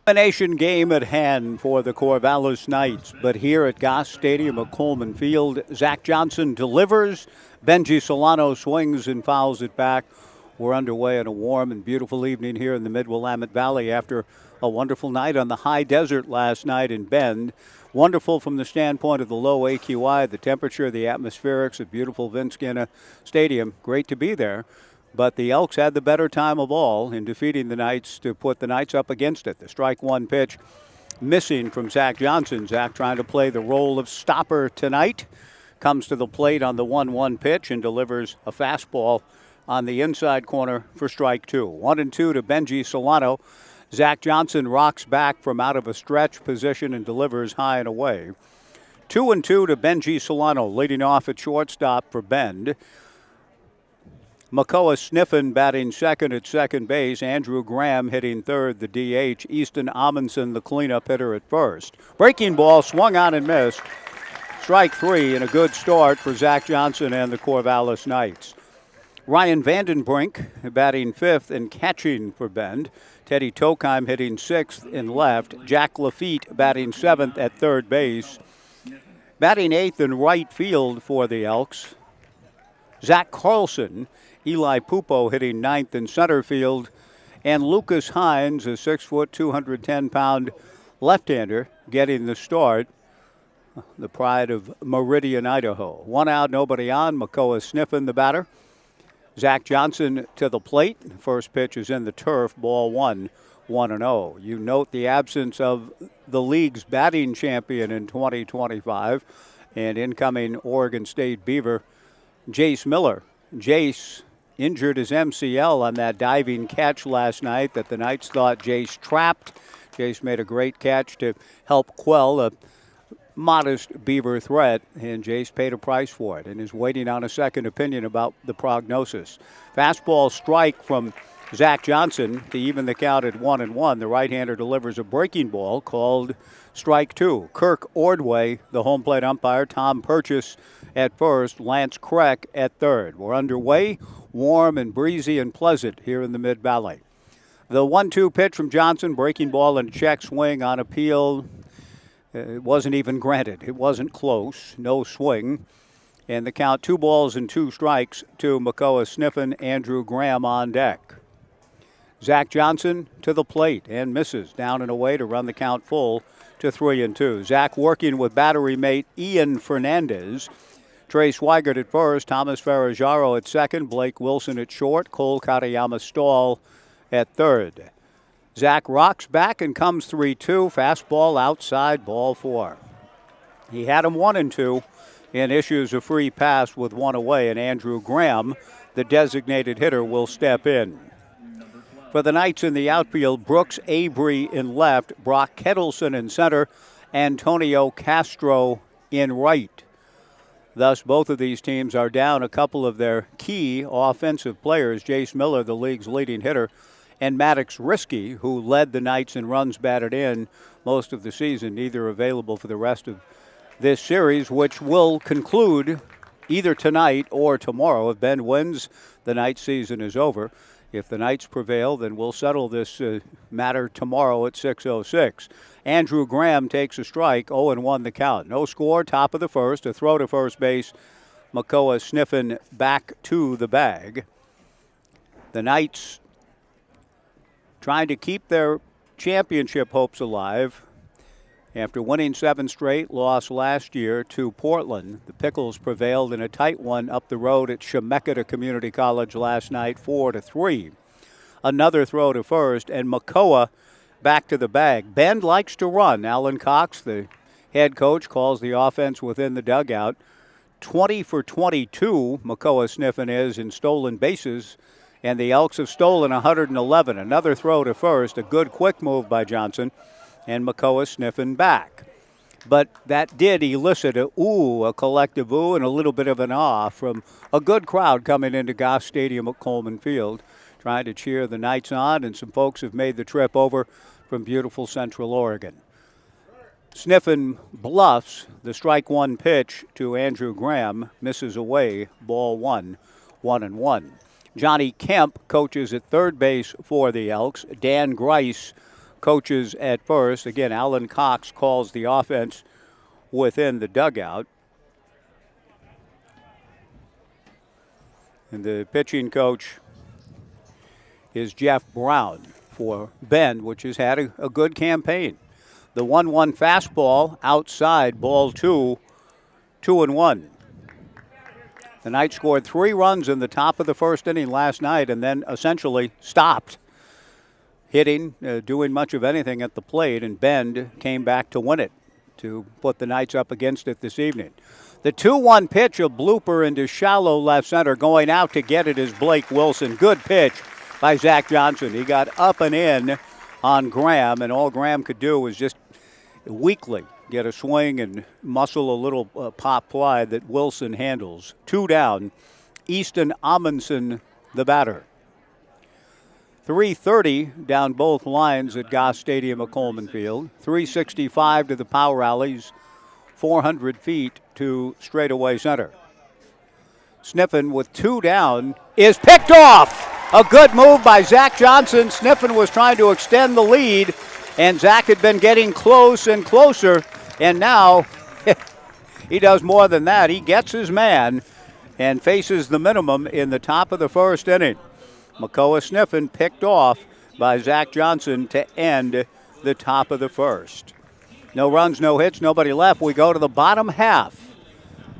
Elimination game at hand for the Corvallis Knights, but here at Goss Stadium at Coleman Field, Zach Johnson delivers. Benji Solano swings and fouls it back. We're underway on a warm and beautiful evening here in the Mid-Willamette Valley after a wonderful night on the high desert last night in Bend. Wonderful from the standpoint of the low AQI, the temperature, the atmospherics, a beautiful Vince Skinner Stadium. Great to be there. But the Elks had the better time of all in defeating the Knights to put the Knights up against it. The strike one pitch missing from Zach Johnson. Zach trying to play the role of stopper tonight. Comes to the plate on the 1-1 pitch and delivers a fastball on the inside corner for strike two. 1-2 to Benji Solano. Zach Johnson rocks back from out of a stretch position and delivers high and away. 2-2 to Benji Solano, leading off at shortstop for Bend. Makoa Sniffen batting second at second base. Andrew Graham hitting third, the DH. Easton Amundsen, the cleanup hitter at first. Breaking ball swung on and missed. Strike three and a good start for Zach Johnson and the Corvallis Knights. Ryan Vandenbrink batting fifth and catching for Bend. Teddy Tokheim hitting sixth and left. Jack Lafitte batting seventh at third base. Batting eighth in right field for the Elks, Zach Carlson. Eli Pupo hitting ninth in center field. And Lucas Hines, a 6', 210-pound left-hander, getting the start. The pride of Meridian, Idaho. One out, nobody on. Makoa Sniffen, the batter. Zach Johnson to the plate. First pitch is in the turf. Ball one, 1-0. You note the absence of the league's batting champion in 2025 and incoming Oregon State Beaver, Jace Miller. Jace injured his MCL on that diving catch last night that the Knights thought Jace trapped. Jace made a great catch to help quell a modest Beaver threat, and Jace paid a price for it and is waiting on a second opinion about the prognosis. Fastball strike from Zach Johnson to even the count at 1-1. The right-hander delivers a breaking ball called strike two. Kirk Ordway, the home plate umpire. Tom Purchase at first. Lance Kreck at third. We're underway. Warm and breezy and pleasant here in the Mid-Valley. The 1-2 pitch from Johnson. Breaking ball and check swing on appeal. It wasn't even granted. It wasn't close. No swing. And the count 2 balls and 2 strikes to Makoa Sniffen. Andrew Graham on deck. Zach Johnson to the plate and misses. Down and away to run the count full to 3-2. Zach working with battery mate Ian Fernandez. Trey Swigert at first. Thomas Ferrajaro at second. Blake Wilson at short. Cole Katayama Stahl at third. Zach rocks back and comes 3-2. Fastball outside, ball 4. He had him 1-2 and issues a free pass with 1 away, and Andrew Graham, the designated hitter, will step in. For the Knights in the outfield, Brooks Avery in left, Brock Kettleson in center, Antonio Castro in right. Thus, both of these teams are down a couple of their key offensive players. Jace Miller, the league's leading hitter, and Maddox Risky, who led the Knights in runs batted in most of the season, neither available for the rest of this series, which will conclude either tonight or tomorrow. If Bend wins, the Knights season is over. If the Knights prevail, then we'll settle this matter tomorrow at 6:06. Andrew Graham takes a strike, 0-1 the count. No score, top of the first, a throw to first base. Makoa Sniffen back to the bag. The Knights trying to keep their championship hopes alive. After winning 7 straight, lost last year to Portland. The Pickles prevailed in a tight one up the road at Chemeketa Community College last night, 4-3. Another throw to first, and Makoa back to the bag. Bend likes to run. Alan Cox, the head coach, calls the offense within the dugout. 20 for 22, Makoa Sniffen is in stolen bases, and the Elks have stolen 111. Another throw to first, a good quick move by Johnson, and Makoa Sniffen back. But that did elicit a collective ooh, and a little bit of an ah from a good crowd coming into Goss Stadium at Coleman Field trying to cheer the Knights on, and some folks have made the trip over from beautiful Central Oregon. Sniffen bluffs the strike one pitch to Andrew Graham, misses away, ball one, 1-1. Johnny Kemp coaches at third base for the Elks. Dan Grice coaches at first. Again, Alan Cox calls the offense within the dugout. And the pitching coach is Jeff Brown for Bend, which has had a good campaign. The 1-1 fastball outside, ball 2, 2-1. The Knights scored 3 runs in the top of the first inning last night and then essentially stopped hitting, doing much of anything at the plate, and Bend came back to win it, to put the Knights up against it this evening. The 2-1 pitch, a blooper into shallow left center. Going out to get it is Blake Wilson. Good pitch by Zach Johnson. He got up and in on Graham, and all Graham could do was just weakly get a swing and muscle a little pop fly that Wilson handles. 2 down. Easton Amundsen, the batter. 330 down both lines at Goss Stadium at Coleman Field. 365 to the power alleys. 400 feet to straightaway center. Sniffen with 2 down is picked off. A good move by Zach Johnson. Sniffen was trying to extend the lead, and Zach had been getting close and closer, and now he does more than that. He gets his man and faces the minimum in the top of the first inning. Makoa Sniffen picked off by Zach Johnson to end the top of the first. No runs, no hits, nobody left. We go to the bottom half.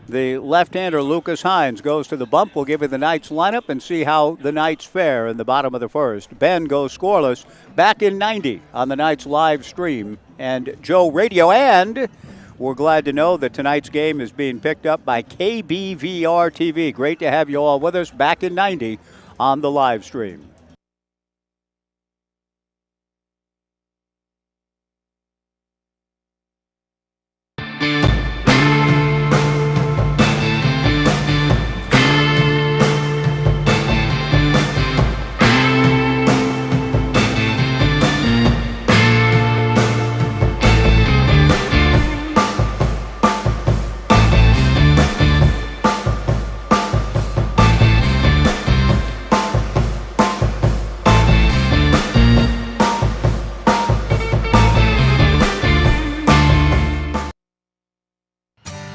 The left-hander, Lucas Hines, goes to the bump. We'll give you the Knights lineup and see how the Knights fare in the bottom of the first. Ben goes scoreless, back in 90 on the Knights live stream and Joe Radio. And we're glad to know that tonight's game is being picked up by KBVR TV. Great to have you all with us, back in 90 on the live stream.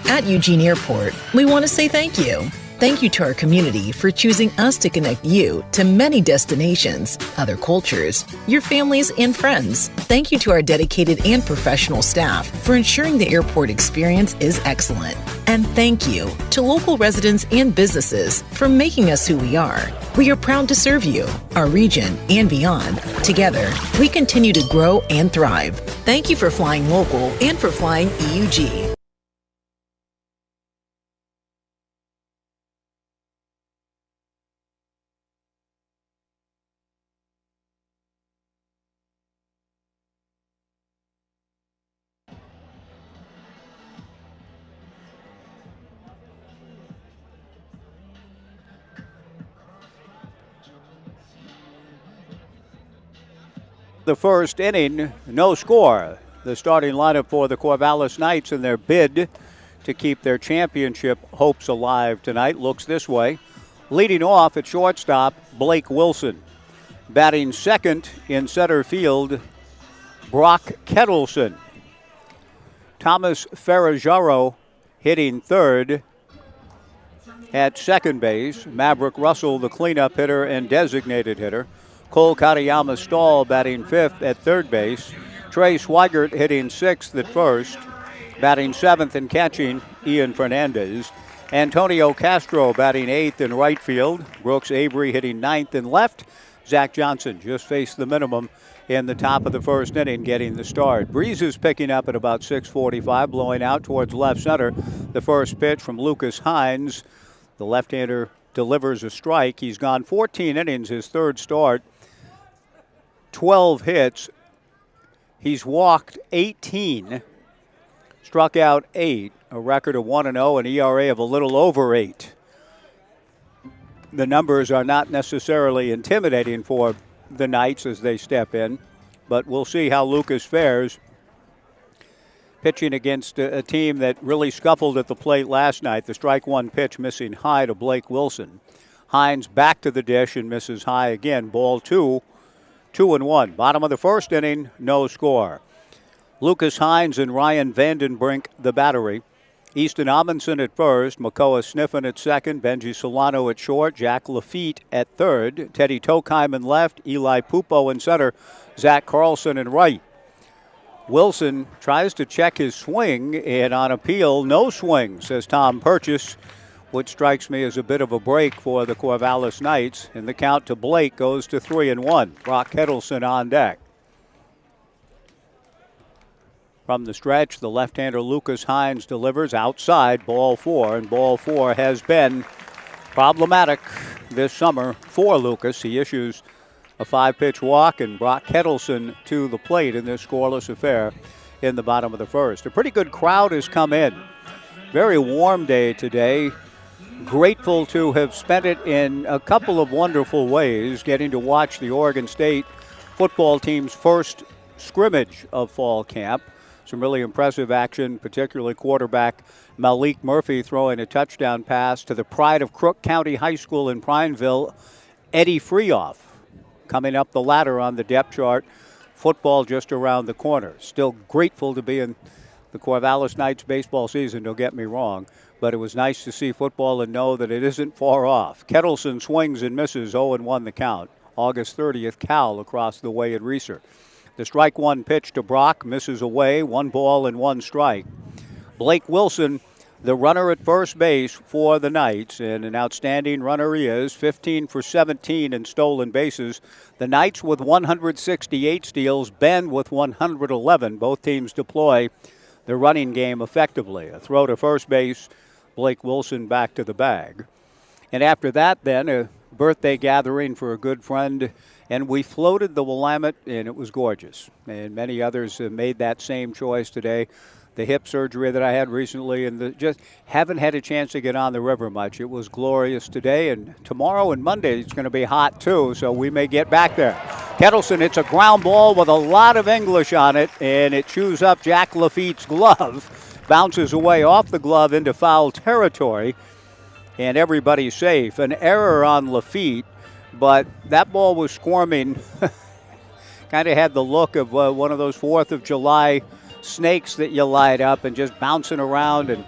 At Eugene Airport, we want to say thank you. Thank you to our community for choosing us to connect you to many destinations, other cultures, your families, and friends. Thank you to our dedicated and professional staff for ensuring the airport experience is excellent. And thank you to local residents and businesses for making us who we are. We are proud to serve you, our region, and beyond. Together, we continue to grow and thrive. Thank you for flying local and for flying EUG. The first inning, no score. The starting lineup for the Corvallis Knights in their bid to keep their championship hopes alive tonight looks this way. Leading off at shortstop, Blake Wilson. Batting second in center field, Brock Kettleson. Thomas Ferrajaro hitting third. At second base, Maverick Russell, the cleanup hitter and designated hitter. Cole Katayama Stahl batting fifth at third base. Trey Swigert hitting sixth at first. Batting seventh and catching, Ian Fernandez. Antonio Castro batting eighth in right field. Brooks Avery hitting ninth in left. Zach Johnson just faced the minimum in the top of the first inning, getting the start. Breezes picking up at about 6:45, blowing out towards left center. The first pitch from Lucas Hines. The left-hander delivers a strike. He's gone 14 innings, his third start. 12 hits. He's walked 18, struck out 8, a record of 1-0, an ERA of a little over 8. the numbers are not necessarily intimidating for the Knights as they step in, but we'll see how Lucas fares pitching against a team that really scuffled at the plate last night. The strike one pitch missing high to Blake Wilson. Hines back to the dish and misses high again. Ball 2, 2-1. Bottom of the first inning, no score. Lucas Hines and Ryan Vandenbrink the battery. Easton Amundsen at first, Makoa Sniffen at second, Benji Solano at short, Jack Lafitte at third, Teddy Tokheim in left, Eli Pupo in center, Zach Carlson in right. Wilson tries to check his swing, and on appeal, no swing, says Tom Purchase, which strikes me as a bit of a break for the Corvallis Knights. And the count to Blake goes to 3-1. Brock Kettleson on deck. From the stretch, the left-hander Lucas Hines delivers outside, ball 4, and ball 4 has been problematic this summer for Lucas. He issues a 5-pitch walk, and Brock Kettleson to the plate in this scoreless affair in the bottom of the first. A pretty good crowd has come in. Very warm day today. Grateful to have spent it in a couple of wonderful ways, getting to watch the Oregon State football team's first scrimmage of fall camp. Some really impressive action, particularly quarterback Malik Murphy throwing a touchdown pass to the pride of Crook County High School in Prineville, Eddie Freehoff, coming up the ladder on the depth chart. Football just around the corner. Still grateful to be in the Corvallis Knights baseball season, don't get me wrong, but it was nice to see football and know that it isn't far off. Kettleson swings and misses, 0-1 the count. August 30th, Cal across the way at Reeser. The strike one pitch to Brock misses away, 1 ball and 1 strike. Blake Wilson, the runner at first base for the Knights, and an outstanding runner he is, 15 for 17 in stolen bases. The Knights with 168 steals, Bend with 111. Both teams deploy the running game effectively. A throw to first base, Blake Wilson back to the bag. And after that, then, a birthday gathering for a good friend, and we floated the Willamette, and it was gorgeous. And many others have made that same choice today. The hip surgery that I had recently, and just haven't had a chance to get on the river much. It was glorious today, and tomorrow and Monday it's going to be hot too, so we may get back there. Kettleson, it's a ground ball with a lot of English on it, and it chews up Jack Lafitte's glove, bounces away off the glove into foul territory, and everybody's safe. An error on Lafitte, but that ball was squirming. Kind of had the look of one of those 4th of July snakes that you light up and just bouncing around. And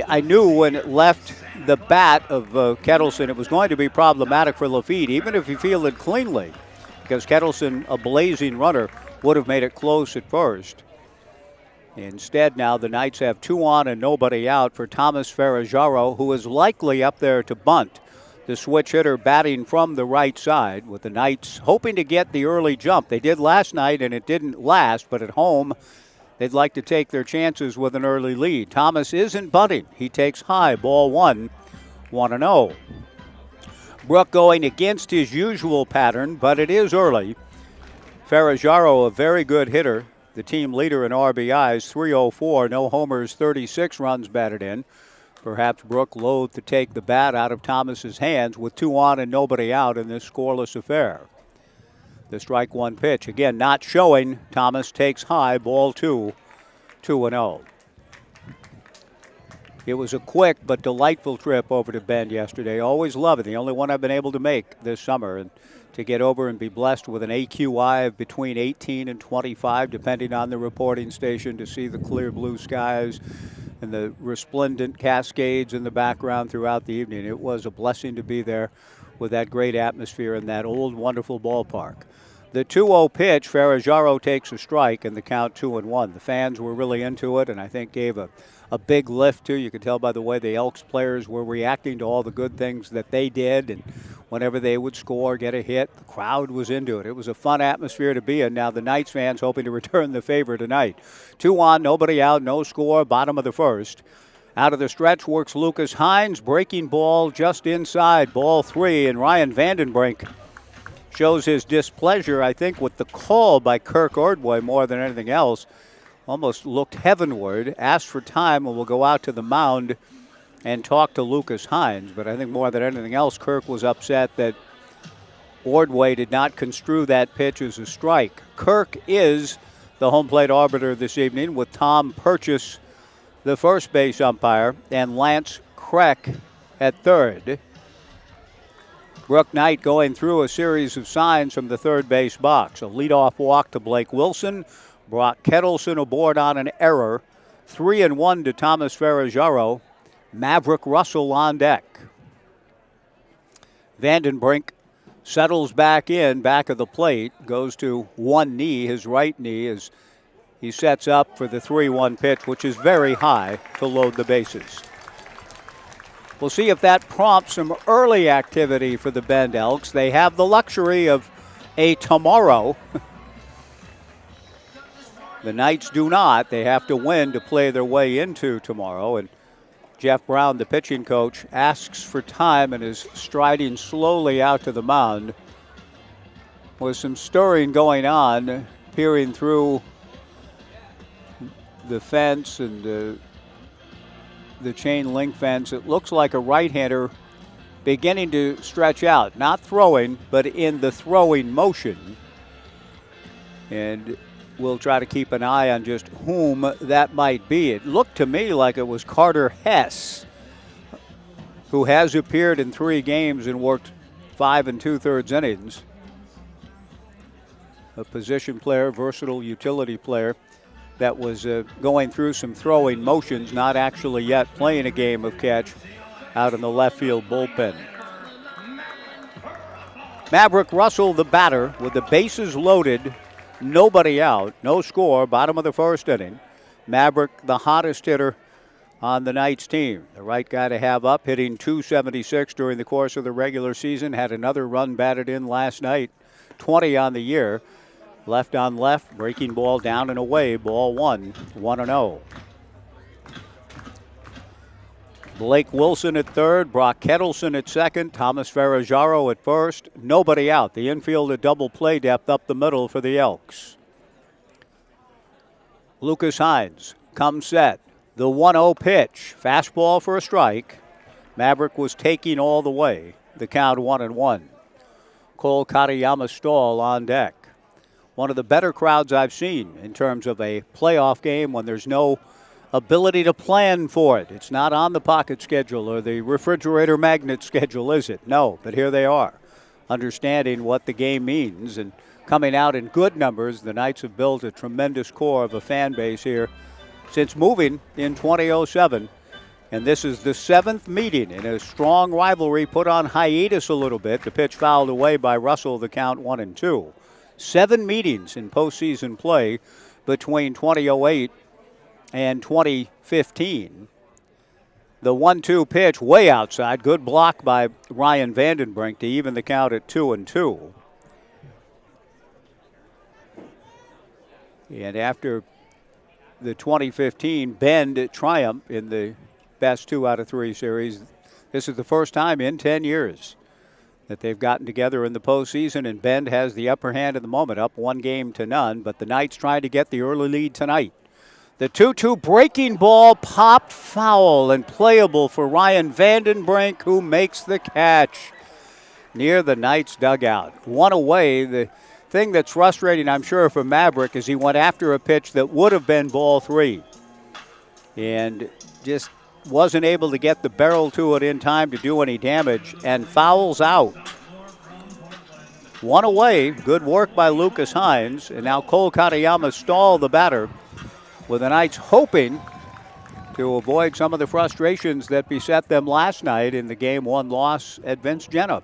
I knew when it left the bat of Kettleson, it was going to be problematic for Lafitte, even if he fielded cleanly, because Kettleson, a blazing runner, would have made it close at first. Instead, now the Knights have 2 on and nobody out for Thomas Ferrajaro, who is likely up there to bunt. The switch hitter batting from the right side, with the Knights hoping to get the early jump. They did last night and it didn't last, but at home they'd like to take their chances with an early lead. Thomas isn't bunting. He takes high, ball 1, 1-0. Brook going against his usual pattern, but it is early. Ferrajaro, a very good hitter, the team leader in RBIs, 304, no homers, 36 runs batted in. Perhaps Brook loath to take the bat out of Thomas's hands with 2 on and nobody out in this scoreless affair. The strike one pitch, again, not showing. Thomas takes high, ball 2, 2-0. It was a quick but delightful trip over to Bend yesterday. Always love it. The only one I've been able to make this summer. And to get over and be blessed with an AQI of between 18 and 25, depending on the reporting station, to see the clear blue skies and the resplendent cascades in the background throughout the evening. It was a blessing to be there with that great atmosphere in that old, wonderful ballpark. The 2-0 pitch, Ferrajaro takes a strike, and the count 2-1. The fans were really into it, and I think gave a big lift, too. You could tell by the way the Elks players were reacting to all the good things that they did, and whenever they would score, get a hit, the crowd was into it. It was a fun atmosphere to be in. Now the Knights fans hoping to return the favor tonight. 2 on, nobody out, no score, bottom of the first. Out of the stretch works Lucas Hines, breaking ball just inside, ball 3, and Ryan Vandenbrink shows his displeasure, I think, with the call by Kirk Ordway more than anything else. Almost looked heavenward, asked for time, and will go out to the mound and talk to Lucas Hines, but I think more than anything else, Kirk was upset that Ordway did not construe that pitch as a strike. Kirk is the home plate arbiter this evening, with Tom Purchase, the first base umpire, and Lance Kreck at third. Brooke Knight going through a series of signs from the third base box. A leadoff walk to Blake Wilson. Brock Kettleson aboard on an error. 3-1 to Thomas Ferragero. Maverick Russell on deck. Vandenbrink settles back in, back of the plate, goes to one knee, his right knee, as he sets up for the 3-1 pitch, which is very high to load the bases. We'll see if that prompts some early activity for the Bend Elks. They have the luxury of a tomorrow. The Knights do not. They have to win to play their way into tomorrow. And Jeff Brown, the pitching coach, asks for time and is striding slowly out to the mound. With some stirring going on, peering through the fence and the chain link fence. It looks like a right-hander beginning to stretch out. Not throwing, but in the throwing motion. And we'll try to keep an eye on just whom that might be. It looked to me like it was Carter Hess, who has appeared in 3 games and worked 5 2/3 innings. A position player, versatile utility player that was going through some throwing motions, not actually yet playing a game of catch out in the left field bullpen. Maverick Russell, the batter, with the bases loaded, nobody out, no score, bottom of the first inning. Maverick, the hottest hitter on the Knights team. The right guy to have up, hitting .276 during the course of the regular season. Had another run batted in last night, 20 on the year. Left on left, breaking ball down and away, ball 1, 1-0. Blake Wilson at third, Brock Kettleson at second, Thomas Ferragero at first. Nobody out. The infield at double play depth up the middle for the Elks. Lucas Hines comes set. The 1-0 pitch. Fastball for a strike. Maverick was taking all the way. The count 1-1. Cole Katayama Stahl on deck. One of the better crowds I've seen in terms of a playoff game when there's no ability to plan for it. It's not on the pocket schedule or the refrigerator magnet schedule, is it? No, but here they are, understanding what the game means and coming out in good numbers. The Knights have built a tremendous core of a fan base here since moving in 2007. And this is the 7th meeting in a strong rivalry put on hiatus a little bit. The pitch fouled away by Russell, the count 1-2. 7 meetings in postseason play between 2008 and 2015. The 1-2 pitch way outside. Good block by Ryan Vandenbrink to even the count at 2-2. And after the 2015 Bend triumph in the best 2 out of 3 series, this is the first time in 10 years that they've gotten together in the postseason, and Bend has the upper hand at the moment, up 1-0, but the Knights trying to get the early lead tonight. The 2-2 breaking ball popped foul and playable for Ryan Vandenbrink, who makes the catch near the Knights dugout. One away. The thing that's frustrating, I'm sure, for Maverick is he went after a pitch that would have been ball 3 and just wasn't able to get the barrel to it in time to do any damage and fouls out. One away. Good work by Lucas Hines. And now Cole Katayama Stahl, the batter, with the Knights hoping to avoid some of the frustrations that beset them last night in the Game 1 loss at Vince Jenna.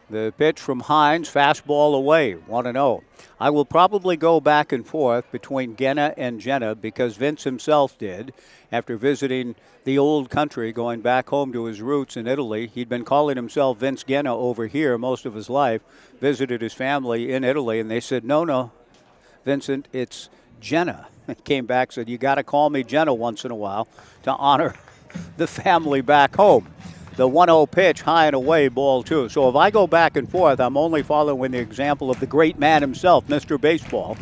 The pitch from Hines, fastball away, 1-0. I will probably go back and forth between Genna and Jenna because Vince himself did after visiting the old country, going back home to his roots in Italy. He'd been calling himself Vince Genna over here most of his life, visited his family in Italy, and they said, no, Vincent, it's Jenna. He came back, said, you got to call me Jenna once in a while to honor the family back home. The 1-0 pitch, high and away, ball 2. So if I go back and forth, I'm only following the example of the great man himself, Mr. Baseball,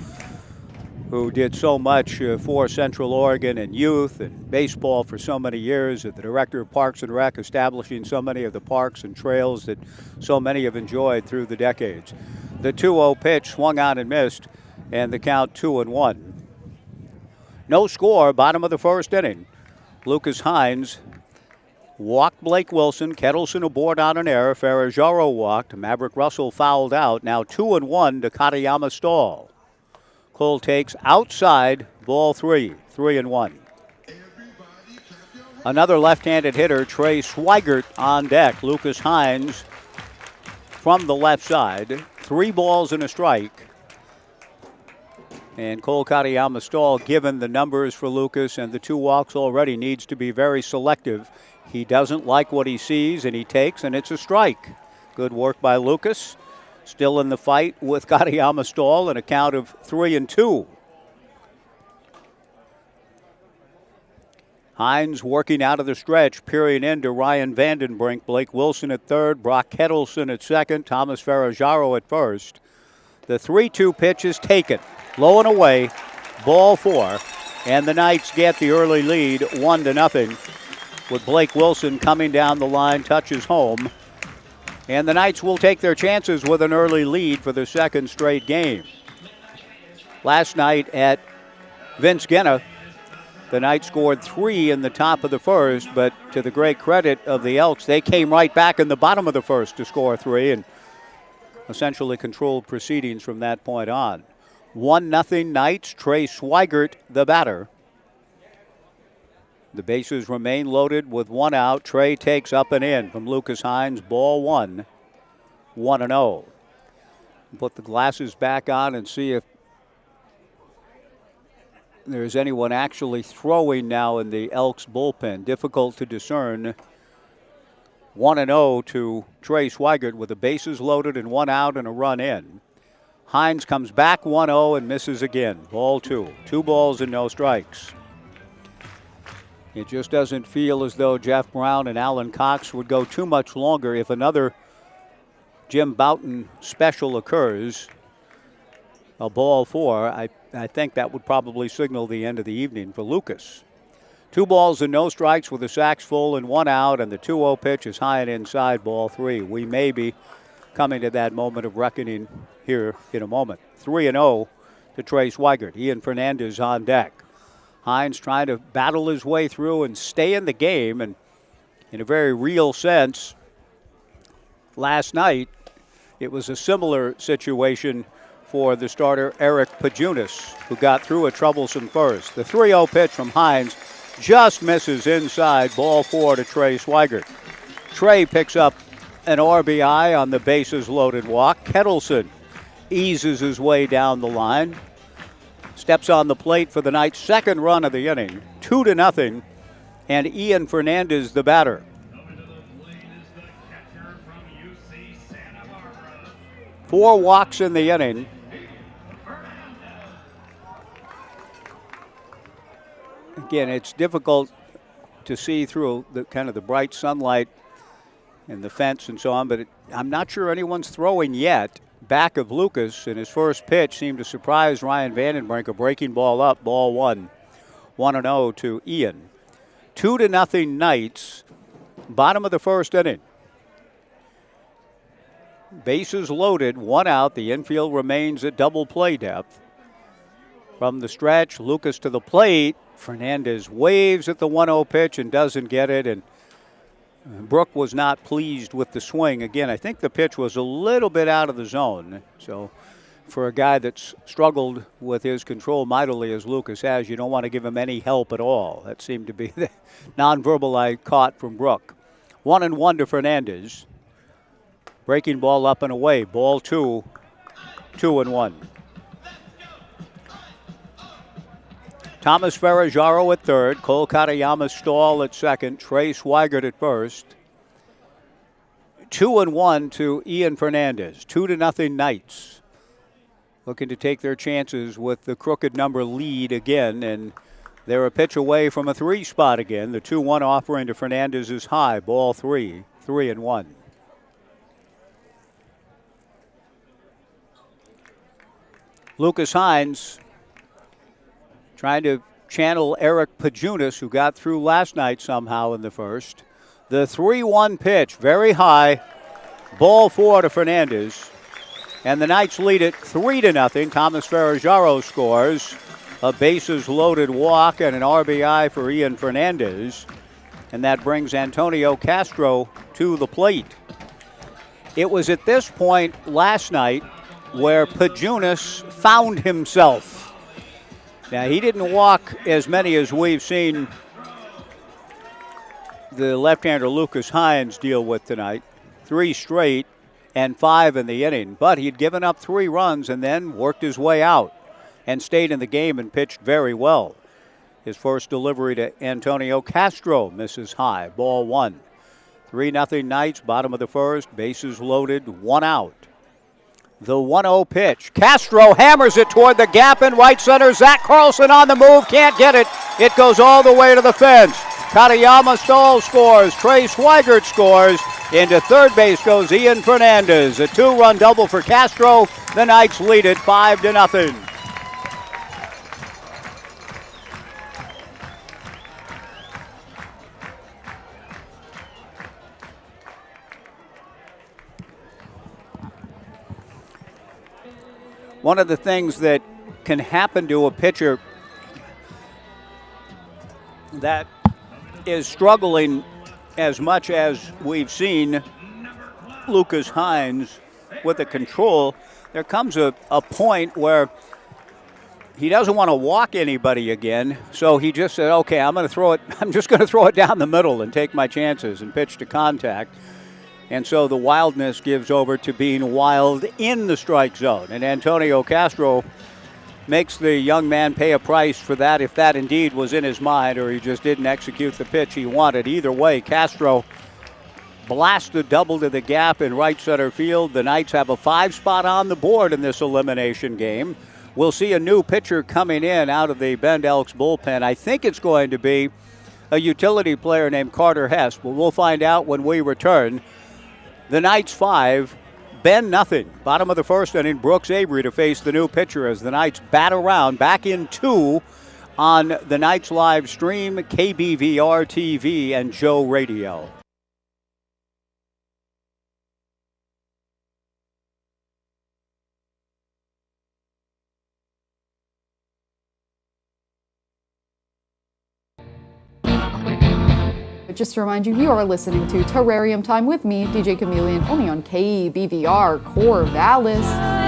who did so much for Central Oregon and youth and baseball for so many years, the director of Parks and Rec, establishing so many of the parks and trails that so many have enjoyed through the decades. The 2-0 pitch swung on and missed, and the count 2-1. No score, bottom of the first inning. Lucas Hines walked Blake Wilson. Kettleson aboard on an error. Ferrajaro walked. Maverick Russell fouled out. Now 2-1 to Katayama Stahl. Cole takes outside, ball 3, 3-1. Another left-handed hitter, Trey Swigert, on deck. Lucas Hines from the left side. 3 balls and a strike. And Cole Katayama Stahl, given the numbers for Lucas and the 2 walks already, needs to be very selective. He doesn't like what he sees, and he takes, and it's a strike. Good work by Lucas. Still in the fight with Katayama Stahl, an account of 3-2. Hines working out of the stretch, peering into Ryan Vandenbrink. Blake Wilson at third, Brock Kettleson at second, Thomas Ferrajaro at first. The 3-2 pitch is taken. Low and away, ball 4. And the Knights get the early lead, 1-0, with Blake Wilson coming down the line, touches home. And the Knights will take their chances with an early lead for the second straight game. Last night at Vince Guenna, the Knights scored 3 in the top of the first, but to the great credit of the Elks, they came right back in the bottom of the first to score 3 and essentially controlled proceedings from that point on. 1-0 Knights, Trey Swigert the batter. The bases remain loaded with 1 out. Trey takes up and in from Lucas Hines. Ball 1, 1-0. Put the glasses back on and see if there's anyone actually throwing now in the Elks bullpen. Difficult to discern. 1-0 to Trey Swigert with the bases loaded and 1 out and a run in. Hines comes back 1-0 and misses again. Ball 2. 2 balls and no strikes. It just doesn't feel as though Jeff Brown and Alan Cox would go too much longer. If another Jim Bouton special occurs, a ball 4, I think that would probably signal the end of the evening for Lucas. 2 balls and no strikes with the sacks full and 1 out, and the 2-0 pitch is high and inside, ball 3. We may be coming to that moment of reckoning here in a moment. 3-0 to Trey Swigert. Ian Fernandez on deck. Hines trying to battle his way through and stay in the game, and in a very real sense, last night it was a similar situation for the starter Eric Pajunas, who got through a troublesome first. The 3-0 pitch from Hines just misses inside, ball 4 to Trey Swigert. Trey picks up an RBI on the bases loaded walk. Kettleson eases his way down the line. Steps on the plate for the Knights' second run of the inning, 2-0, and Ian Fernandez the batter. Four walks in the inning. Again, it's difficult to see through the kind of the bright sunlight and the fence and so on, but I'm not sure anyone's throwing yet. Back of Lucas, and his first pitch seemed to surprise Ryan Vandenbrink. A breaking ball up, ball 1, 1-0 to Ian. 2-0 Knights, bottom of the first inning. Bases loaded, 1 out. The infield remains at double play depth. From the stretch, Lucas to the plate. Fernandez waves at the 1-0 pitch and doesn't get it, and Brook was not pleased with the swing. Again, I think the pitch was a little bit out of the zone. So for a guy that's struggled with his control mightily as Lucas has, you don't want to give him any help at all. That seemed to be the nonverbal I caught from Brook. 1-1 to Fernandez. Breaking ball up and away. Ball 2, 2-1. Thomas Ferrajaro at third, Cole Katayama Stahl at second, Trey Swigert at first. 2-1 to Ian Fernandez. 2-0 Knights. Looking to take their chances with the crooked number lead again, and they're a pitch away from a 3 spot again. The 2-1 offering to Fernandez is high. Ball 3, 3-1. Lucas Hines Trying to channel Eric Pajunas, who got through last night somehow in the first. The 3-1 pitch, very high. Ball 4 to Fernandez. And the Knights lead it 3-0. Thomas Ferrajaro scores. A bases loaded walk and an RBI for Ian Fernandez. And that brings Antonio Castro to the plate. It was at this point last night where Pajunas found himself. Now, he didn't walk as many as we've seen the left-hander Lucas Hines deal with tonight. 3 straight and 5 in the inning. But he'd given up 3 runs and then worked his way out and stayed in the game and pitched very well. His first delivery to Antonio Castro misses high. Ball 1. 3-0 Knights, bottom of the first. Bases loaded, 1 out. The 1-0 pitch. Castro hammers it toward the gap in right center. Zach Carlson on the move. Can't get it. It goes all the way to the fence. Katayama Stahl scores. Trey Swigert scores. Into third base goes Ian Fernandez. A 2-run double for Castro. The Knights lead it 5-0. One of the things that can happen to a pitcher that is struggling as much as we've seen Lucas Hines with the control, there comes a point where he doesn't want to walk anybody again, so he just said, okay, I'm just going to throw it down the middle and take my chances and pitch to contact. And so the wildness gives over to being wild in the strike zone. And Antonio Castro makes the young man pay a price for that, if that indeed was in his mind or he just didn't execute the pitch he wanted. Either way, Castro blasts a double to the gap in right center field. The Knights have a 5 spot on the board in this elimination game. We'll see a new pitcher coming in out of the Bend Elks bullpen. I think it's going to be a utility player named Carter Hess, but we'll find out when we return. The Knights 5, Bend nothing. Bottom of the first inning, Brooks Avery to face the new pitcher as the Knights bat around. Back in 2 on the Knights live stream, KBVR TV and Joe Radio. Just to remind you, you are listening to Terrarium Time with me, DJ Chameleon, only on KBVR Corvallis.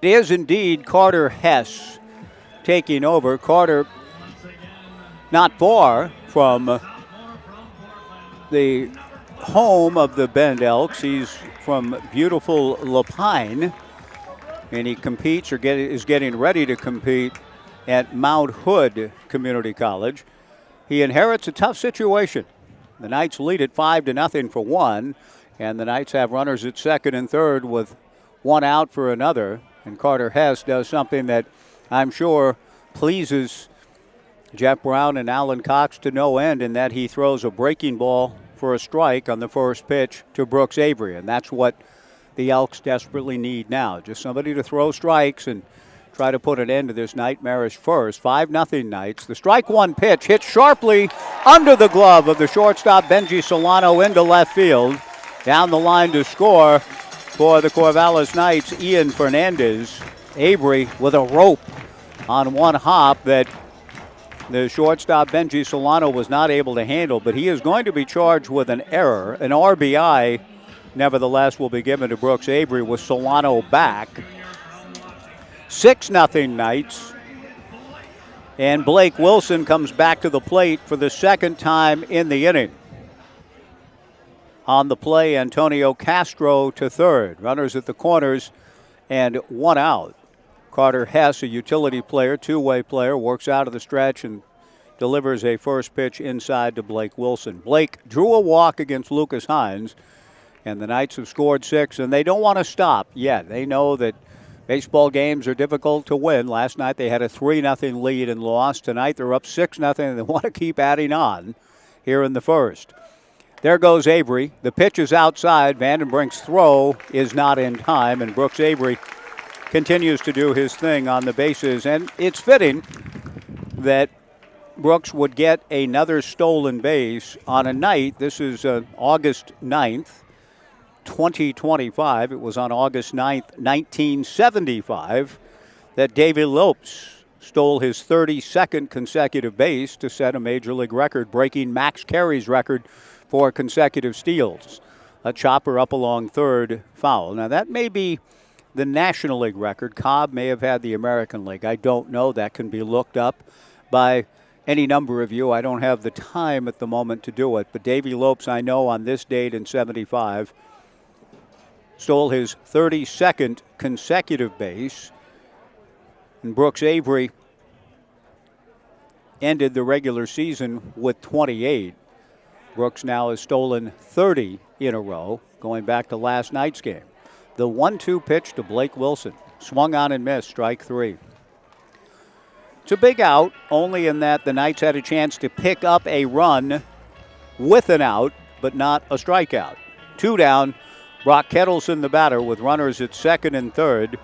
It is indeed Carter Hess taking over. Carter not far from the home of the Bend Elks. He's from beautiful Lapine, and he competes or is getting ready to compete at Mount Hood Community College. he inherits a tough situation. The Knights lead it 5-0 for one, and the Knights have runners at second and third with one out for another. And Carter Hess does something that I'm sure pleases Jeff Brown and Alan Cox to no end, in that he throws a breaking ball for a strike on the first pitch to Brooks Avery. And that's what the Elks desperately need now. Just somebody to throw strikes and try to put an end to this nightmarish first. 5-0 Knights. The strike one pitch hit sharply under the glove of the shortstop Benji Solano into left field. Down the line to score for the Corvallis Knights, Ian Fernandez. Avery with a rope on one hop that the shortstop Benji Solano was not able to handle, but he is going to be charged with an error. An RBI, nevertheless, will be given to Brooks Avery with Solano back. 6-0 Knights. And Blake Wilson comes back to the plate for the second time in the inning. On the play, Antonio Castro to third. Runners at the corners and one out. Carter Hess, a utility player, two-way player, works out of the stretch and delivers a first pitch inside to Blake Wilson. Blake drew a walk against Lucas Hines, and the Knights have scored 6, and they don't want to stop yet. They know that baseball games are difficult to win. Last night they had a 3-0 lead and lost. Tonight they're up 6-0, and they want to keep adding on here in the first. There goes Avery. The pitch is outside. Vandenbrink's throw is not in time, and Brooks Avery continues to do his thing on the bases. And it's fitting that Brooks would get another stolen base on a night. This is August 9th, 2025. It was on August 9th, 1975, that Davey Lopes stole his 32nd consecutive base to set a Major League record, breaking Max Carey's record for consecutive steals. A chopper up along third, foul. Now, that may be the National League record. Cobb may have had the American League. I don't know. That can be looked up by any number of you. I don't have the time at the moment to do it. But Davey Lopes, I know, on this date in 75, stole his 32nd consecutive base. And Brooks Avery ended the regular season with 28. Brooks now has stolen 30 in a row, going back to last night's game. The 1-2 pitch to Blake Wilson. Swung on and missed, strike 3. It's a big out, only in that the Knights had a chance to pick up a run with an out, but not a strikeout. 2 down, Brock Kettleson the batter with runners at second and third.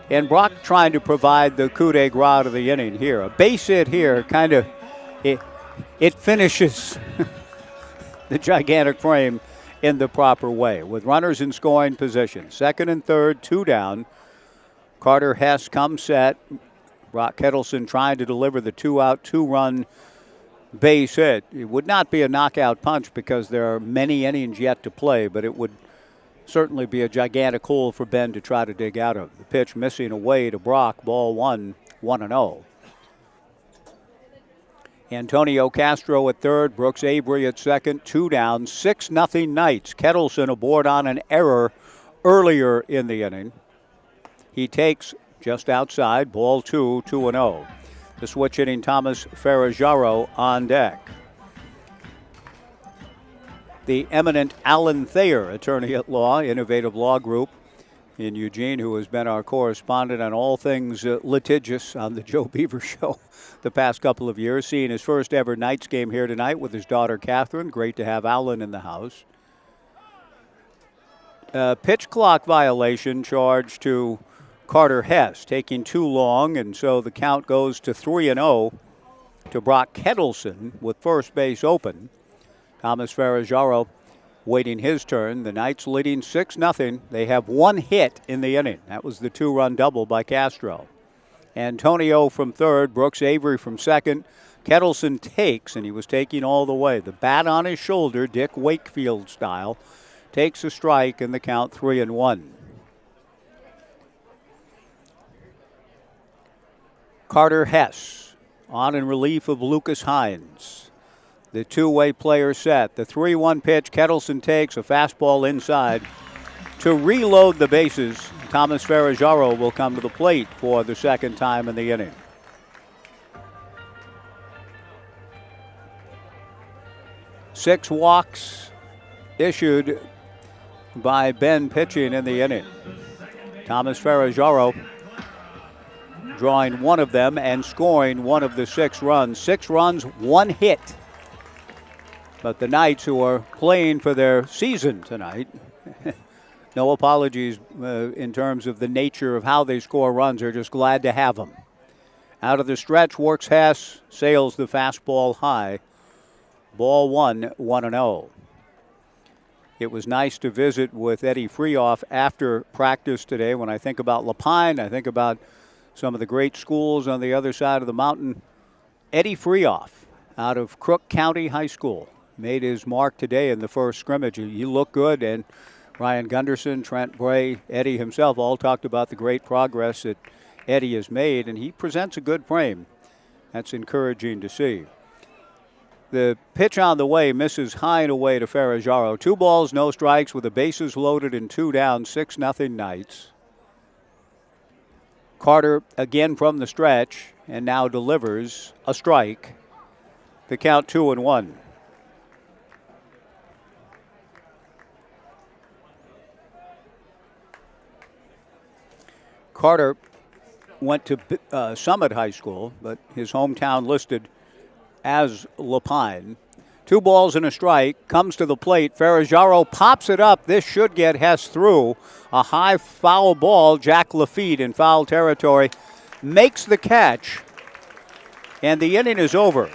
And Brock trying to provide the coup de grace of the inning here. A base hit here kind of, it finishes the gigantic frame in the proper way, with runners in scoring position. Second and third, 2 down. Carter Hess comes set. Brock Kettleson trying to deliver the 2-out, 2-run base hit. It would not be a knockout punch because there are many innings yet to play, but it would certainly be a gigantic hole for Ben to try to dig out of. The pitch missing away to Brock, ball 1, 1-0. Antonio Castro at third, Brooks Avery at second, 2 down, 6-0 Knights. Kettleson aboard on an error earlier in the inning. He takes just outside, ball 2, 2-0. The switch hitting Thomas Ferraggiaro on deck. The eminent Alan Thayer, attorney at law, Innovative Law Group in Eugene, who has been our correspondent on all things litigious on the Joe Beaver Show the past couple of years, seeing his first ever Knights game here tonight with his daughter Catherine. Great to have Alan in the house. Pitch clock violation charge to Carter Hess, taking too long, and so the count goes to 3-0 to Brock Kettleson with first base open. Thomas Ferraggiaro waiting his turn. The Knights leading 6-0. They have one hit in the inning. That was the 2-run double by Castro. Antonio from third, Brooks Avery from second. Kettleson takes, and he was taking all the way. The bat on his shoulder, Dick Wakefield style, takes a strike, and the count 3-1. Carter Hess on in relief of Lucas Hines. The two-way player set. The 3-1 pitch, Kettleson takes a fastball inside. To reload the bases, Thomas Ferraggiaro will come to the plate for the second time in the inning. 6 walks issued by Ben pitching in the inning. Thomas Ferrajaro drawing one of them and scoring one of the 6 runs. 6 runs, 1 hit. But the Knights, who are playing for their season tonight, no apologies in terms of the nature of how they score runs. They're just glad to have them. Out of the stretch, Works Haas sails the fastball high. Ball 1, 1-0. It was nice to visit with Eddie Freoff after practice today. When I think about Lapine, I think about some of the great schools on the other side of the mountain. Eddie Freoff out of Crook County High School made his mark today in the first scrimmage. He looked good, and Ryan Gunderson, Trent Bray, Eddie himself all talked about the great progress that Eddie has made, and he presents a good frame. That's encouraging to see. The pitch on the way misses high and away to Ferrajaro. 2 balls, no strikes with the bases loaded and 2 down, 6-0 Knights. Carter again from the stretch and now delivers a strike. The count 2-1. Carter went to Summit High School, but his hometown listed as Lapine. 2 balls and a strike, comes to the plate. Ferrajaro pops it up. This should get Hess through. A high foul ball. Jack Lafitte in foul territory makes the catch, and the inning is over.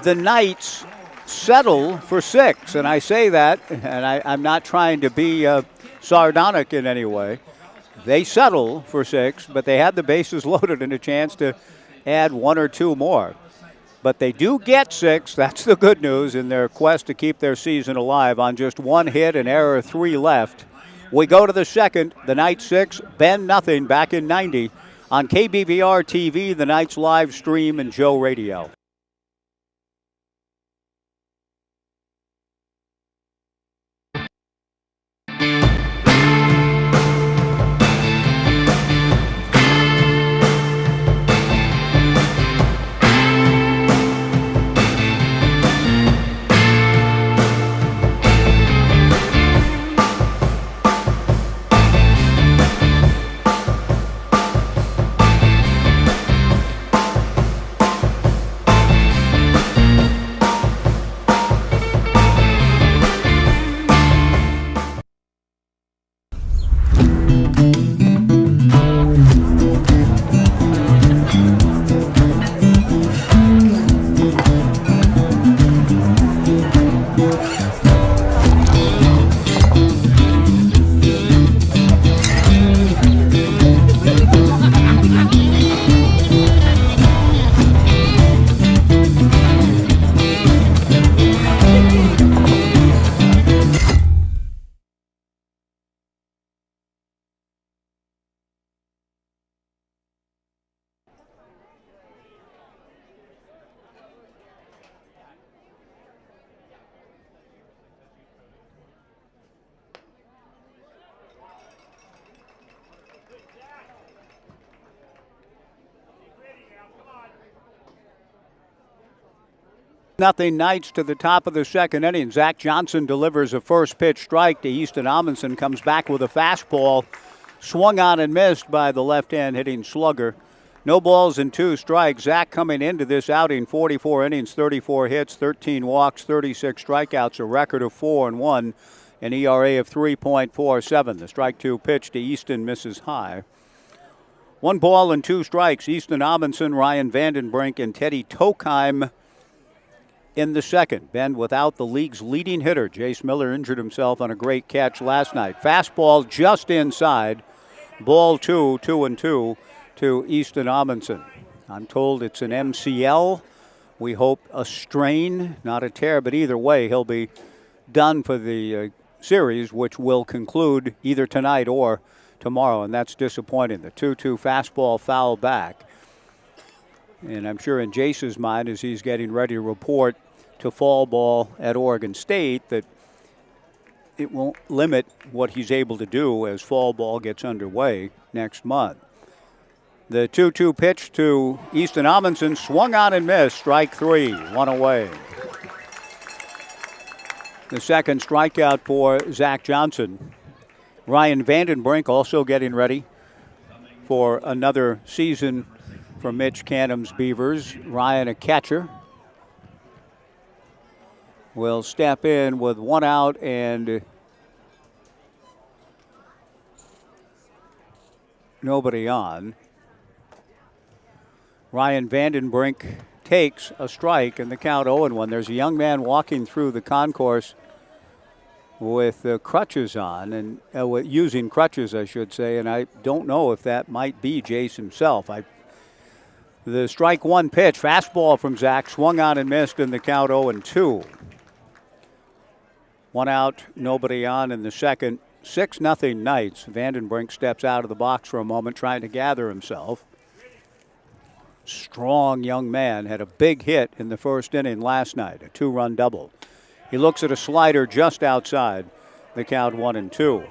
The Knights settle for 6, and I say that, and I'm not trying to be sardonic in any way. They settle for 6, but they had the bases loaded and a chance to add 1 or 2 more. But they do get 6. That's the good news in their quest to keep their season alive on just 1 hit and error 3 left. We go to the second. The Knights 6, Ben nothing back in 90 on KBVR TV, the Knights live stream, and Joe Radio. Nothing Knights to the top of the second inning. Zach Johnson delivers a first pitch strike to Easton Amundsen, comes back with a fastball, swung on and missed by the left-hand hitting slugger. No balls and 2 strikes. Zach coming into this outing, 44 innings, 34 hits, 13 walks, 36 strikeouts, a record of 4-1, an ERA of 3.47. The strike 2 pitch to Easton misses high. 1 ball and 2 strikes. Easton Amundsen, Ryan Vandenbrink, and Teddy Tokheim in the second. Ben without the league's leading hitter. Jace Miller injured himself on a great catch last night. Fastball just inside. Ball 2, 2-2 to Easton Amundsen. I'm told it's an MCL. We hope a strain, not a tear, but either way, he'll be done for the series, which will conclude either tonight or tomorrow, and that's disappointing. The 2-2 fastball foul back. And I'm sure in Jace's mind, as he's getting ready to report to fall ball at Oregon State, that it won't limit what he's able to do as fall ball gets underway next month. The 2-2 pitch to Easton Amundsen, swung on and missed. Strike 3, 1 away. The second strikeout for Zach Johnson. Ryan Vandenbrink also getting ready for another season for Mitch Canham's Beavers. Ryan, a catcher, will step in with one out and nobody on. Ryan Vandenbrink takes a strike and the count 0-1. There's a young man walking through the concourse with crutches on, and using crutches, I should say, and I don't know if that might be Jace himself. The strike one pitch, fastball from Zach, swung on and missed in the count 0-2. One out, nobody on in the second. 6-0 Knights. Vandenbrink steps out of the box for a moment, trying to gather himself. Strong young man, had a big hit in the first inning last night, a 2-run double. He looks at a slider just outside the count 1-2.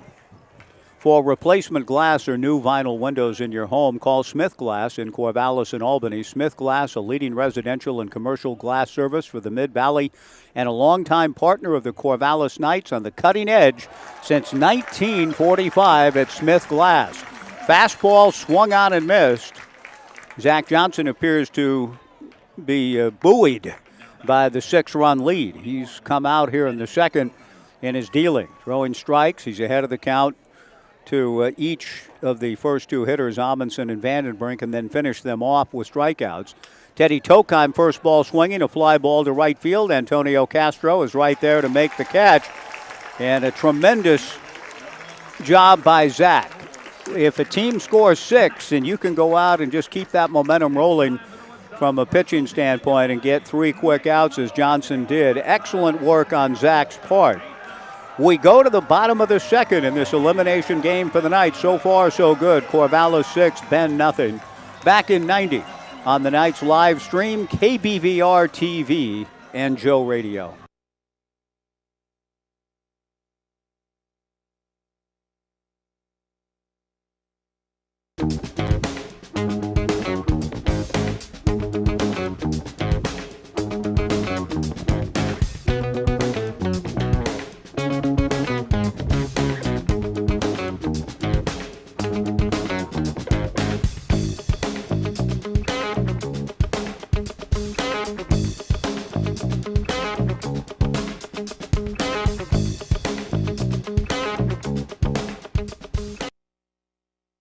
For replacement glass or new vinyl windows in your home, call Smith Glass in Corvallis and Albany. Smith Glass, a leading residential and commercial glass service for the Mid-Valley and a longtime partner of the Corvallis Knights, on the cutting edge since 1945 at Smith Glass. Fastball swung on and missed. Zach Johnson appears to be buoyed by the 6-run lead. He's come out here in the second in his dealing, throwing strikes. He's ahead of the count to each of the first two hitters, Amundsen and Vandenbrink, and then finish them off with strikeouts. Teddy Tokheim, first ball swinging, a fly ball to right field. Antonio Castro is right there to make the catch. And a tremendous job by Zach. If a team scores 6 and you can go out and just keep that momentum rolling from a pitching standpoint and get 3 quick outs as Johnson did, excellent work on Zach's part. We go to the bottom of the second in this elimination game for the Knights. So far, so good. Corvallis 6, Bend nothing. Back in 90 on the Knights live stream, KBVR TV and Joe Radio.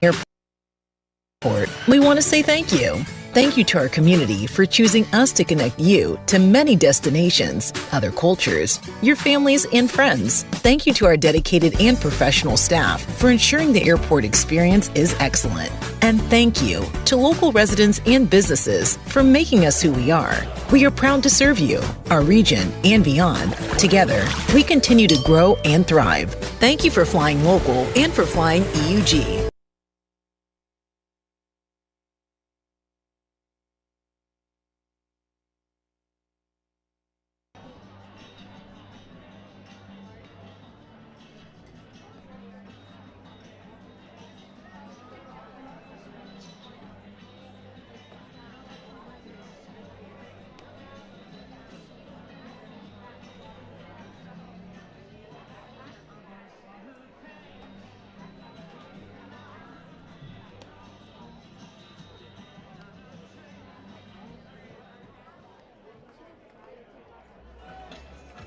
Airport. We want to say thank you. Thank you to our community for choosing us to connect you to many destinations, other cultures, your families, and friends. Thank you to our dedicated and professional staff for ensuring the airport experience is excellent. And thank you to local residents and businesses for making us who we are. We are proud to serve you, our region, and beyond. Together, we continue to grow and thrive. Thank you for flying local and for flying EUG.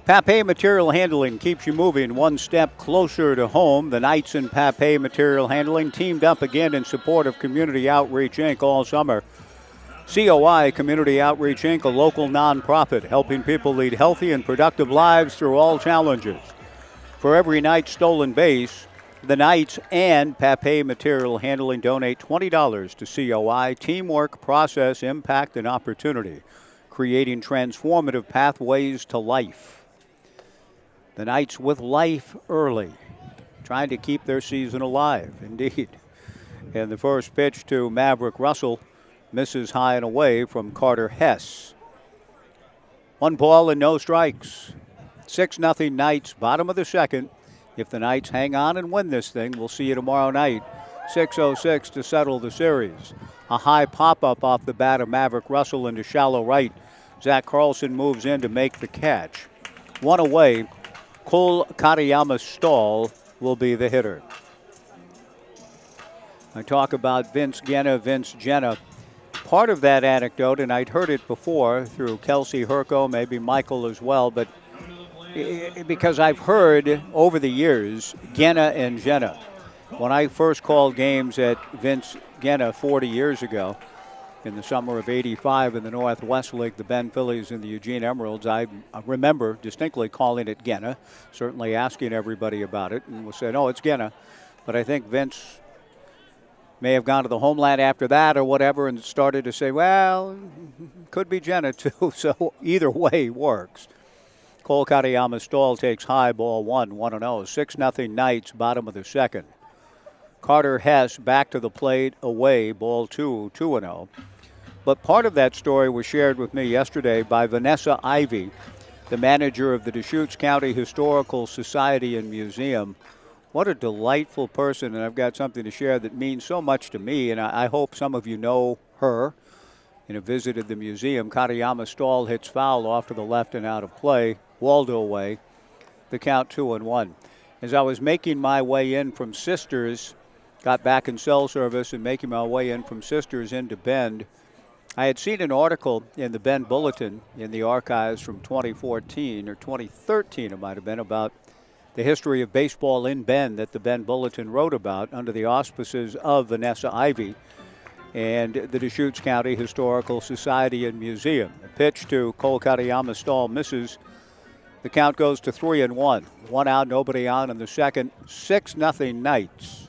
Papay Material Handling keeps you moving one step closer to home. The Knights and Papay Material Handling teamed up again in support of Community Outreach, Inc. all summer. COI, Community Outreach, Inc., a local nonprofit helping people lead healthy and productive lives through all challenges. For every Knights stolen base, the Knights and Papay Material Handling donate $20 to COI. Teamwork, process, impact, and opportunity, creating transformative pathways to life. The Knights with life early, trying to keep their season alive, indeed. And the first pitch to Maverick Russell misses high and away from Carter Hess. 1 ball and no strikes. 6-0 Knights, bottom of the second. If the Knights hang on and win this thing, we'll see you tomorrow night. 6:06 to settle the series. A high pop-up off the bat of Maverick Russell into shallow right. Zach Carlson moves in to make the catch. One away Cole Katayama Stahl will be the hitter. I talk about Vince Jenna. Part of that anecdote, and I'd heard it before through Kelsey Herco, maybe Michael as well, but because I've heard over the years, Genna and Jenna. When I first called games at Vince Genna 40 years ago, in the summer of '85 in the Northwest League, the Bend Phillies and the Eugene Emeralds, I remember distinctly calling it Genna, certainly asking everybody about it, and was saying, oh, it's Genna. But I think Vince may have gone to the homeland after that or whatever and started to say, well, could be Jenna too. So either way works. Cole Katayama Stahl takes high, ball 1-0. 6-0 Knights, bottom of the second. Carter Hess back to the plate, away, ball 2-0. But part of that story was shared with me yesterday by Vanessa Ivey, the manager of the Deschutes County Historical Society and Museum. What a delightful person, and I've got something to share that means so much to me, and I hope some of you know her and have visited the museum. Katayama Stahl hits foul off to the left and out of play. Waldo away. The count 2-1. As I was making my way in from Sisters, got back in cell service and making my way in from Sisters into Bend, I had seen an article in the Bend Bulletin in the archives from 2014 or 2013 it might have been, about the history of baseball in Bend that the Bend Bulletin wrote about under the auspices of Vanessa Ivey and the Deschutes County Historical Society and Museum. A pitch to Cole Katayama Stahl misses. The count goes to 3-1. 1 out, nobody on in the second. 6-0 Knights.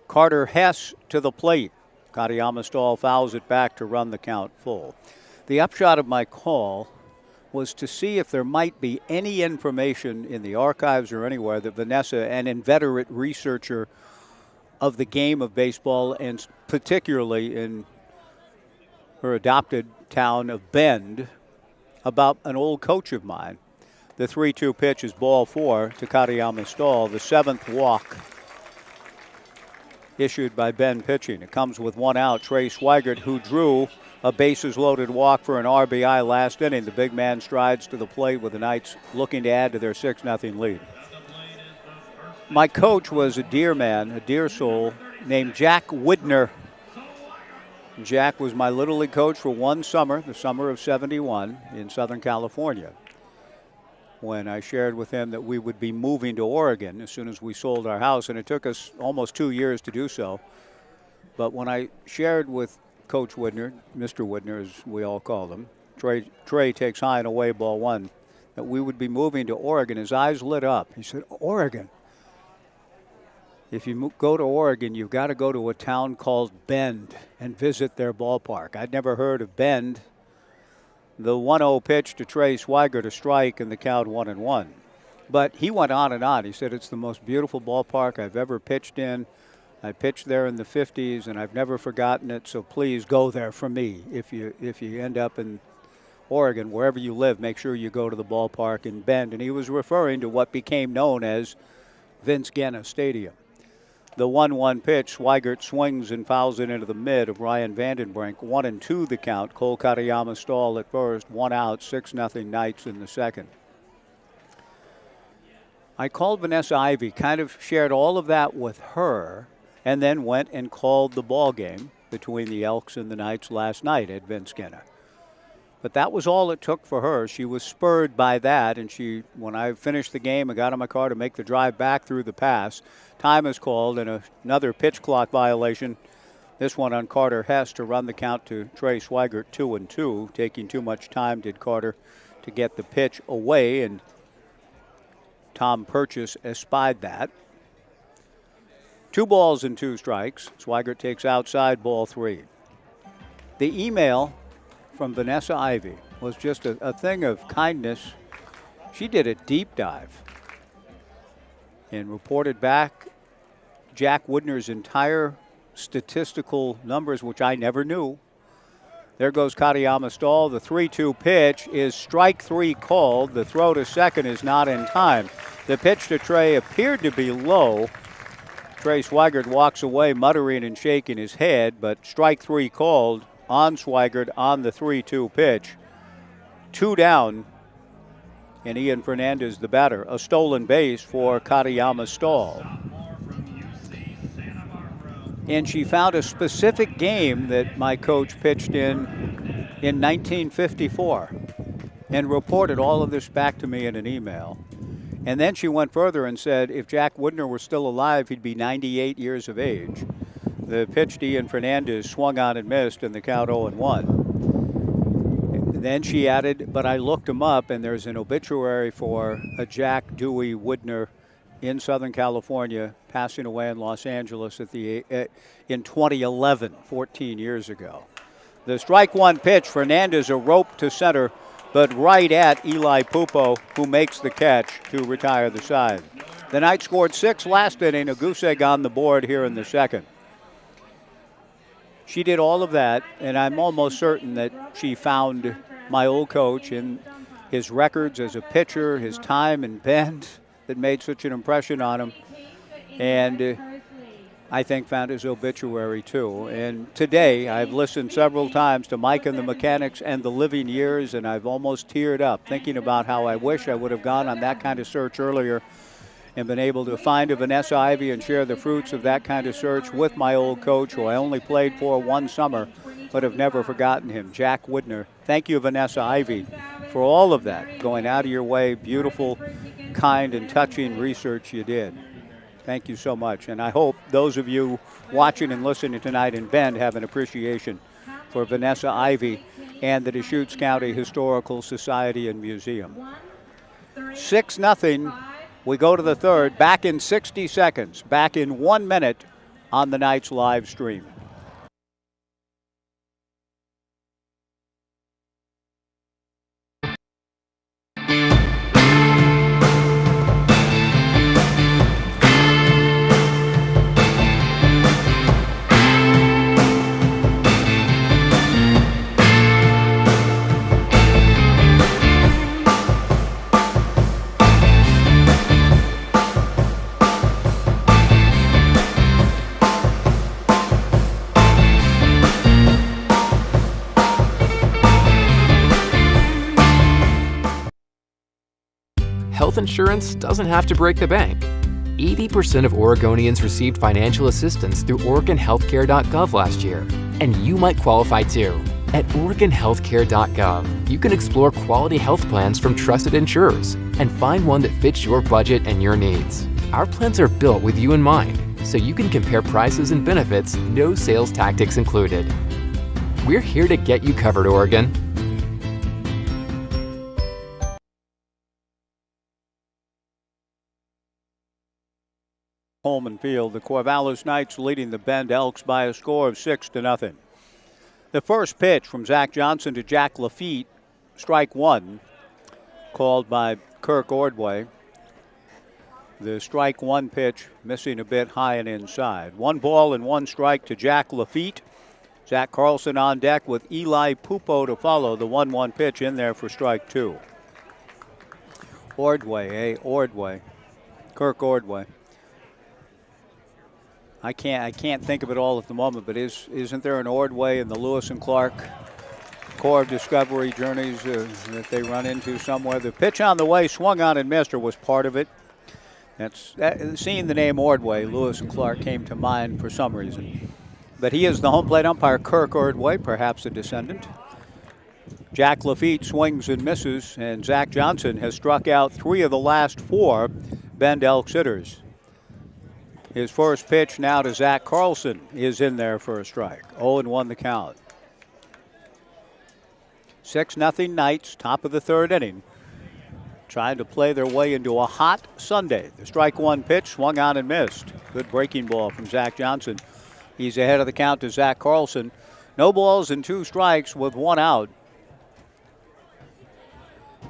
Carter Hess to the plate. Katayama Stahl fouls it back to run the count full. The upshot of my call was to see if there might be any information in the archives or anywhere that Vanessa, an inveterate researcher of the game of baseball, and particularly in her adopted town of Bend, about an old coach of mine. The 3-2 pitch is ball 4 to Katayama Stahl, the 7th walk issued by Bend pitching. It comes with 1 out. Trey Swigert, who drew a bases-loaded walk for an RBI last inning. The big man strides to the plate with the Knights looking to add to their 6-0 lead. My coach was a dear man, a dear soul, named Jack Widner. Jack was my Little League coach for one summer, the summer of '71 in Southern California, when I shared with him that we would be moving to Oregon as soon as we sold our house, and it took us almost 2 years to do so. But when I shared with Coach Widner, Mr. Widner as we all call him, Trey takes high and away, ball 1, that we would be moving to Oregon, his eyes lit up. He said, Oregon? If you go to Oregon, you've got to go to a town called Bend and visit their ballpark. I'd never heard of Bend. The 1-0 pitch to Trey Swigert, a strike, and the count 1-1. But he went on and on. He said, it's the most beautiful ballpark I've ever pitched in. I pitched there in the 50s, and I've never forgotten it, so please go there for me. If you end up in Oregon, wherever you live, make sure you go to the ballpark in Bend. And he was referring to what became known as Vince Genna Stadium. The 1-1 pitch, Swigert swings and fouls it into the mid of Ryan Vandenbrink. 1-2 the count. Cole Katayama Stahl at first, 1 out, 6-0 Knights in the second. I called Vanessa Ivey, kind of shared all of that with her, and then went and called the ball game between the Elks and the Knights last night at Vince Genna. But that was all it took for her. She was spurred by that, and when I finished the game and got in my car to make the drive back through the pass, time is called and another pitch clock violation, this one on Carter Hess to run the count to Trey Swigert, 2-2. Taking too much time, did Carter, to get the pitch away, and Tom Purchase espied that. 2 balls and 2 strikes. Swigert takes outside, ball 3. The email from Vanessa Ivey was just a thing of kindness. She did a deep dive and reported back Jack Widner's entire statistical numbers, which I never knew. There goes Katayama Stahl. The 3-2 pitch is strike 3 called. The throw to second is not in time. The pitch to Trey appeared to be low. Trey Swigert walks away muttering and shaking his head, but strike 3 called on Swigert on the 3-2 pitch. 2 down and Ian Fernandez the batter. A stolen base for Katayama Stahl. And she found a specific game that my coach pitched in 1954 and reported all of this back to me in an email. And then she went further and said if Jack Woodner were still alive, he'd be 98 years of age. The pitch to Ian Fernandez swung on and missed, and the count 0-1. Then she added, but I looked him up, and there's an obituary for a Jack Dewey Woodner in Southern California, passing away in Los Angeles in 2011, 14 years ago. The strike one pitch, Fernandez a rope to center, but right at Eli Pupo, who makes the catch to retire the side. The Knights scored 6 last inning, a goose egg on the board here in the second. She did all of that, and I'm almost certain that she found my old coach in his records as a pitcher, his time in Bend that made such an impression on him, and I think found his obituary too. And today I've listened several times to Mike and the Mechanics and the Living Years, and I've almost teared up thinking about how I wish I would have gone on that kind of search earlier and been able to find a Vanessa Ivey and share the fruits of that kind of search with my old coach, who I only played for one summer, but have never forgotten him, Jack Woodner. Thank you, Vanessa Ivey, for all of that, going out of your way, beautiful, kind, and touching research you did. Thank you so much. And I hope those of you watching and listening tonight in Bend have an appreciation for Vanessa Ivey and the Deschutes County Historical Society and Museum. 6-0. We go to the third. Back in 60 seconds. Back in 1 minute on the Knights live stream. Health insurance doesn't have to break the bank. 80% of Oregonians received financial assistance through OregonHealthcare.gov last year, and you might qualify too. At OregonHealthcare.gov, you can explore quality health plans from trusted insurers and find one that fits your budget and your needs. Our plans are built with you in mind, so you can compare prices and benefits, no sales tactics included. We're here to get you covered, Oregon. Holman Field, the Corvallis Knights leading the Bend Elks by a score of 6-0. The first pitch from Zach Johnson to Jack Lafitte, strike one, called by Kirk Ordway. The strike one pitch missing a bit high and inside. 1 ball and 1 strike to Jack Lafitte. Zach Carlson on deck with Eli Pupo to follow. The 1-1 pitch in there for strike 2. Ordway, Ordway. Kirk Ordway. I can't think of it all at the moment, but isn't there an Ordway in the Lewis and Clark Corps of Discovery journeys that they run into somewhere? The pitch on the way, swung on and missed, or was part of it. Seeing the name Ordway, Lewis and Clark came to mind for some reason. But he is the home plate umpire, Kirk Ordway, perhaps a descendant. Jack Lafitte swings and misses, and Zach Johnson has struck out 3 of the last 4 Bend Elks hitters. His first pitch now to Zach Carlson is in there for a strike. 0-1 the count. 6-0 Knights, top of the third inning. Trying to play their way into a hot Sunday. The strike one pitch swung on and missed. Good breaking ball from Zach Johnson. He's ahead of the count to Zach Carlson. No balls and 2 strikes with 1 out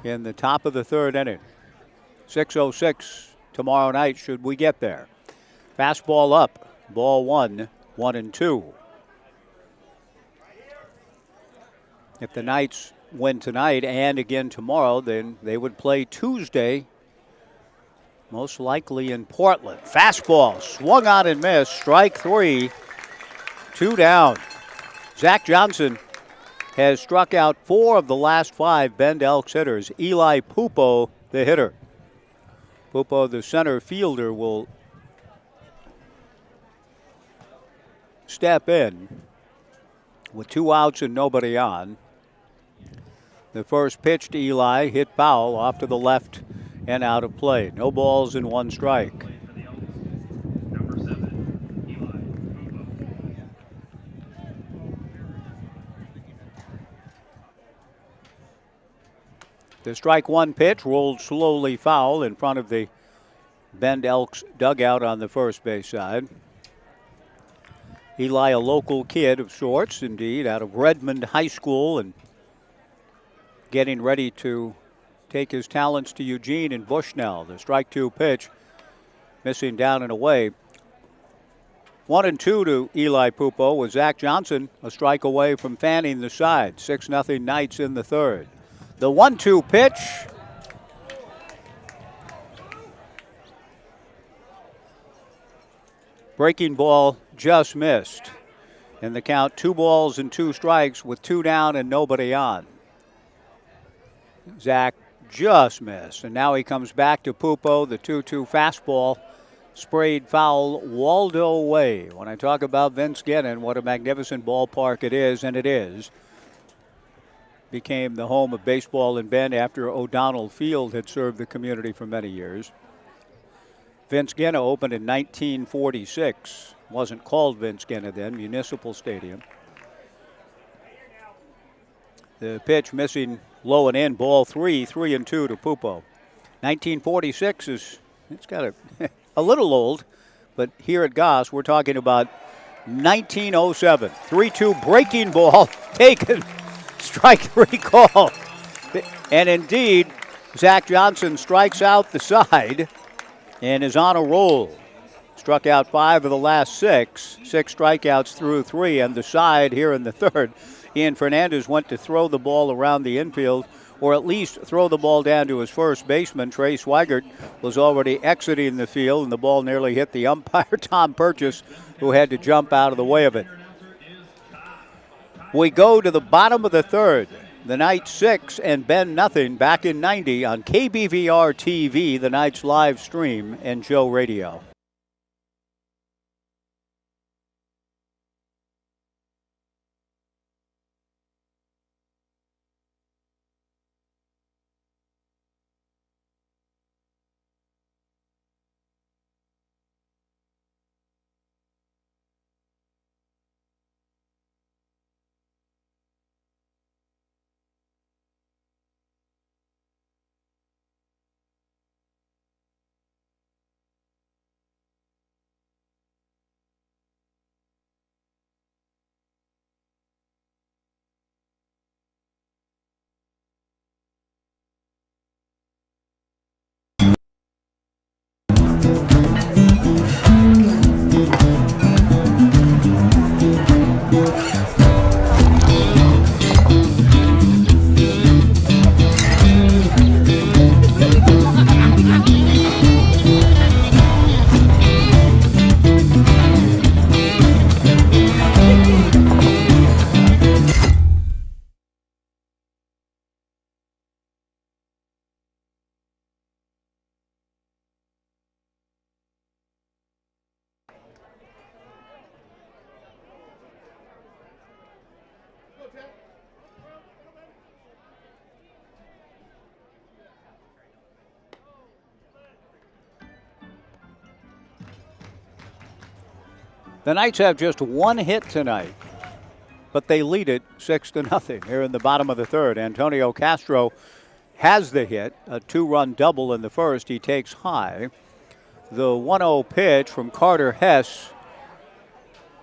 in the top of the third inning. 6:06 tomorrow night should we get there. Fastball up, ball 1, 1-2. If the Knights win tonight and again tomorrow, then they would play Tuesday, most likely in Portland. Fastball, swung on and missed, strike 3, 2 down. Zach Johnson has struck out 4 of the last 5 Bend Elks hitters. Eli Pupo the hitter. Pupo, the center fielder, will step in with 2 outs and nobody on. The first pitch to Eli hit foul off to the left and out of play. No balls and 1 strike. The strike 1 pitch rolled slowly foul in front of the Bend Elks dugout on the first base side. Eli, a local kid of sorts, indeed, out of Redmond High School, and getting ready to take his talents to Eugene and Bushnell. The strike 2 pitch missing down and away. 1-2 to Eli Pupo with Zach Johnson a strike away from fanning the side. 6-0 Knights in the third. The 1-2 pitch. Breaking ball just missed. In the count, 2 balls and 2 strikes with 2 down and nobody on. Zach just missed, and now he comes back to Pupo. The 2-2 fastball sprayed foul Waldo way. When I talk about Vince Gannon, what a magnificent ballpark it is, and it is. Became the home of baseball in Bend after O'Donnell Field had served the community for many years. Vince Gannon opened in 1946. Wasn't called Vince Gannon then, Municipal Stadium. The pitch missing low and in, ball 3, 3-2 to Pupo. 1946 it's got a little old, but here at Goss, we're talking about 1907. 3-2 breaking ball taken. Strike 3 call. And indeed, Zach Johnson strikes out the side and is on a roll. Struck out 5 of the last 6. 6 strikeouts through 3, and the side here in the third. Ian Fernandez went to throw the ball around the infield, or at least throw the ball down to his first baseman. Trey Swigert was already exiting the field, and the ball nearly hit the umpire, Tom Purchase, who had to jump out of the way of it. We go to the bottom of the third. The Knights 6 and Bend nothing back in 90 on KBVR TV, the Knights live stream, and Joe Radio. The Knights have just 1 hit tonight, but they lead it 6-0 here in the bottom of the third. Antonio Castro has the hit, a 2-run double in the first. He takes high. The 1-0 pitch from Carter Hess.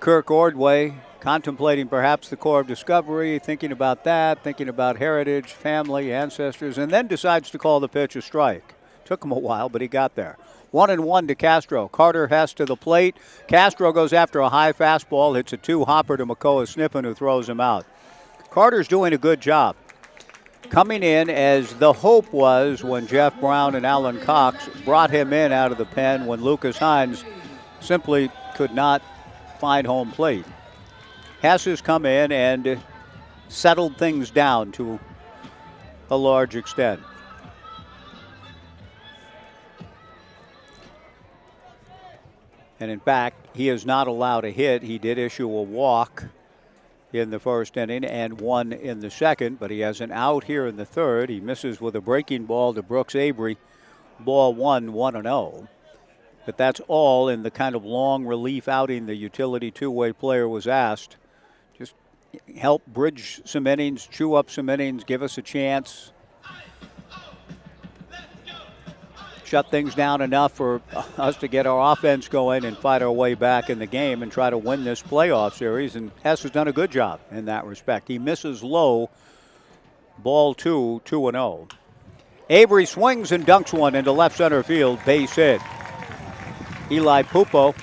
Kirk Ordway contemplating perhaps the Corps of Discovery, thinking about that, thinking about heritage, family, ancestors, and then decides to call the pitch a strike. Took him a while, but he got there. 1-1 to Castro. Carter Hess to the plate. Castro goes after a high fastball, hits a 2-hopper to Makoa Sniffen, who throws him out. Carter's doing a good job. Coming in as the hope was when Jeff Brown and Alan Cox brought him in out of the pen when Lucas Hines simply could not find home plate. Hess has come in and settled things down to a large extent. And in fact, he is not allowed a hit. He did issue a walk in the first inning and one in the second, but he has an out here in the third. He misses with a breaking ball to Brooks Avery. Ball 1-0. But that's all in the kind of long relief outing the utility two-way player was asked. Just help bridge some innings, chew up some innings, give us a chance. Shut things down enough for us to get our offense going and fight our way back in the game and try to win this playoff series. And Hess has done a good job in that respect. He misses low. Ball 2-0. Avery swings and dunks one into left center field. Base hit. Eli Pupo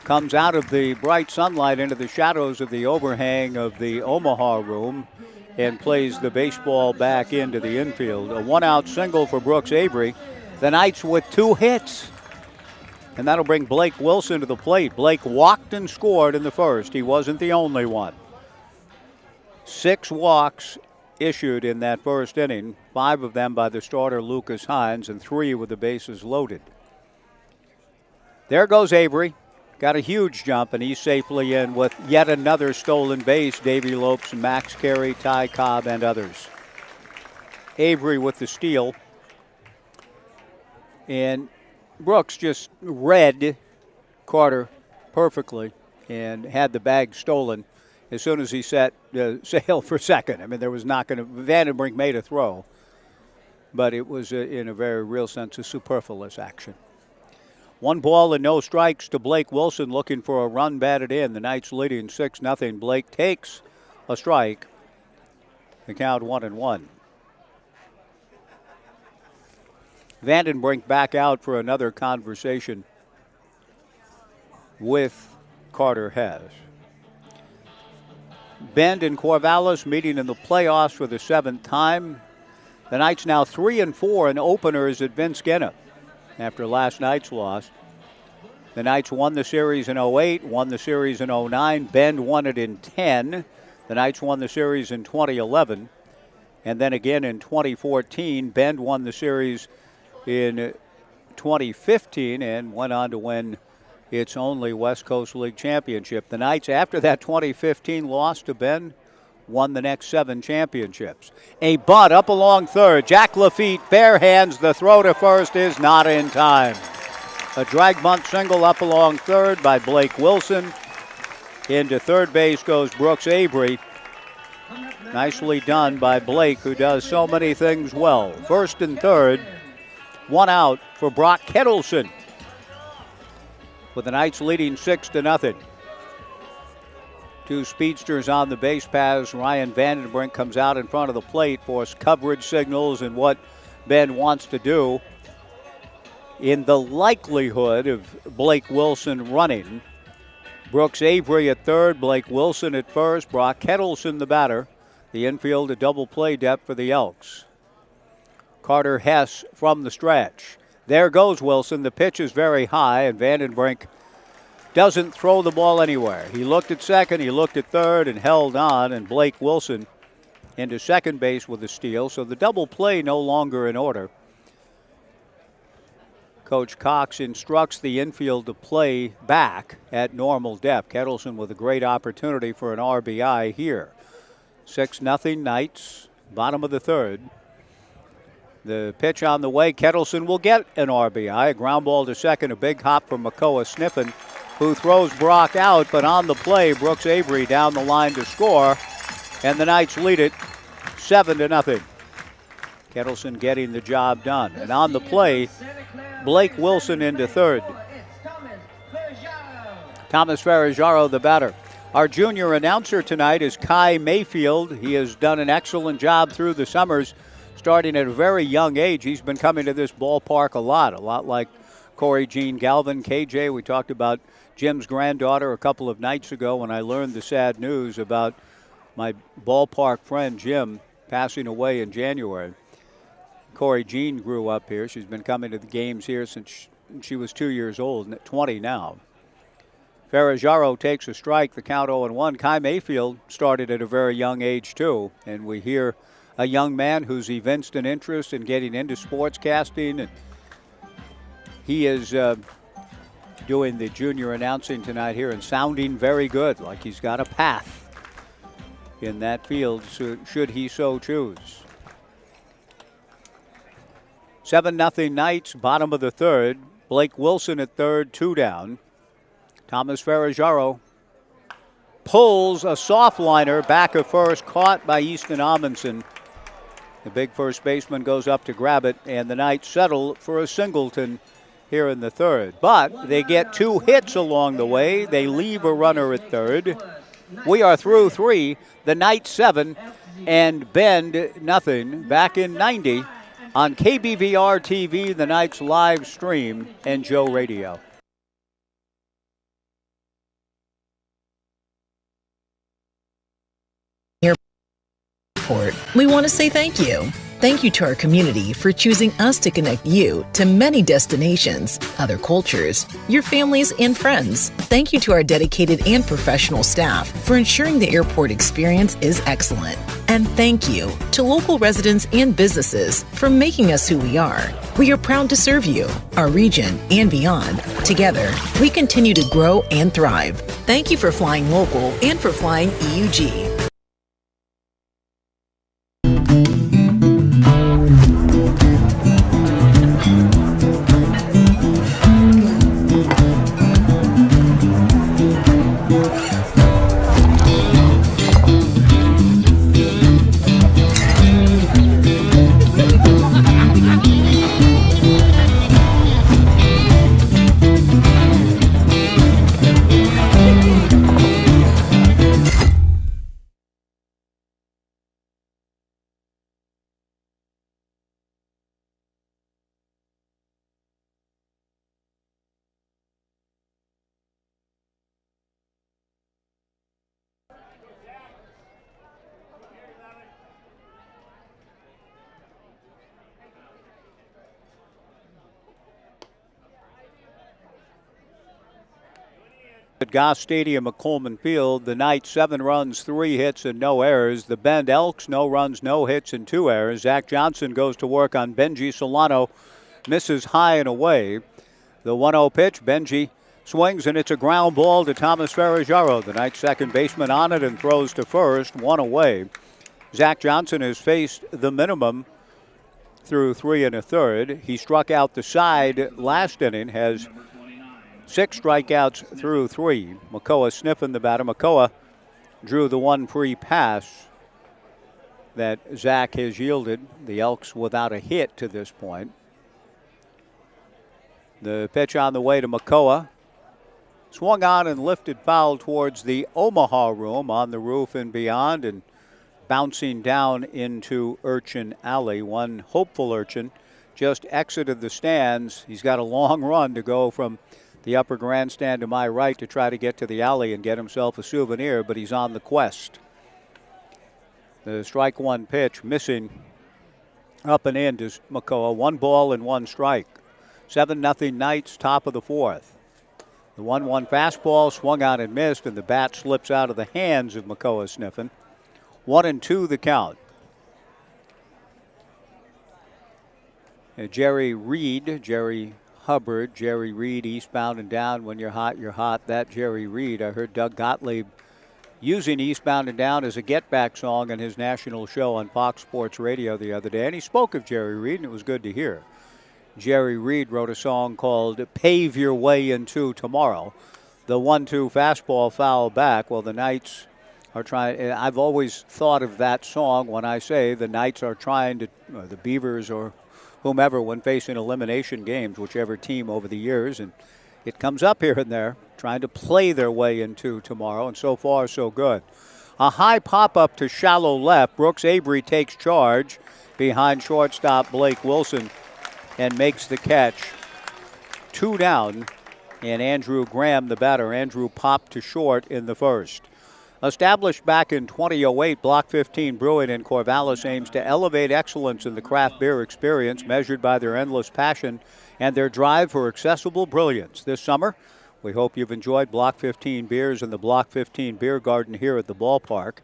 comes out of the bright sunlight into the shadows of the overhang of the Omaha room and plays the baseball back into the infield. A one-out single for Brooks Avery. The Knights with 2 hits. And that'll bring Blake Wilson to the plate. Blake walked and scored in the first. He wasn't the only one. 6 walks issued in that first inning, 5 of them by the starter Lucas Hines and 3 with the bases loaded. There goes Avery. Got a huge jump, and he's safely in with yet another stolen base. Davey Lopes, Max Carey, Ty Cobb, and others. Avery with the steal. And Brooks just read Carter perfectly and had the bag stolen as soon as he set sail for second. I mean, there was not going to – Vandenbrink made a throw, but it was, in a very real sense, a superfluous action. 1 ball and no strikes to Blake Wilson looking for a run batted in. The Knights leading 6-0. Blake takes a strike. The count 1-1. Vandenbrink back out for another conversation with Carter Hess. Bend and Corvallis meeting in the playoffs for the 7th time. The Knights now 3-4 in openers at Vince Skinner after last night's loss. The Knights won the series in 08, won the series in 09. Bend won it in 10. The Knights won the series in 2011. And then again in 2014, Bend won the series in 2015 and went on to win its only West Coast League championship. The Knights, after that 2015 loss to Bend, won the next 7 championships. A bunt up along third. Jack Lafitte bare hands. The throw to first is not in time. A drag bunt single up along third by Blake Wilson. Into third base goes Brooks Avery. Nicely done by Blake, who does so many things well. First and third. 1 out for Brock Kettleson, with the Knights leading 6-0. 2 speedsters on the base paths. Ryan Vandenbrink comes out in front of the plate for coverage signals and what Ben wants to do. In the likelihood of Blake Wilson running, Brooks Avery at third, Blake Wilson at first, Brock Kettleson the batter. The infield a double play depth for the Elks. Carter Hess from the stretch. There goes Wilson. The pitch is very high, and Vandenbrink doesn't throw the ball anywhere. He looked at second, he looked at third, and held on, and Blake Wilson into second base with a steal. So the double play no longer in order. Coach Cox instructs the infield to play back at normal depth. Kettleson with a great opportunity for an RBI here. 6-0 Knights, bottom of the third. The pitch on the way. Kettleson will get an RBI. A ground ball to second. A big hop from Makoa Sniffen, who throws Brock out. But on the play, Brooks Avery down the line to score. And the Knights lead it 7-0. Kettleson getting the job done. And on the play, Blake Wilson into third. Thomas Ferraggiaro, the batter. Our junior announcer tonight is Kai Mayfield. He has done an excellent job through the summers. Starting at a very young age, he's been coming to this ballpark a lot like Corey Jean Galvin, KJ. We talked about Jim's granddaughter a couple of nights ago when I learned the sad news about my ballpark friend Jim passing away in January. Corey Jean grew up here. She's been coming to the games here since she was 2 years old, and 20 now. Ferraggiaro takes a strike, the count 0-1. Kai Mayfield started at a very young age too, and we hear a young man who's evinced an interest in getting into sportscasting, and he is doing the junior announcing tonight here and sounding very good, like he's got a path in that field, so should he so choose. 7-0 Knights, bottom of the third. Blake Wilson at third, 2 down. Thomas Ferragero pulls a soft liner back of first, caught by Easton Amundsen. The big first baseman goes up to grab it, and the Knights settle for a singleton here in the third. But they get 2 hits along the way. They leave a runner at third. We are through 3, the Knights 7, and Bend nothing. Back in 90 on KBVR TV, the Knights live stream, and Joe Radio. We want to say thank you. Thank you to our community for choosing us to connect you to many destinations, other cultures, your families, and friends. Thank you to our dedicated and professional staff for ensuring the airport experience is excellent. And thank you to local residents and businesses for making us who we are. We are proud to serve you, our region, and beyond. Together, we continue to grow and thrive. Thank you for flying local and for flying EUG. At Goss Stadium at Coleman Field, the Knights 7 runs, 3 hits, and no errors. The Bend Elks, no runs, no hits, and 2 errors. Zach Johnson goes to work on Benji Solano, misses high and away. The 1-0 pitch, Benji swings, and it's a ground ball to Thomas Ferragero. The Knights second baseman on it and throws to first, 1 away. Zach Johnson has faced the minimum through 3 1/3. He struck out the side last inning, has 6 strikeouts through 3. McCullough sniffing the batter. McCullough drew the 1 pre-pass that Zach has yielded. The Elks without a hit to this point. The pitch on the way to McCullough. Swung on and lifted foul towards the Omaha room on the roof and beyond, and bouncing down into Urchin Alley. One hopeful Urchin just exited the stands. He's got a long run to go from the upper grandstand to my right to try to get to the alley and get himself a souvenir, but he's on the quest. The strike 1 pitch missing up and in to McCullough. 1 ball and 1 strike. 7-0 Knights, top of the 4th. The 1-1 fastball swung out and missed, and the bat slips out of the hands of McCullough sniffing. 1-2 the count. Jerry Hubbard, Jerry Reed, eastbound and down. When you're hot, you're hot. That Jerry Reed. I heard Doug Gottlieb using Eastbound and Down as a get-back song on his national show on Fox Sports Radio the other day, and he spoke of Jerry Reed, and it was good to hear. Jerry Reed wrote a song called Pave Your Way Into Tomorrow. The 1-2 fastball foul back. Well, the Knights are trying. I've always thought of that song when I say the Knights are trying to, the Beavers or whomever, when facing elimination games, whichever team over the years, and it comes up here and there, trying to play their way into tomorrow, and so far so good. A high pop-up to shallow left. Brooks Avery takes charge behind shortstop Blake Wilson and makes the catch. 2 down, and Andrew Graham, the batter. Andrew popped to short in the first. Established back in 2008, Block 15 Brewing in Corvallis aims to elevate excellence in the craft beer experience, measured by their endless passion and their drive for accessible brilliance. This summer, we hope you've enjoyed Block 15 beers in the Block 15 Beer Garden here at the ballpark.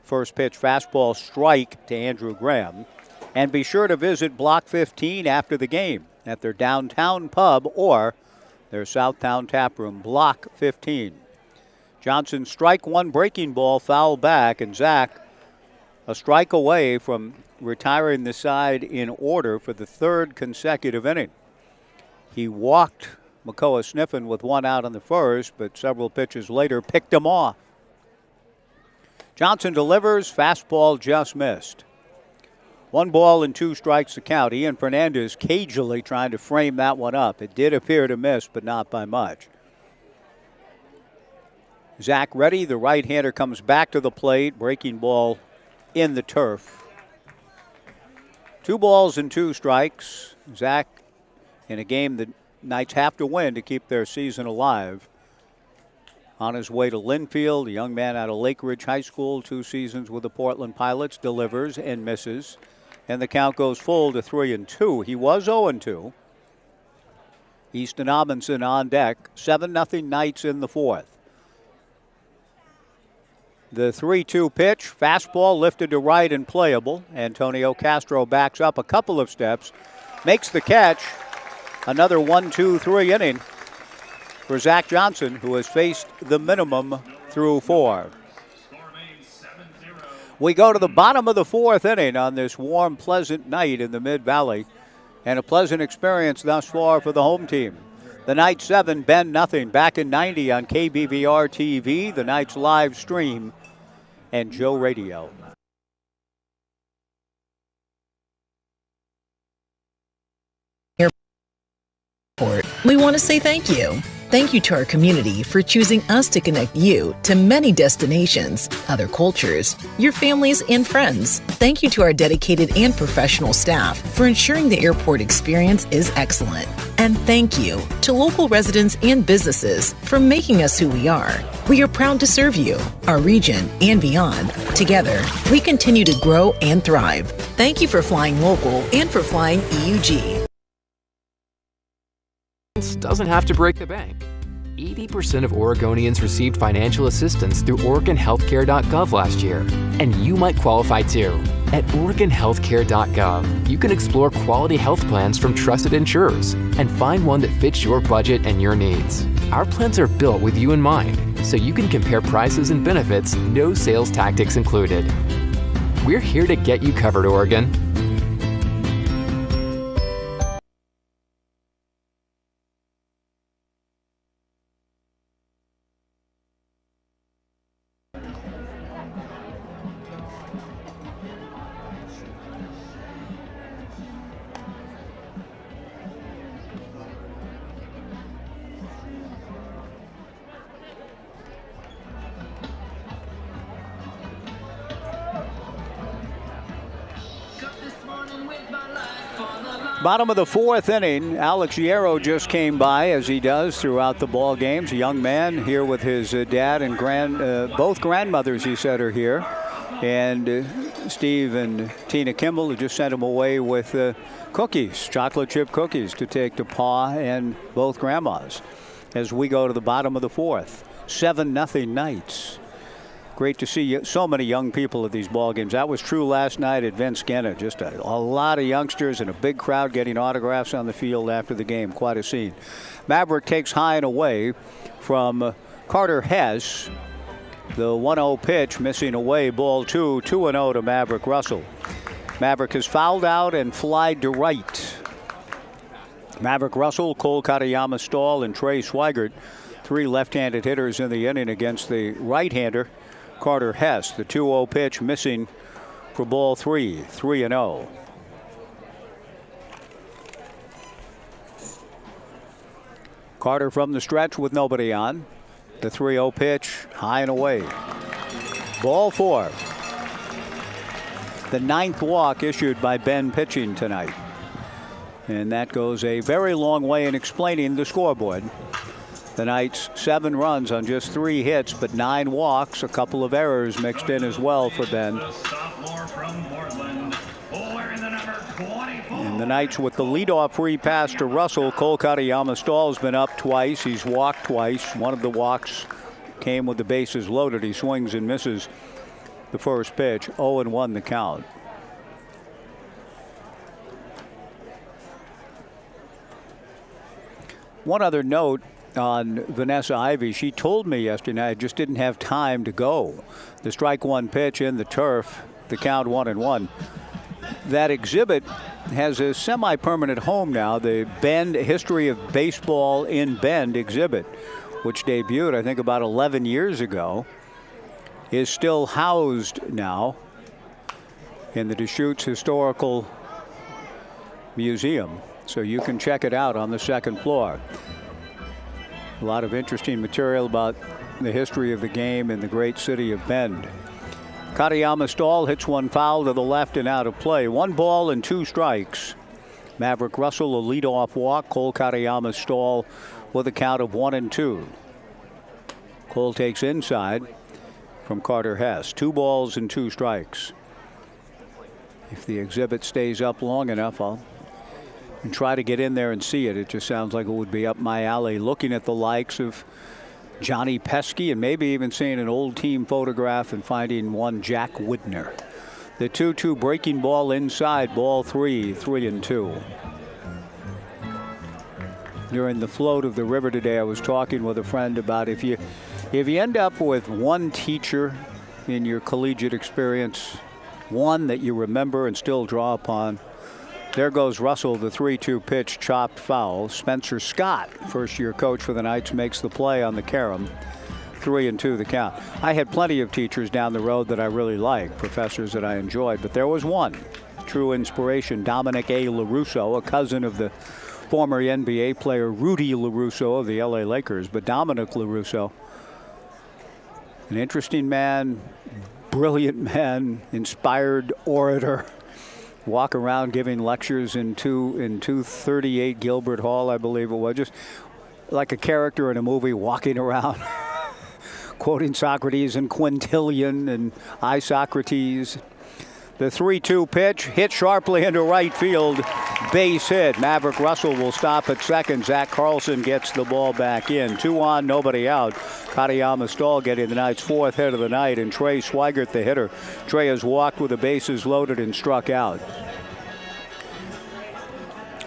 First pitch fastball strike to Andrew Graham. And be sure to visit Block 15 after the game at their downtown pub or their Southtown tap room. Block 15. Johnson strike one, breaking ball, foul back, and Zach a strike away from retiring the side in order for the third consecutive inning. He walked Makoa Sniffen with one out in the first, but several pitches later picked him off. Johnson delivers, fastball just missed. 1 ball and 2 strikes to count. Ian Fernandez cagily trying to frame that one up. It did appear to miss, but not by much. Zach ready. The right-hander comes back to the plate. Breaking ball in the turf. 2 balls and 2 strikes. Zach in a game the Knights have to win to keep their season alive. On his way to Linfield, a young man out of Lake Ridge High School, 2 seasons with the Portland Pilots, delivers and misses. And the count goes full to 3-2. He was 0-2. Easton Amundsen on deck. 7-0 Knights in the fourth. The 3-2 pitch, fastball lifted to right and playable. Antonio Castro backs up a couple of steps, makes the catch. Another 1-2-3 inning for Zach Johnson, who has faced the minimum through 4. We go to the bottom of the 4th inning on this warm, pleasant night in the Mid-Valley, and a pleasant experience thus far for the home team. The Knights 7, Bend nothing. Back in 90 on KBVR TV, the Knights live stream, and Joe Radio. We want to say thank you. Thank you to our community for choosing us to connect you to many destinations, other cultures, your families, and friends. Thank you to our dedicated and professional staff for ensuring the airport experience is excellent. And thank you to local residents and businesses for making us who we are. We are proud to serve you, our region, and beyond. Together, we continue to grow and thrive. Thank you for flying local and for flying EUG. Doesn't have to break the bank. 80% of Oregonians received financial assistance through OregonHealthcare.gov last year, and you might qualify too. At OregonHealthcare.gov, you can explore quality health plans from trusted insurers and find one that fits your budget and your needs. Our plans are built with you in mind, so you can compare prices and benefits, no sales tactics included. We're here to get you covered, Oregon. Bottom of the 4th inning, Alex Hierro just came by, as he does throughout the ball games. A young man here with his dad and both grandmothers, he said, are here. And Steve and Tina Kimball just sent him away with cookies, chocolate chip cookies, to take to Pa and both grandmas as we go to the bottom of the 4th. 7-0 Knights. Great to see so many young people at these ball games. That was true last night at Vince Scanna. Just a lot of youngsters and a big crowd getting autographs on the field after the game. Quite a scene. Maverick takes high and away from Carter Hess. The 1-0 pitch missing away. Ball 2. 2-0 to Maverick Russell. Maverick has fouled out and flied to right. Maverick Russell, Cole Katayama Stahl, and Trey Swigert. 3 left-handed hitters in the inning against the right-hander Carter Hess. The 2-0 pitch missing for ball 3. 3-0. Carter from the stretch with nobody on. The 3-0 pitch high and away. Ball 4. The 9th walk issued by Ben pitching tonight. And that goes a very long way in explaining the scoreboard. The Knights 7 runs on just 3 hits, but 9 walks, a couple of errors mixed in as well for Ben. And the Knights with the leadoff free pass to Russell. Cole Katayama Stahl's been up twice. He's walked twice. One of the walks came with the bases loaded. He swings and misses the first pitch. 0-1 the count. One other note on Vanessa Ivy. She told me yesterday night I just didn't have time to go. The strike one pitch in the turf, the count 1-1. That exhibit has a semi-permanent home now, the Bend History of Baseball in Bend exhibit, which debuted, I think, about 11 years ago, is still housed now in the Deschutes Historical Museum. So you can check it out on the second floor. A lot of interesting material about the history of the game in the great city of Bend. Katayama Stahl hits one foul to the left and out of play. 1 ball and 2 strikes. Maverick Russell a leadoff walk. Cole Katayama Stahl with a count of 1-2. Cole takes inside from Carter Hess. 2 balls and 2 strikes. If the exhibit stays up long enough, I'll try to get in there and see it. It just sounds like it would be up my alley, looking at the likes of Johnny Pesky and maybe even seeing an old team photograph and finding one Jack Widner. The 2-2 breaking ball inside, ball 3, 3-2. During the float of the river today, I was talking with a friend about if you end up with one teacher in your collegiate experience, one that you remember and still draw upon. There goes Russell, the 3-2 pitch, chopped foul. Spencer Scott, first-year coach for the Knights, makes the play on the carom. 3-2 the count. I had plenty of teachers down the road that I really liked, professors that I enjoyed, but there was one true inspiration, Dominic A. LaRusso, a cousin of the former NBA player Rudy LaRusso of the LA Lakers. But Dominic LaRusso, an interesting man, brilliant man, inspired orator. Walk around giving lectures in 238 Gilbert Hall, I believe it was, just like a character in a movie, walking around quoting Socrates and Quintilian and I, Socrates. The 3-2 pitch hit sharply into right field, base hit. Maverick Russell will stop at second. Zach Carlson gets the ball back in. 2 on, nobody out. Katayama Stahl getting the Knights' 4th hit of the night, and Trey Swigert, the hitter. Trey has walked with the bases loaded and struck out.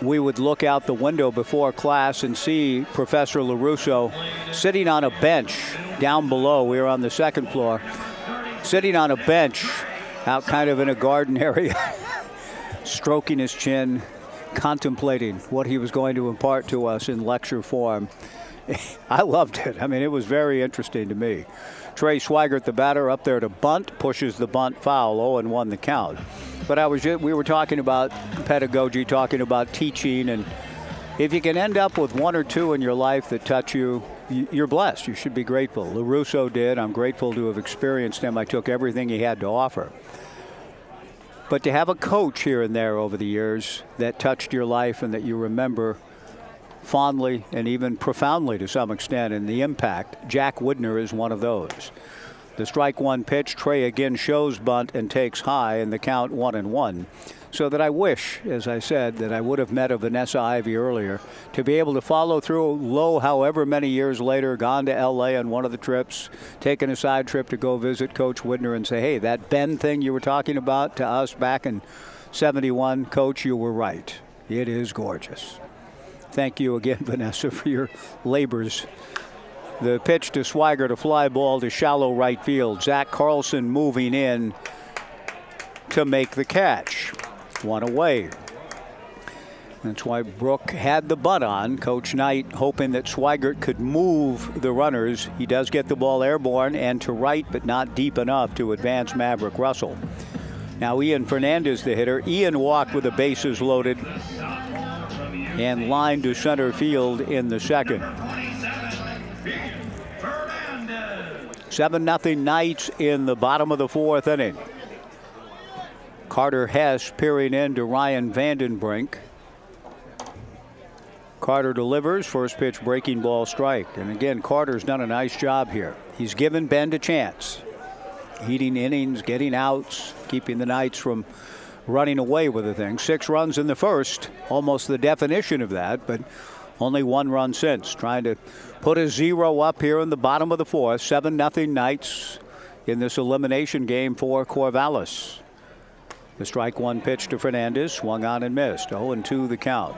We would look out the window before class and see Professor LaRusso sitting on a bench down below. We were on the second floor, sitting on a bench out kind of in a garden area, stroking his chin, contemplating what he was going to impart to us in lecture form. I loved it. I mean, it was very interesting to me. Trey Swigert, the batter, up there to bunt, pushes the bunt foul, 0-1 the count. But we were talking about pedagogy, talking about teaching, and if you can end up with 1 or 2 in your life that touch you, you're blessed. You should be grateful. LaRusso did. I'm grateful to have experienced him. I took everything he had to offer. But to have a coach here and there over the years that touched your life and that you remember fondly and even profoundly to some extent, and the impact, Jack Widner is one of those. The strike one pitch, Trey again shows bunt and takes high, and the count 1-1. So that I wish, as I said, that I would have met a Vanessa Ivy earlier to be able to follow through low, however many years later, gone to L.A. on one of the trips, taken a side trip to go visit Coach Widner and say, hey, that Bend thing you were talking about to us back in '71, Coach, you were right. It is gorgeous. Thank you again, Vanessa, for your labors. The pitch to Swigert, a fly ball to shallow right field. Zach Carlson moving in to make the catch. 1 away. That's why Brooke had the bunt on. Coach Knight hoping that Swigert could move the runners. He does get the ball airborne and to right, but not deep enough to advance Maverick Russell. Now Ian Fernandez, the hitter. Ian walked with the bases loaded and lined to center field in the second. 7-0 Knights in the bottom of the 4th inning. Carter Hess peering in to Ryan Vandenbrink. Carter delivers, first pitch breaking ball strike. And again, Carter's done a nice job here. He's given Bend a chance. Eating innings, getting outs, keeping the Knights from running away with the thing. 6 runs in the first, almost the definition of that, but only 1 run since. Trying to put a 0 up here in the bottom of the 4th. 7-0 Knights in this elimination game for Corvallis. The strike one pitch to Fernandez, swung on and missed. 0-2 the count.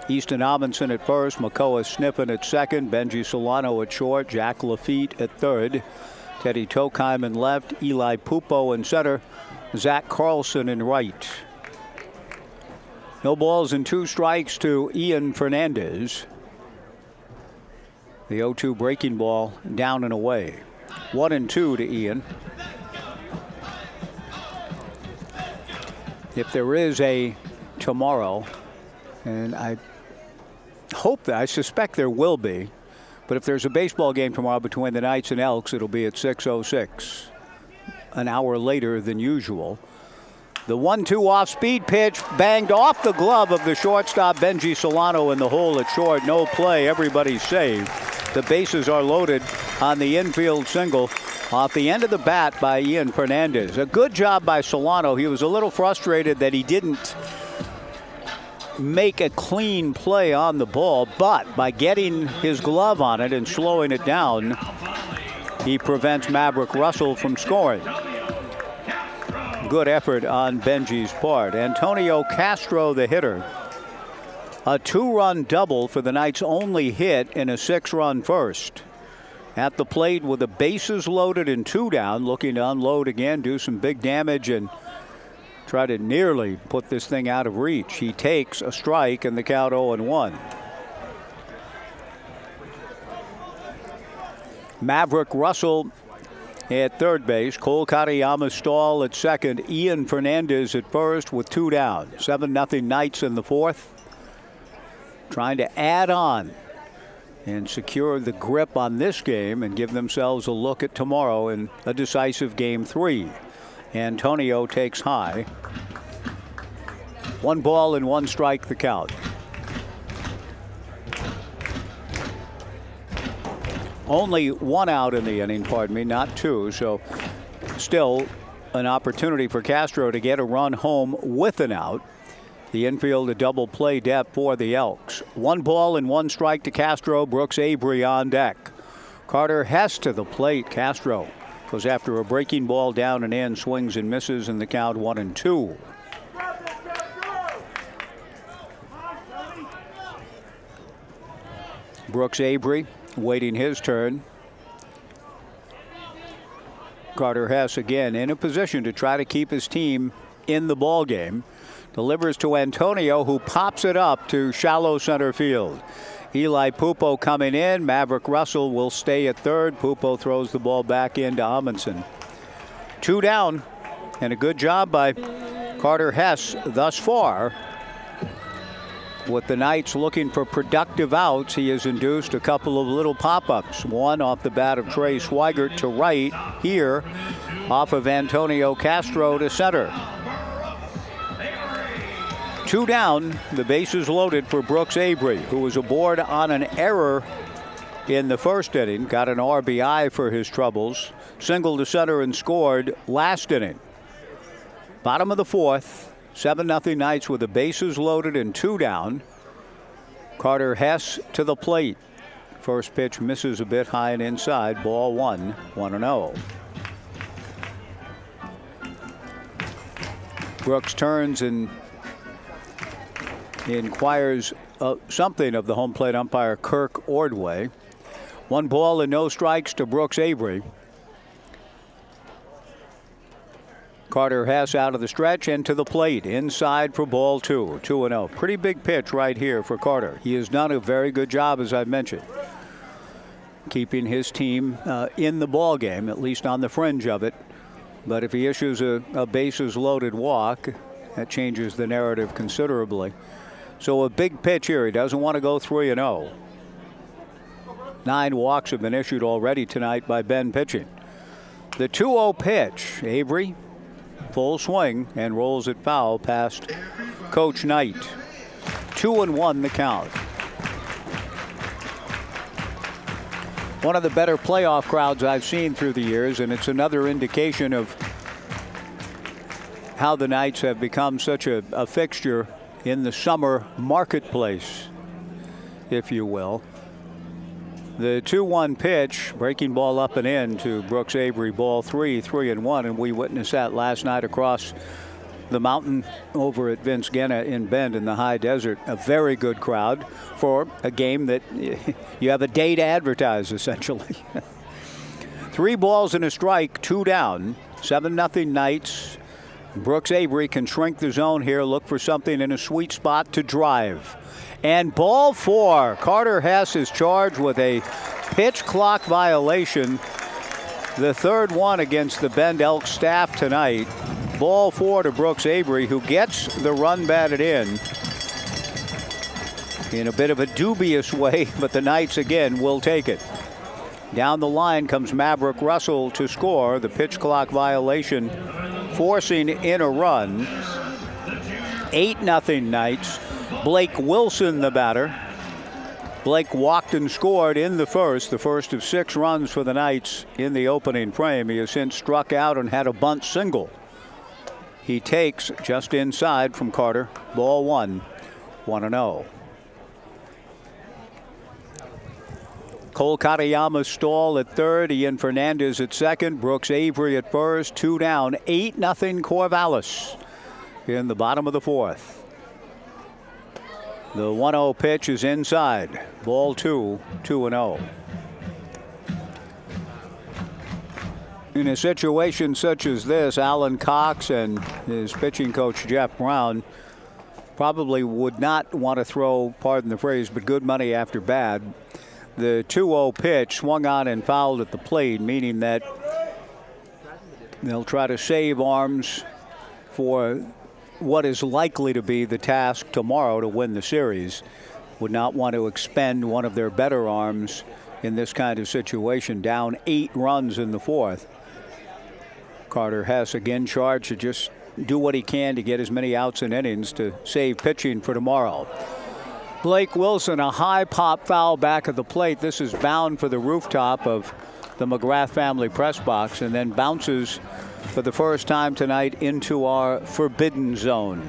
Easton Amundsen at first, Makoa Sniffen at second, Benji Solano at short, Jack Lafitte at third, Teddy Tokheim in left, Eli Pupo in center, Zach Carlson in right. No balls and 2 strikes to Ian Fernandez. The 0-2 breaking ball down and away. 1-2 to Ian. If there is a tomorrow, and I suspect there will be, but if there's a baseball game tomorrow between the Knights and Elks, it'll be at 6:06, an hour later than usual. The 1-2 off-speed pitch banged off the glove of the shortstop Benji Solano in the hole at short. No play. Everybody's saved. The bases are loaded on the infield single off the end of the bat by Ian Fernandez. A good job by Solano. He was a little frustrated that he didn't make a clean play on the ball, but by getting his glove on it and slowing it down, he prevents Maverick Russell from scoring. Good effort on Benji's part. Antonio Castro, the hitter. A 2-run double for the Knights' only hit in a 6-run first. At the plate with the bases loaded and 2 down, looking to unload again, do some big damage, and try to nearly put this thing out of reach. He takes a strike and the count 0-1. Maverick Russell at third base, Cole Katayama Stahl at second, Ian Fernandez at first with 2 down. 7-0 Knights in the fourth. Trying to add on and secure the grip on this game and give themselves a look at tomorrow in a decisive game 3. Antonio takes high. 1 ball and 1 strike the count. Only 1 out in the inning, pardon me, not 2. So still an opportunity for Castro to get a run home with an out. The infield a double play depth for the Elks. 1 ball and 1 strike to Castro. Brooks Avery on deck. Carter Hess to the plate. Castro goes after a breaking ball down and in, swings and misses, in the count 1-2. Brooks Avery waiting his turn. Carter Hess again in a position to try to keep his team in the ball game. Delivers to Antonio, who pops it up to shallow center field. Eli Pupo coming in. Maverick Russell will stay at third. Pupo throws the ball back into Amundsen. 2 down, and a good job by Carter Hess thus far. With the Knights looking for productive outs, he has induced a couple of little pop-ups. One off the bat of Trey Swigert to right, here off of Antonio Castro to center. 2 down, the bases loaded for Brooks Avery, who was aboard on an error in the first inning. Got an RBI for his troubles. Single to center and scored last inning. Bottom of the fourth, 7-0 Knights with the bases loaded and 2 down. Carter Hess to the plate. First pitch misses a bit high and inside. Ball 1, 1-0. Brooks turns and inquires something of the home plate umpire Kirk Ordway. 1 ball and no strikes to Brooks Avery. Carter Hess out of the stretch and to the plate. Inside for ball 2, 2-0. Pretty big pitch right here for Carter. He has done a very good job, as I've mentioned, keeping his team in the ball game, at least on the fringe of it. But if he issues a bases loaded walk, that changes the narrative considerably. So a big pitch here. He doesn't want to go 3-0. 9 walks have been issued already tonight by Ben pitching. The 2-0 pitch. Avery, full swing, and rolls it foul past Coach Knight. 2-1 the count. One of the better playoff crowds I've seen through the years, and it's another indication of how the Knights have become such a fixture in the summer marketplace, if you will. The 2-1 pitch, breaking ball up and in to Brooks Avery, ball 3, 3-1, and we witnessed that last night across the mountain over at Vince Guenna in Bend in the high desert. A very good crowd for a game that you have a day to advertise, essentially. 3 balls and a strike, 2 down, 7-0 Knights. Brooks Avery can shrink the zone here, look for something in a sweet spot to drive. And ball 4. Carter Hess is charged with a pitch clock violation. The 3rd one against the Bend Elks staff tonight. Ball 4 to Brooks Avery, who gets the run batted in a bit of a dubious way, but the Knights again will take it. Down the line comes Maverick Russell to score. The pitch clock violation forcing in a run. 8-0 Knights. Blake Wilson the batter. Blake walked and scored in the first of 6 runs for the Knights in the opening frame. He has since struck out and had a bunt single. He takes just inside from Carter. Ball 1, 1-0. Cole Katayama stall at third. Ian Fernandez at second. Brooks Avery at first. 2 down. 8-0 Corvallis in the bottom of the 4th. The 1-0 pitch is inside. Ball 2, 2-0. In a situation such as this, Alan Cox and his pitching coach Jeff Brown probably would not want to throw, pardon the phrase, but good money after bad. The 2-0 pitch swung on and fouled at the plate, meaning that they'll try to save arms for what is likely to be the task tomorrow to win the series. Would not want to expend one of their better arms in this kind of situation. Down 8 runs in the 4th. Carter Hess again charged to just do what he can to get as many outs and innings to save pitching for tomorrow. Blake Wilson, a high pop foul back of the plate. This is bound for the rooftop of the McGrath family press box and then bounces for the first time tonight into our forbidden zone,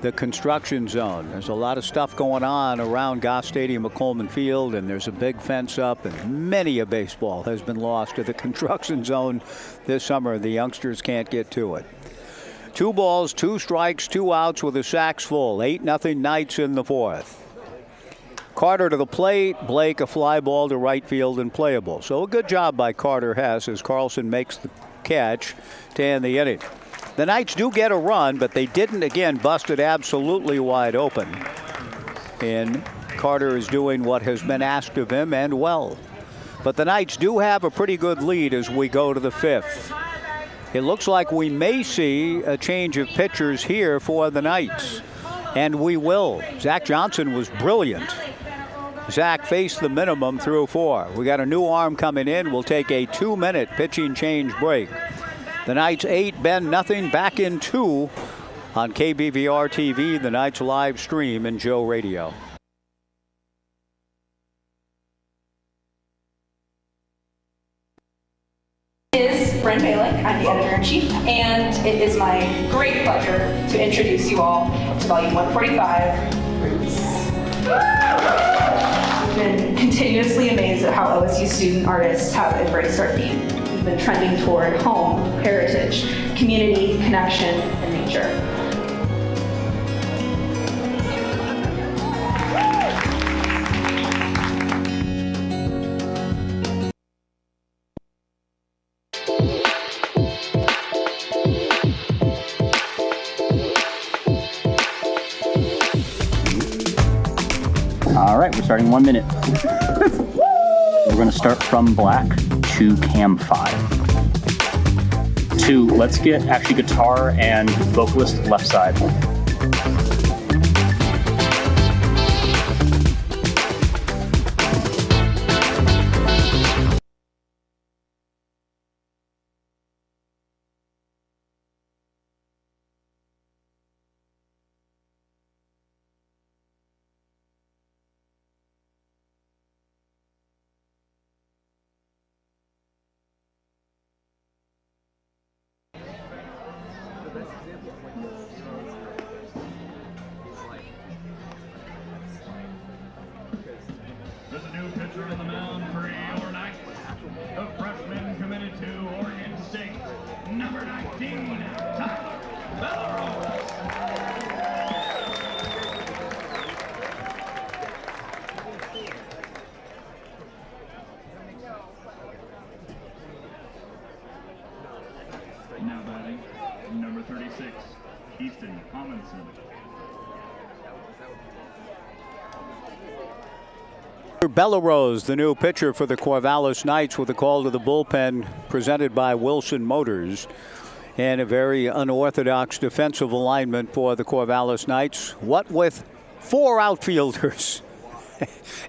the construction zone. There's a lot of stuff going on around Goss Stadium at Coleman Field, and there's a big fence up, and many a baseball has been lost to the construction zone this summer. The youngsters can't get to it. 2 balls, 2 strikes, 2 outs with the sacks full. 8-0 Knights in the 4th. Carter to the plate. Blake a fly ball to right field and playable. So a good job by Carter Hess as Carlson makes the catch to end the inning. The Knights do get a run, but they didn't again bust it absolutely wide open. And Carter is doing what has been asked of him, and well. But the Knights do have a pretty good lead as we go to the 5th. It looks like we may see a change of pitchers here for the Knights. And we will. Zach Johnson was brilliant. Zach faced the minimum through 4. We got a new arm coming in. We'll take a 2-minute pitching change break. The Knights 8, Bend nothing, back in 2 on KBVR TV, the Knights live stream, and Joe Radio. Is Bryn Balick. I'm the editor-in-chief, and it is my great pleasure to introduce you all to volume 145, Roots. We've been continuously amazed at how OSU student artists have embraced our theme. We've been trending toward home, heritage, community, connection, and nature. All right, we're starting 1 minute. We're going to start from black to cam 5. 2, let's get actually guitar and vocalist left side. There's a new pitcher on the mound for your Knights. The freshman committed to Oregon State, number 19, Tyler 36, Easton Amundsen. Bellerose, the new pitcher for the Corvallis Knights, with a call to the bullpen presented by Wilson Motors. And a very unorthodox defensive alignment for the Corvallis Knights. What with 4 outfielders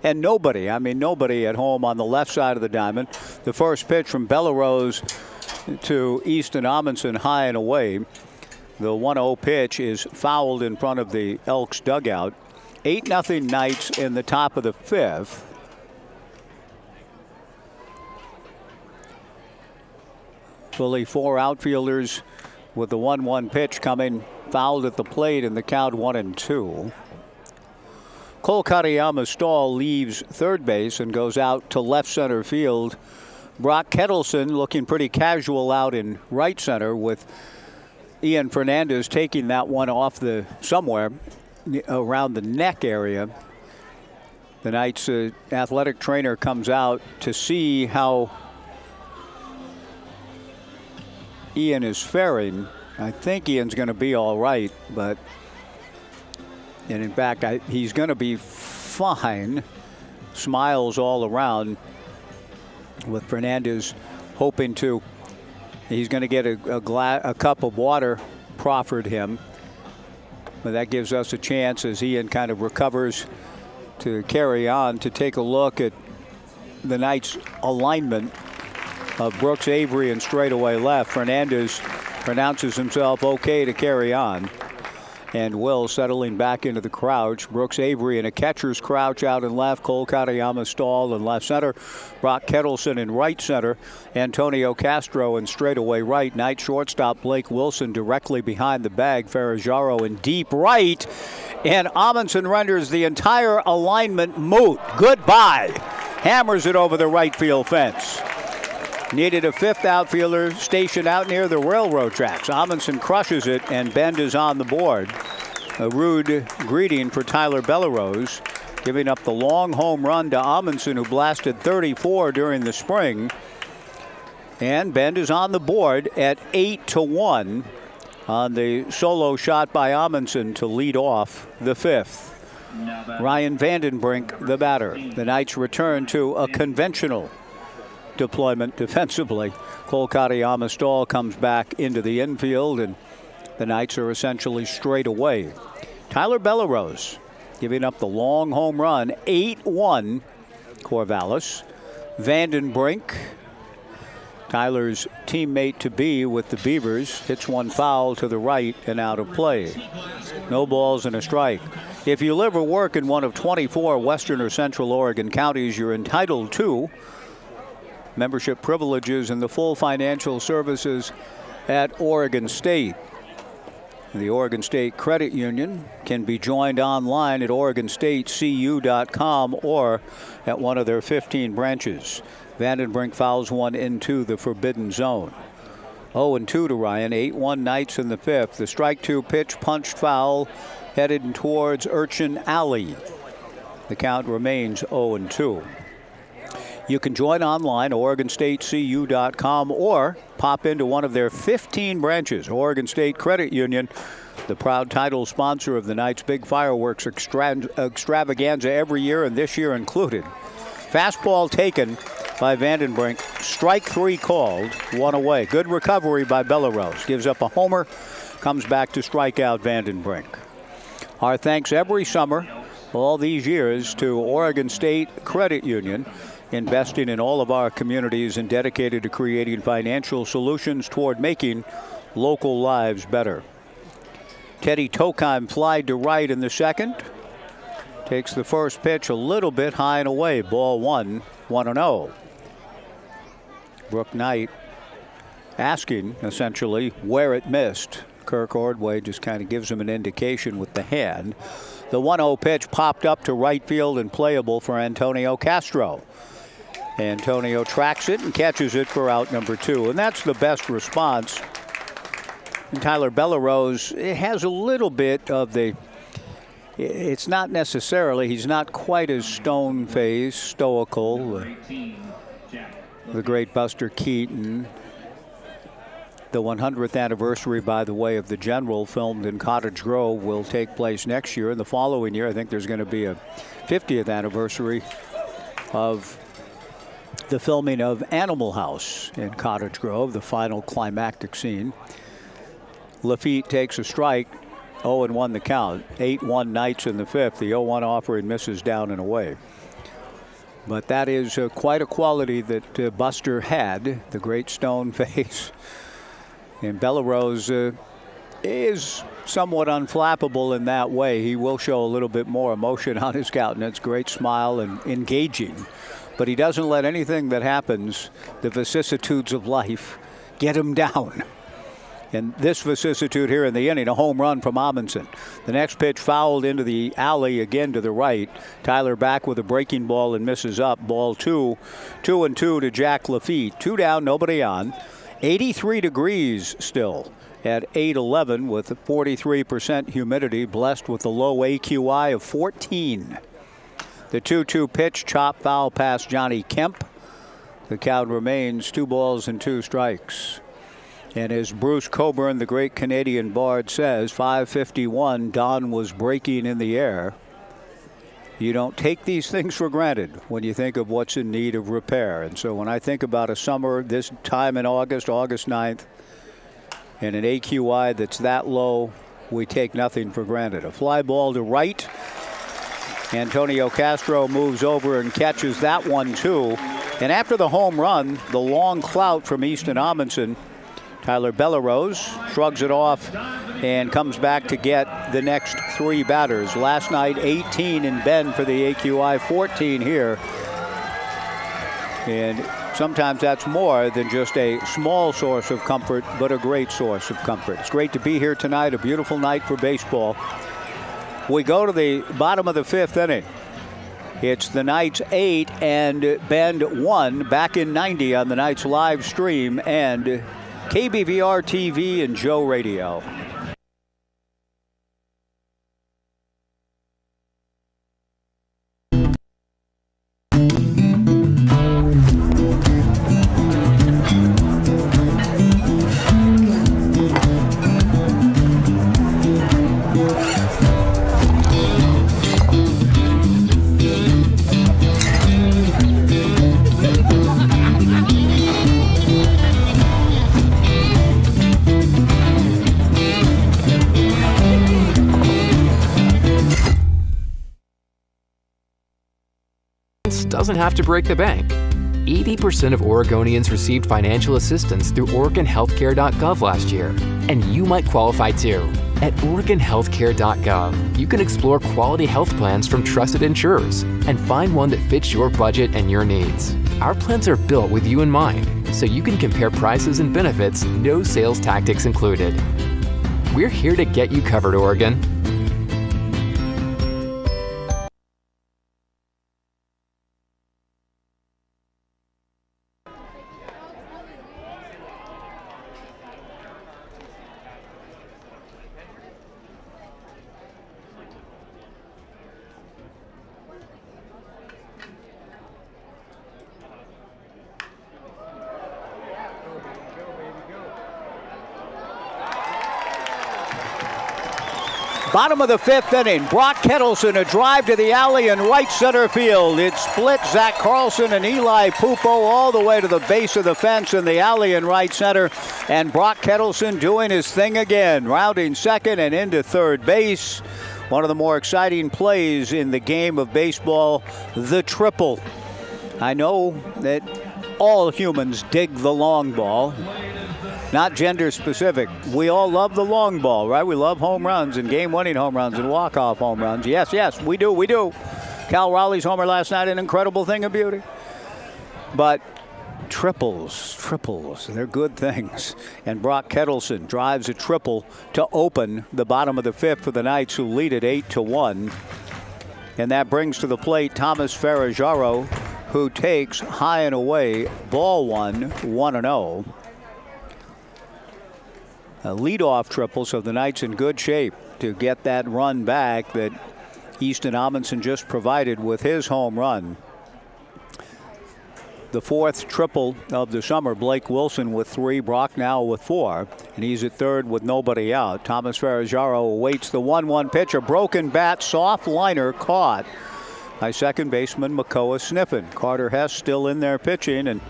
and nobody at home on the left side of the diamond. The first pitch from Bellerose to Easton Amundsen, high and away. The 1-0 pitch is fouled in front of the Elks dugout. 8-0 Knights in the top of the 5th. Fully 4 outfielders with the 1-1 pitch coming, fouled at the plate, and the count 1-2. Cole Katayama Stahl leaves third base and goes out to left center field. Brock Kettleson looking pretty casual out in right center, with Ian Fernandez taking that one off the somewhere around the neck area. The Knights athletic trainer comes out to see how Ian is faring. I think Ian's going to be all right, and in fact, he's going to be fine. Smiles all around, with Fernandez hoping he's going to get a cup of water proffered him. But that gives us a chance, as Ian kind of recovers, to carry on, to take a look at the Knights' alignment of Brooks Avery and straightaway left. Fernandez pronounces himself okay to carry on. And Will settling back into the crouch. Brooks Avery in a catcher's crouch out in left. Cole Katayama Stahl in left center. Brock Kettleson in right center. Antonio Castro in straightaway right. Knight shortstop Blake Wilson directly behind the bag. Ferrajaro in deep right. And Amundsen renders the entire alignment moot. Goodbye. Hammers it over the right field fence. Needed a 5th outfielder stationed out near the railroad tracks. Amundsen crushes it, and Bend is on the board. A rude greeting for Tyler Bellerose, giving up the long home run to Amundsen, who blasted 34 during the spring. And Bend is on the board at 8-1 on the solo shot by Amundsen to lead off the 5th. Ryan Vandenbrink, the batter. The Knights return to a conventional deployment defensively. Cole Katayama Stahl comes back into the infield, and the Knights are essentially straight away. Tyler Bellerose giving up the long home run. 8-1 Corvallis. Vandenbrink, Tyler's teammate to be with the Beavers, hits one foul to the right and out of play. No balls and a strike. If you live or work in one of 24 Western or Central Oregon counties, you're entitled to membership privileges and the full financial services at Oregon State. The Oregon State Credit Union can be joined online at OregonStateCU.com or at one of their 15 branches. Vandenbrink fouls one into the forbidden zone. 0-2 to Ryan. 8-1 Knights in the 5th. The strike 2 pitch punched foul headed towards Urchin Alley. The count remains 0-2. You can join online, OregonStateCU.com, or pop into one of their 15 branches. Oregon State Credit Union, the proud title sponsor of the Knights' big fireworks extravaganza every year, and this year included. Fastball taken by Vandenbrink. Strike 3 called, 1 away. Good recovery by Bellerose. Gives up a homer, comes back to strike out Vandenbrink. Our thanks every summer, all these years, to Oregon State Credit Union, investing in all of our communities and dedicated to creating financial solutions toward making local lives better. Teddy Tokheim flied to right in the second. Takes the first pitch a little bit high and away. Ball 1, 1-0. Brooke Knight asking, essentially, where it missed. Kirk Ordway just kind of gives him an indication with the hand. The 1-0 pitch popped up to right field and playable for Antonio Castro. Antonio tracks it and catches it for out number 2. And that's the best response. And Tyler Bellerose has a little bit of the, it's not necessarily, he's not quite as stone-faced, stoical. The great Buster Keaton. The 100th anniversary, by the way, of the General, filmed in Cottage Grove, will take place next year. And the following year, I think there's going to be a 50th anniversary of the filming of Animal House in Cottage Grove, the final climactic scene. Lafitte takes a strike, 0-1 the count. 8-1 Knights in the fifth. The 0-1 offering misses down and away. But that is quite a quality that Buster had, the great stone face. And Bellerose is somewhat unflappable in that way. He will show a little bit more emotion on his countenance, great smile and engaging. But he doesn't let anything that happens, the vicissitudes of life, get him down. And this vicissitude here in the inning, a home run from Amundsen. The next pitch fouled into the alley again to the right. Tyler back with a breaking ball and misses up. Ball 2. 2-2 to Jack Lafitte. 2 down, nobody on. 83 degrees still at 8:11 with 43% humidity, blessed with a low AQI of 14. The 2-2 pitch, chop foul past Johnny Kemp. The count remains 2 balls and 2 strikes. And as Bruce Coburn, the great Canadian bard, says, 5:51, Don was breaking in the air. You don't take these things for granted when you think of what's in need of repair. And so when I think about a summer this time in August 9th, and an AQI that's that low, we take nothing for granted. A fly ball to right. Antonio Castro moves over and catches that one too. And after the home run, the long clout from Easton Amundsen, Tyler Bellerose shrugs it off and comes back to get the next 3 batters. Last night, 18 in Bend for the AQI, 14 here. And sometimes that's more than just a small source of comfort, but a great source of comfort. It's great to be here tonight, a beautiful night for baseball. We go to the bottom of the 5th inning. It's the Knights 8 and Bend 1 back in 90 on the Knights live stream and KBVR TV and Joe Radio. Doesn't have to break the bank. 80% of Oregonians received financial assistance through OregonHealthcare.gov last year, and you might qualify too. At OregonHealthcare.gov, you can explore quality health plans from trusted insurers and find one that fits your budget and your needs. Our plans are built with you in mind, so you can compare prices and benefits, no sales tactics included. We're here to get you covered, Oregon. Bottom of the 5th inning, Brock Kettleson, a drive to the alley in right center field. It split Zach Carlson and Eli Pupo all the way to the base of the fence in the alley in right center. And Brock Kettleson doing his thing again, rounding second and into third base. One of the more exciting plays in the game of baseball, the triple. I know that all humans dig the long ball. Not gender specific. We all love the long ball, right? We love home runs and game-winning home runs and walk-off home runs. Yes, yes, we do, we do. Cal Raleigh's homer last night, an incredible thing of beauty. But triples, they're good things. And Brock Kettleson drives a triple to open the bottom of the 5th for the Knights, who lead it 8-1. And that brings to the plate Thomas Ferragero, who takes high and away ball 1, 1-0. A leadoff triple, so the Knights in good shape to get that run back that Easton Amundsen just provided with his home run. the fourth triple of the summer. Blake Wilson with 3, Brock now with 4, and he's at third with nobody out. Thomas Ferraggiaro awaits the 1-1 pitch. A broken bat, soft liner caught by second baseman Makoa Sniffen. Carter Hess still in there pitching, and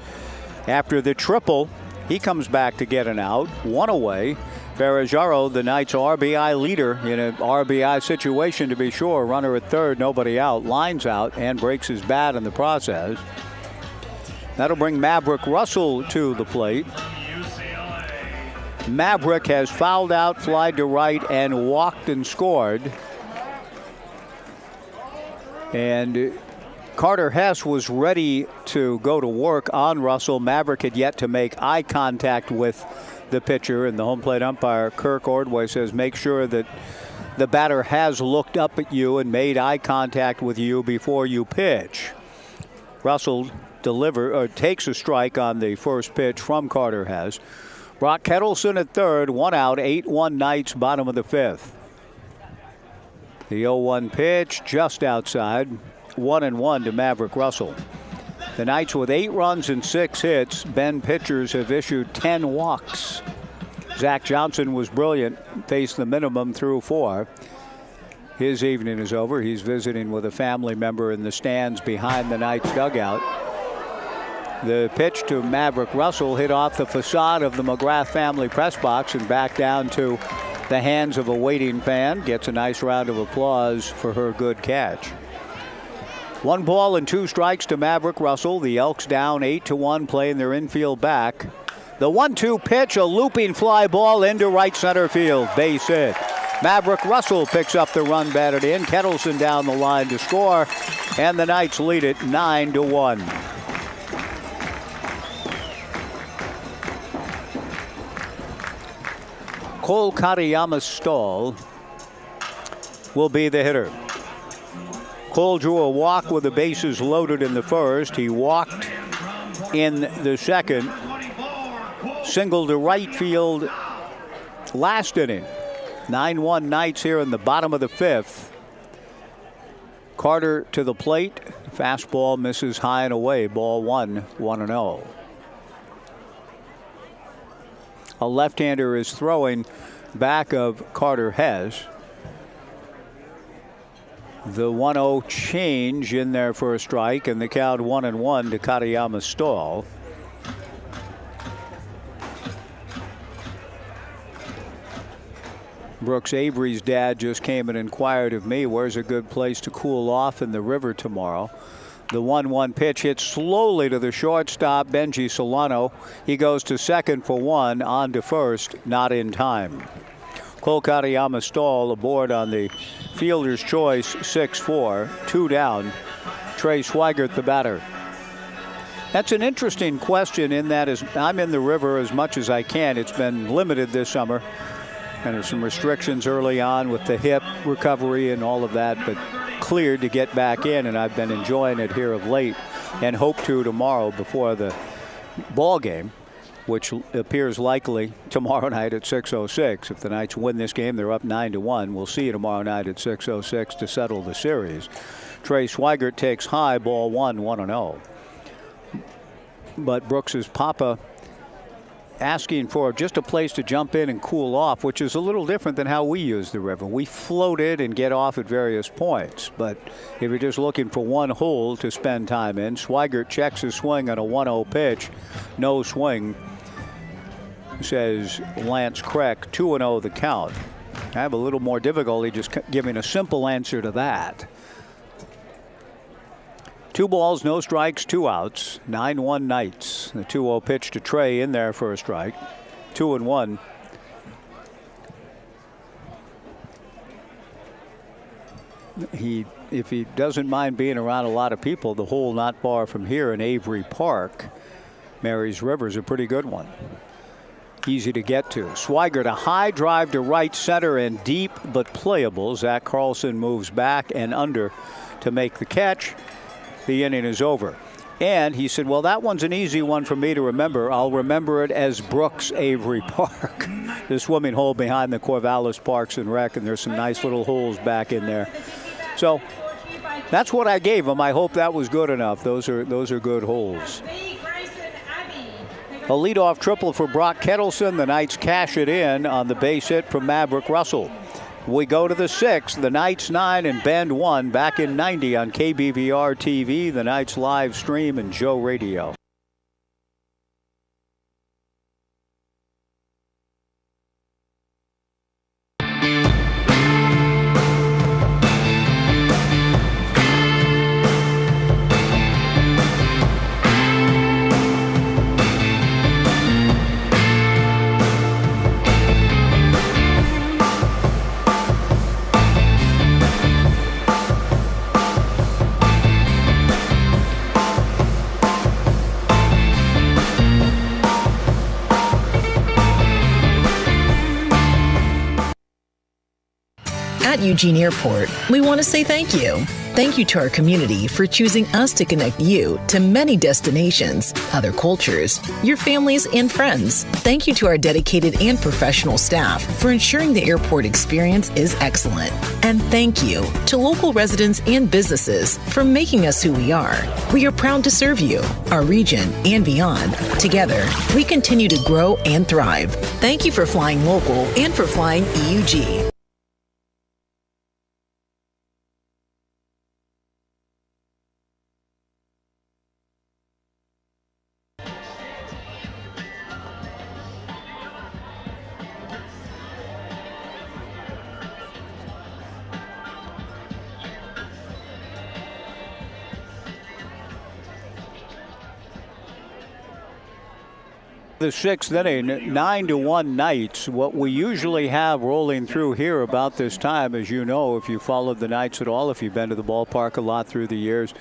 after the triple, he comes back to get an out, 1 away. Ferraggiaro, the night's RBI leader in an RBI situation to be sure. Runner at third, nobody out, lines out and breaks his bat in the process. That'll bring Maverick Russell to the plate. Maverick has fouled out, flied to right, and walked and scored. And Carter Hess was ready to go to work on Russell. Maverick had yet to make eye contact with the pitcher, and the home plate umpire, Kirk Ordway, says make sure that the batter has looked up at you and made eye contact with you before you pitch. Russell takes a strike on the first pitch from Carter Hess. Brock Kettleson at third, 1 out, 8-1 Knights, bottom of the 5th. The 0-1 pitch just outside, 1-1 to Maverick Russell. The Knights with 8 runs and 6 hits. Ben pitchers have issued 10 walks. Zach Johnson was brilliant, faced the minimum through 4. His evening is over. He's visiting with a family member in the stands behind the Knights dugout. The pitch to Maverick Russell hit off the facade of the McGrath family press box and back down to the hands of a waiting fan. Gets a nice round of applause for her good catch. 1 ball and 2 strikes to Maverick Russell. The Elks down 8-1, playing their infield back. The 1-2 pitch, a looping fly ball into right center field. Base hit. Maverick Russell picks up the run batted in. Kettleson down the line to score, and the Knights lead it 9-1. Cole Katayama-Stahl will be the hitter. Cole drew a walk with the bases loaded in the first. He walked in the second. Singled to right field last inning. 9-1 Knights here in the bottom of the 5th. Carter to the plate. Fastball misses high and away. Ball 1, 1-0. A left-hander is throwing back of Carter Hess. The 1-0 change in there for a strike, and the count 1-1 to Katayama-Stahl. Brooks Avery's dad just came and inquired of me, where's a good place to cool off in the river tomorrow? The 1-1 pitch hits slowly to the shortstop, Benji Solano. He goes to second for 1, on to first, not in time. Cole Katayama-Stahl aboard on the fielder's choice, 6-4, 2 down. Trey Swigert, the batter. That's an interesting question in that I'm in the river as much as I can. It's been limited this summer. And there's some restrictions early on with the hip recovery and all of that, but cleared to get back in, and I've been enjoying it here of late and hope to tomorrow before the ball game, which appears likely tomorrow night at 6:06. If the Knights win this game, they're up 9-1. We'll see you tomorrow night at 6:06 to settle the series. Trey Swigert takes high, ball 1, 1-0. But Brooks's papa asking for just a place to jump in and cool off, which is a little different than how we use the river. We float it and get off at various points. But if you're just looking for one hole to spend time in, Swigert checks his swing on a 1-0 pitch. No swing, says Lance Kreck. 2-0 the count. I have a little more difficulty just giving a simple answer to that. 2 balls, no strikes, 2 outs. 9-1 Knights. The 2-0 pitch to Trey in there for a strike. 2-1. If he doesn't mind being around a lot of people, the hole not far from here in Avery Park, Mary's River, is a pretty good one. Easy to get to. Swigert, a high drive to right center and deep but playable. Zach Carlson moves back and under to make the catch. The inning is over. And he said, well, that one's an easy one for me to remember. I'll remember it as Brooks Avery Park, the swimming hole behind the Corvallis Parks and Rec, and there's some nice little holes back in there. So That's what I gave him. I hope that was good enough. Those are good holes. A leadoff triple for Brock Kettleson. The Knights cash it in on the base hit from Maverick Russell. We go to the 6th, the Knights 9 and Bend 1 back in 90 on KBVR TV, the Knights live stream, and Joe Radio. At Eugene Airport, we want to say thank you. Thank you to our community for choosing us to connect you to many destinations, other cultures, your families, and friends. Thank you to our dedicated and professional staff for ensuring the airport experience is excellent. And thank you to local residents and businesses for making us who we are. We are proud to serve you, our region, and beyond. Together, we continue to grow and thrive. Thank you for flying local and for flying EUG. The 6th inning, 9-1 Knights. What we usually have rolling through here about this time, as you know, if you followed the Knights at all, if you've been to the ballpark a lot through the years,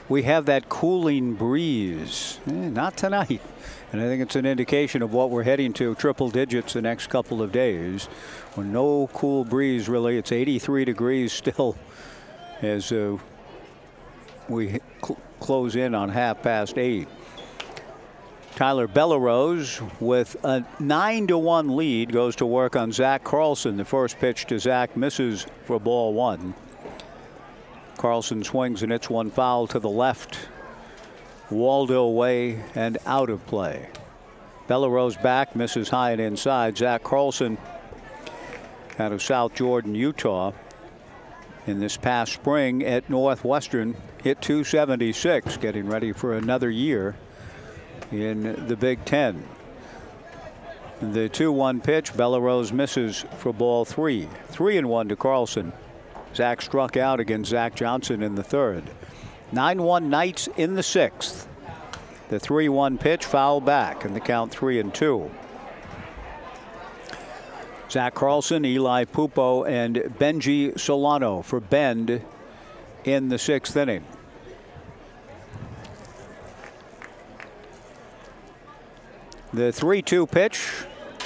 we have that cooling breeze. Not tonight. And I think it's an indication of what we're heading to, triple digits the next couple of days. When no cool breeze really. It's 83 degrees still as we close in on 8:30. Tyler Bellerose with a 9-1 lead goes to work on Zach Carlson. The first pitch to Zach misses for ball 1. Carlson swings and hits one foul to the left. Waldo away and out of play. Bellerose back, misses high and inside. Zach Carlson out of South Jordan, Utah. In this past spring at Northwestern, hit .276, getting ready for another year in the Big Ten. The 2-1 pitch, Bellerose misses for ball 3. 3-1 to Carlson. Zach struck out against Zach Johnson in the 3rd. 9-1 Knights in the 6th. The 3-1 pitch, foul back, and the count 3-2. Zach Carlson, Eli Pupo, and Benji Solano for Bend in the 6th inning. The 3-2 pitch,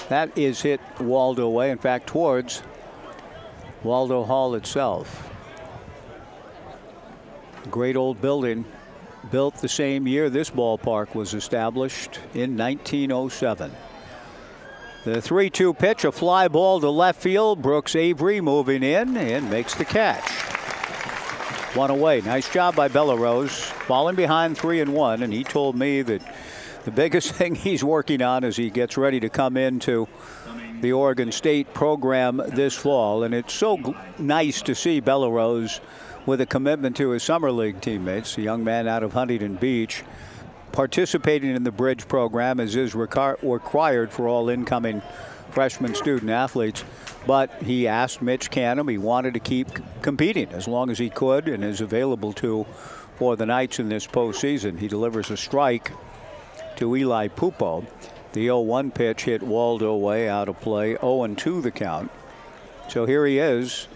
that is hit Waldo way, in fact, towards Waldo Hall itself. Great old building, built the same year this ballpark was established in 1907. The 3-2 pitch, a fly ball to left field. Brooks Avery moving in and makes the catch. One away. Nice job by Bellerose, falling behind 3-1, and he told me that the biggest thing he's working on as he gets ready to come into the Oregon State program this fall. And it's so nice to see Bellerose with a commitment to his summer league teammates. A young man out of Huntington Beach participating in the Bridge program, as is required for all incoming freshman student athletes. But he asked Mitch Canham, he wanted to keep competing as long as he could and is available to for the Knights in this postseason. He delivers a strike to Eli Pupo. The 0-1 pitch hit Waldo away, out of play. 0-2 the count. So here he is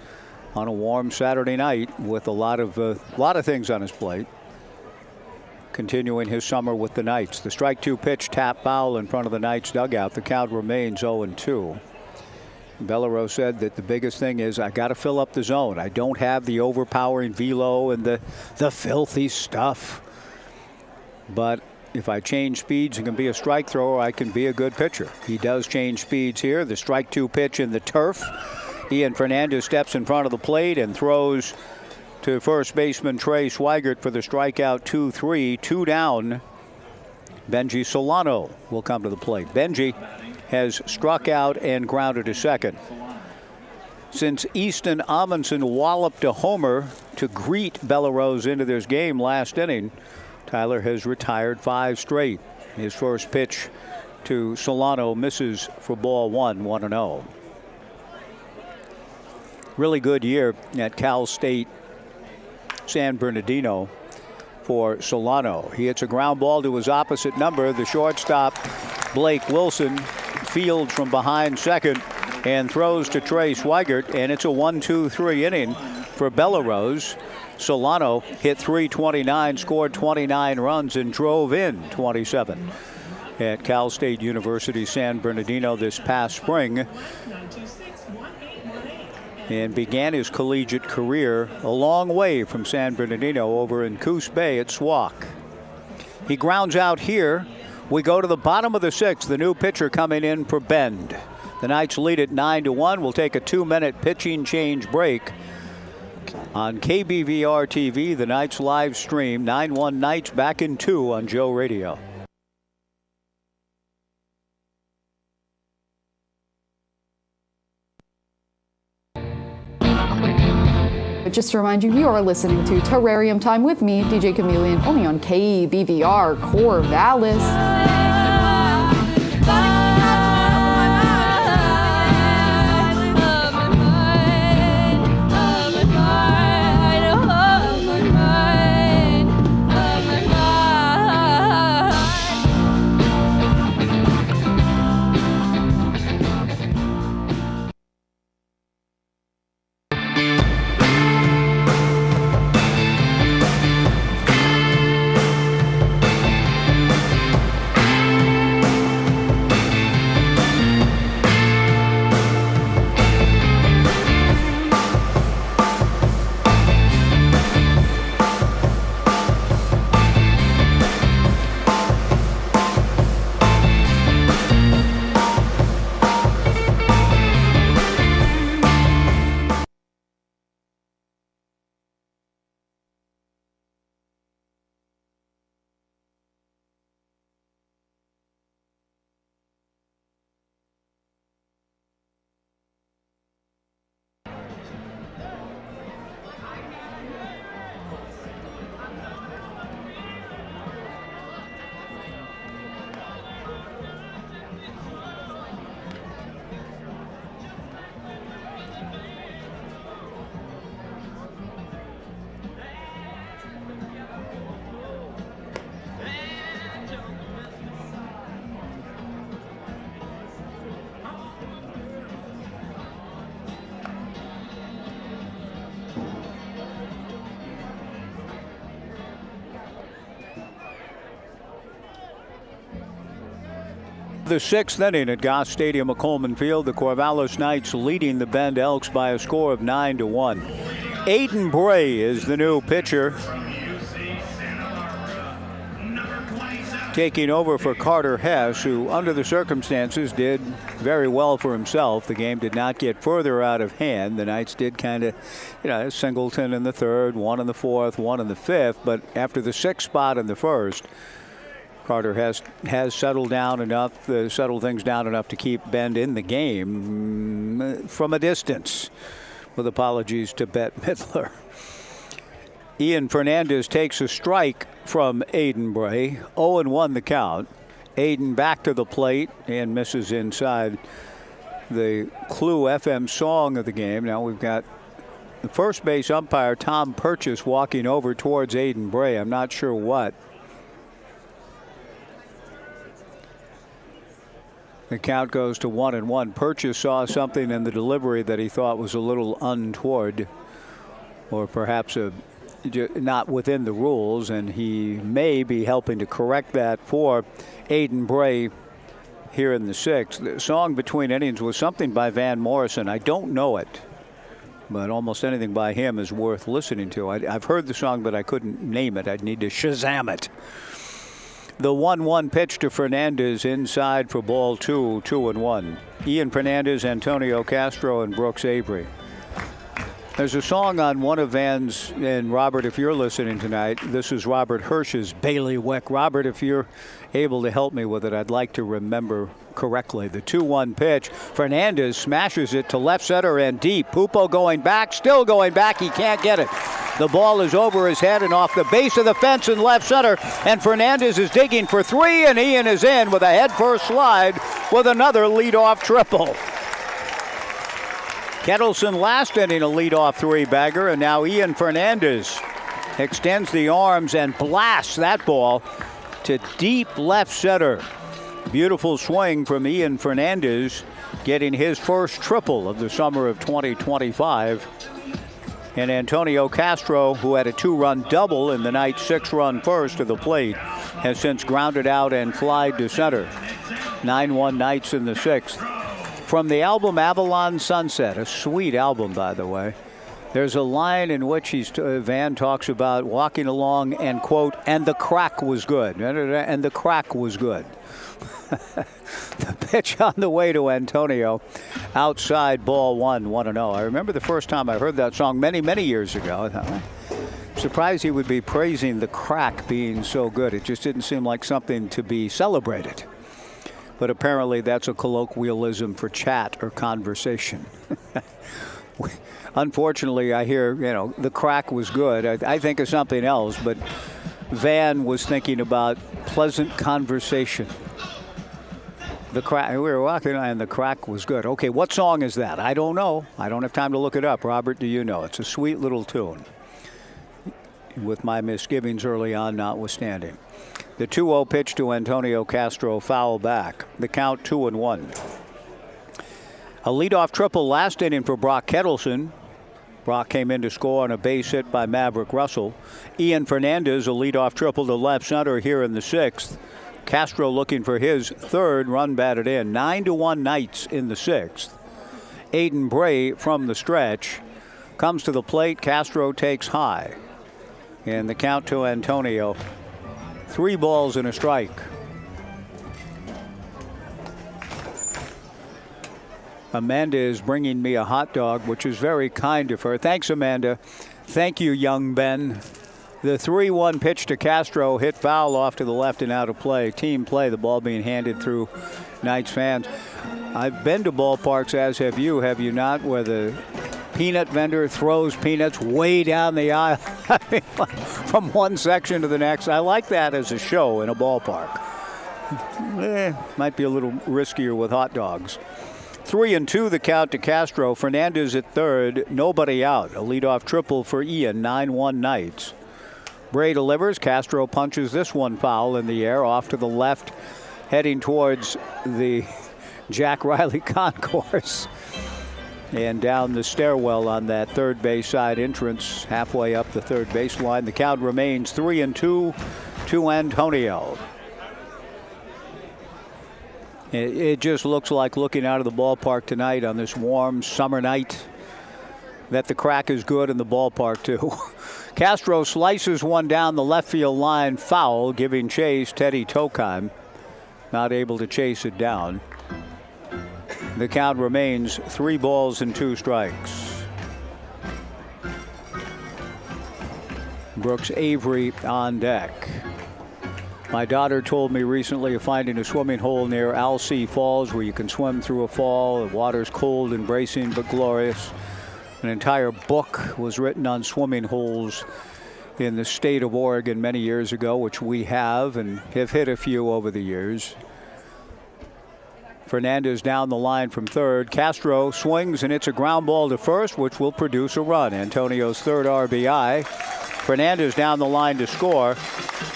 on a warm Saturday night with a lot of things on his plate, continuing his summer with the Knights. The strike 2 pitch, tap foul in front of the Knights dugout. The count remains 0-2. Bellerose said that the biggest thing is, I got to fill up the zone. I don't have the overpowering velo and the filthy stuff, but if I change speeds and can be a strike thrower, I can be a good pitcher. He does change speeds here. The strike 2 pitch in the turf. Ian Fernandez steps in front of the plate and throws to first baseman Trey Swigert for the strikeout. 2-3, 2 down. Benji Solano will come to the plate. Benji has struck out and grounded to second. Since Easton Amundsen walloped a homer to greet Bellarose into this game last inning, Tyler has retired 5 straight. His first pitch to Solano misses for ball 1-0. Really good year at Cal State San Bernardino for Solano. He hits a ground ball to his opposite number. The shortstop, Blake Wilson, fields from behind second and throws to Trey Swigert, and it's a 1-2-3 inning for Bellarose. Solano hit .329, scored 29 runs, and drove in 27 at Cal State University San Bernardino this past spring, and began his collegiate career a long way from San Bernardino over in Coos Bay at SWAC. He grounds out here. We go to the bottom of the 6th. The new pitcher coming in for Bend. The Knights lead at 9-1. We'll take a 2-minute pitching change break. On KBVR TV, the Knights live stream. 9-1 Knights back in 2 on Joe Radio. Just to remind you, you are listening to Terrarium Time with me, DJ Chameleon, only on KBVR Corvallis. The 6th inning at Goss Stadium at Coleman Field. The Corvallis Knights leading the Bend Elks by a score of 9-1. Aiden Bray is the new pitcher, taking over for Carter Hess, who under the circumstances did very well for himself. The game did not get further out of hand. The Knights did kind of, singleton in the 3rd, 1 in the 4th, 1 in the 5th, but after the 6th spot in the 1st, Carter has settled down enough, settled things down enough to keep Bend in the game from a distance, with apologies to Bette Midler. Ian Fernandez takes a strike from Aiden Bray. 0-1 the count. Aiden back to the plate and misses inside the Clue FM song of the game. Now we've got the first base umpire, Tom Purchase, walking over towards Aiden Bray. I'm not sure what. The count goes to 1-1. Purchase saw something in the delivery that he thought was a little untoward, or perhaps not within the rules, and he may be helping to correct that for Aiden Bray here in the 6th. The song Between Innings was something by Van Morrison. I don't know it, but almost anything by him is worth listening to. I've heard the song, but I couldn't name it. I'd need to Shazam it. The 1-1 pitch to Fernandez inside for ball 2, 2-1. Ian Fernandez, Antonio Castro, and Brooks Avery. There's a song on one of Van's, and Robert, if you're listening tonight, this is Robert Hirsch's Bailiwick. Robert, if you're able to help me with it, I'd like to remember correctly. The 2-1 pitch. Fernandez smashes it to left center and deep. Pupo going back, still going back. He can't get it. The ball is over his head and off the base of the fence in left center. And Fernandez is digging for 3, and Ian is in with a head-first slide with another leadoff triple. Kettleson last inning a leadoff 3-bagger, and now Ian Fernandez extends the arms and blasts that ball to deep left center. Beautiful swing from Ian Fernandez, getting his first triple of the summer of 2025. And Antonio Castro, who had a 2-run double in the night's 6-run first to the plate, has since grounded out and flied to center. 9-1 Knights in the 6th. From the album Avalon Sunset, a sweet album, by the way, there's a line in which Van talks about walking along and, quote, and the crack was good. And the crack was good. The pitch on the way to Antonio, outside, ball 1-0. I remember the first time I heard that song many, many years ago. I thought, I'm surprised he would be praising the crack being so good. It just didn't seem like something to be celebrated. But apparently that's a colloquialism for chat or conversation. Unfortunately, I hear, the crack was good. I think of something else, but Van was thinking about pleasant conversation. The crack, we were walking and the crack was good. Okay, what song is that? I don't know. I don't have time to look it up. Robert, do you know? It's a sweet little tune, with my misgivings early on notwithstanding. The 2-0 pitch to Antonio Castro, foul back. The count 2-1. A leadoff triple last inning for Brock Kettleson. Brock came in to score on a base hit by Maverick Russell. Ian Fernandez, a leadoff triple to left center here in the 6th. Castro looking for his 3rd run batted in. 9-1 Knights in the 6th. Aiden Bray from the stretch comes to the plate. Castro takes high. And the count to Antonio. 3 balls and a strike. Amanda is bringing me a hot dog, which is very kind of her. Thanks, Amanda. Thank you, young Ben. The 3-1 pitch to Castro hit foul off to the left and out of play. Team play, the ball being handed through Knights fans. I've been to ballparks, as have you not, where the peanut vendor throws peanuts way down the aisle from one section to the next. I like that as a show in a ballpark. Might be a little riskier with hot dogs. 3-2 the count to Castro. Fernandez at 3rd, nobody out. A leadoff triple for Ian, 9-1 Knights. Bray delivers. Castro punches this one foul in the air off to the left, heading towards the Jack Riley concourse. And down the stairwell on that third base side entrance, halfway up the third baseline. The count remains 3-2 to Antonio. It just looks like, looking out of the ballpark tonight on this warm summer night, that the crack is good in the ballpark too. Castro slices one down the left field line, foul, giving chase. Teddy Tokheim not able to chase it down. The count remains 3 balls and 2 strikes. Brooks Avery on deck. My daughter told me recently of finding a swimming hole near Alsea Falls where you can swim through a fall. The water's cold and bracing but glorious. An entire book was written on swimming holes in the state of Oregon many years ago, which we have and have hit a few over the years. Fernandez down the line from 3rd. Castro swings and it's a ground ball to first, which will produce a run. Antonio's 3rd RBI. Fernandez down the line to score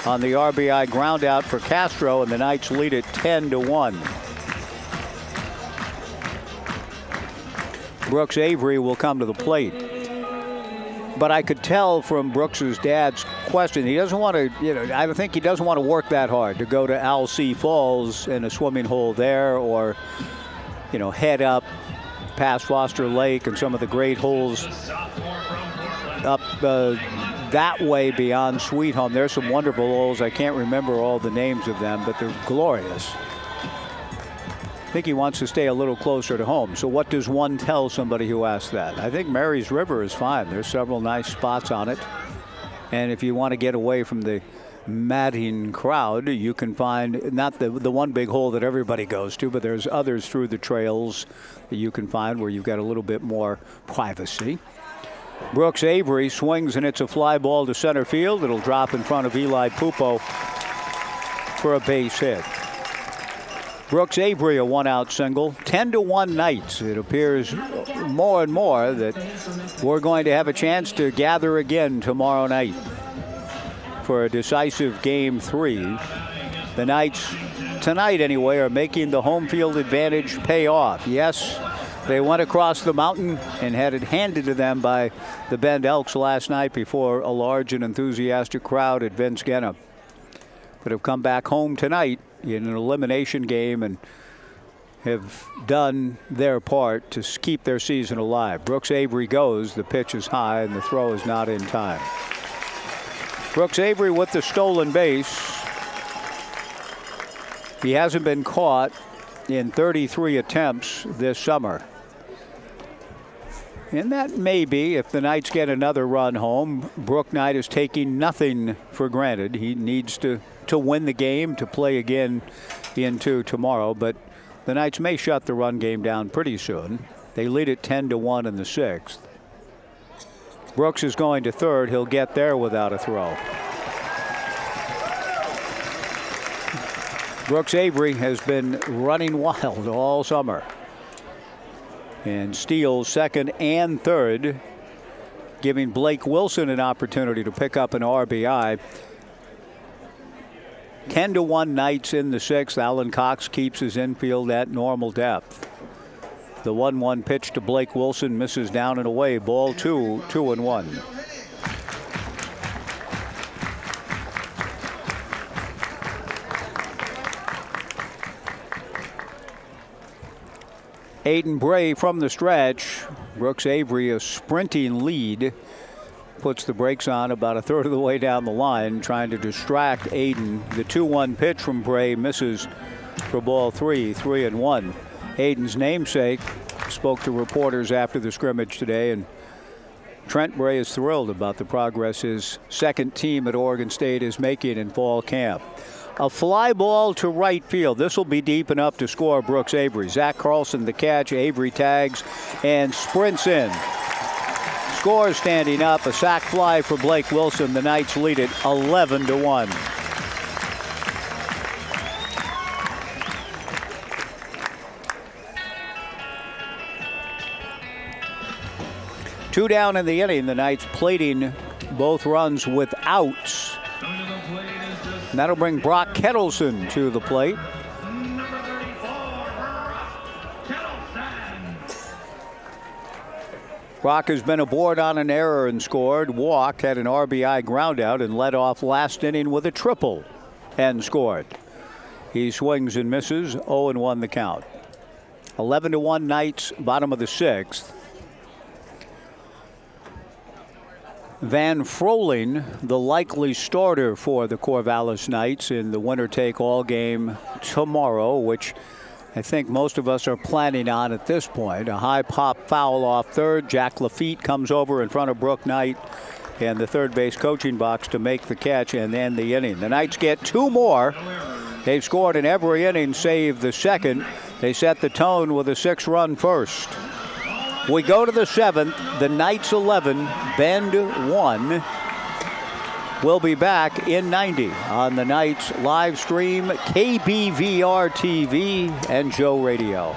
on the RBI ground out for Castro, and the Knights lead it 10-1. Brooks Avery will come to the plate. But I could tell from Brooks's dad's question, he doesn't want to, I think he doesn't want to work that hard to go to Alsea Falls in a swimming hole there, or, head up past Foster Lake and some of the great holes up that way beyond Sweet Home. There's some wonderful holes. I can't remember all the names of them, but they're glorious. I think he wants to stay a little closer to home. So what does one tell somebody who asks that? I think Mary's River is fine. There's several nice spots on it. And if you want to get away from the madding crowd, you can find not the one big hole that everybody goes to, but there's others through the trails that you can find where you've got a little bit more privacy. Brooks Avery swings, and it's a fly ball to center field. It'll drop in front of Eli Pupo for a base hit. Brooks Avery, a one-out single. 10-1 Knights. It appears more and more that we're going to have a chance to gather again tomorrow night for a decisive Game 3. The Knights, tonight anyway, are making the home field advantage pay off. Yes, they went across the mountain and had it handed to them by the Bend Elks last night before a large and enthusiastic crowd at Vince Genna, but have come back home tonight in an elimination game and have done their part to keep their season alive. Brooks Avery goes. The pitch is high and the throw is not in time. Brooks Avery with the stolen base. He hasn't been caught in 33 attempts this summer. And that may be, if the Knights get another run home, Brook Knight is taking nothing for granted. He needs to win the game to play again into tomorrow, but the Knights may shut the run game down pretty soon. They lead it 10-1 in the 6th. Brooks is going to third. He'll get there without a throw. Brooks Avery has been running wild all summer and steals second and third, giving Blake Wilson an opportunity to pick up an RBI. 10-1 Knights in the 6th. Alan Cox keeps his infield at normal depth. The 1-1 pitch to Blake Wilson misses down and away. Ball 2, 2-1. Aiden Bray from the stretch. Brooks Avery, a sprinting lead, puts the brakes on about a third of the way down the line, trying to distract Aiden. The 2-1 pitch from Bray misses for ball 3, 3-1. Aiden's namesake spoke to reporters after the scrimmage today, and Trent Bray is thrilled about the progress his second team at Oregon State is making in fall camp. A fly ball to right field. This will be deep enough to score Brooks Avery. Zach Carlson the catch. Avery tags and sprints in. Scores standing up. A sac fly for Blake Wilson. The Knights lead it 11-1. Two down in the inning. The Knights plating both runs with outs. And that'll bring Brock Kettleson to the plate. Brock has been aboard on an error and scored. Walked, had an RBI groundout, and led off last inning with a triple and scored. He swings and misses. 0-1 the count. 11-1 Knights, bottom of the 6th. Van Froling, the likely starter for the Corvallis Knights in the winner-take-all game tomorrow, which I think most of us are planning on at this point. A high pop foul off third. Jack Lafitte comes over in front of Brook Knight and the third base coaching box to make the catch and end the inning. The Knights get two more. They've scored in every inning save the second. They set the tone with a 6-run first. We go to the 7th. The Knights 11, Bend 1. We'll be back in 90 on the Knights live stream, KBVR TV and Joe Radio.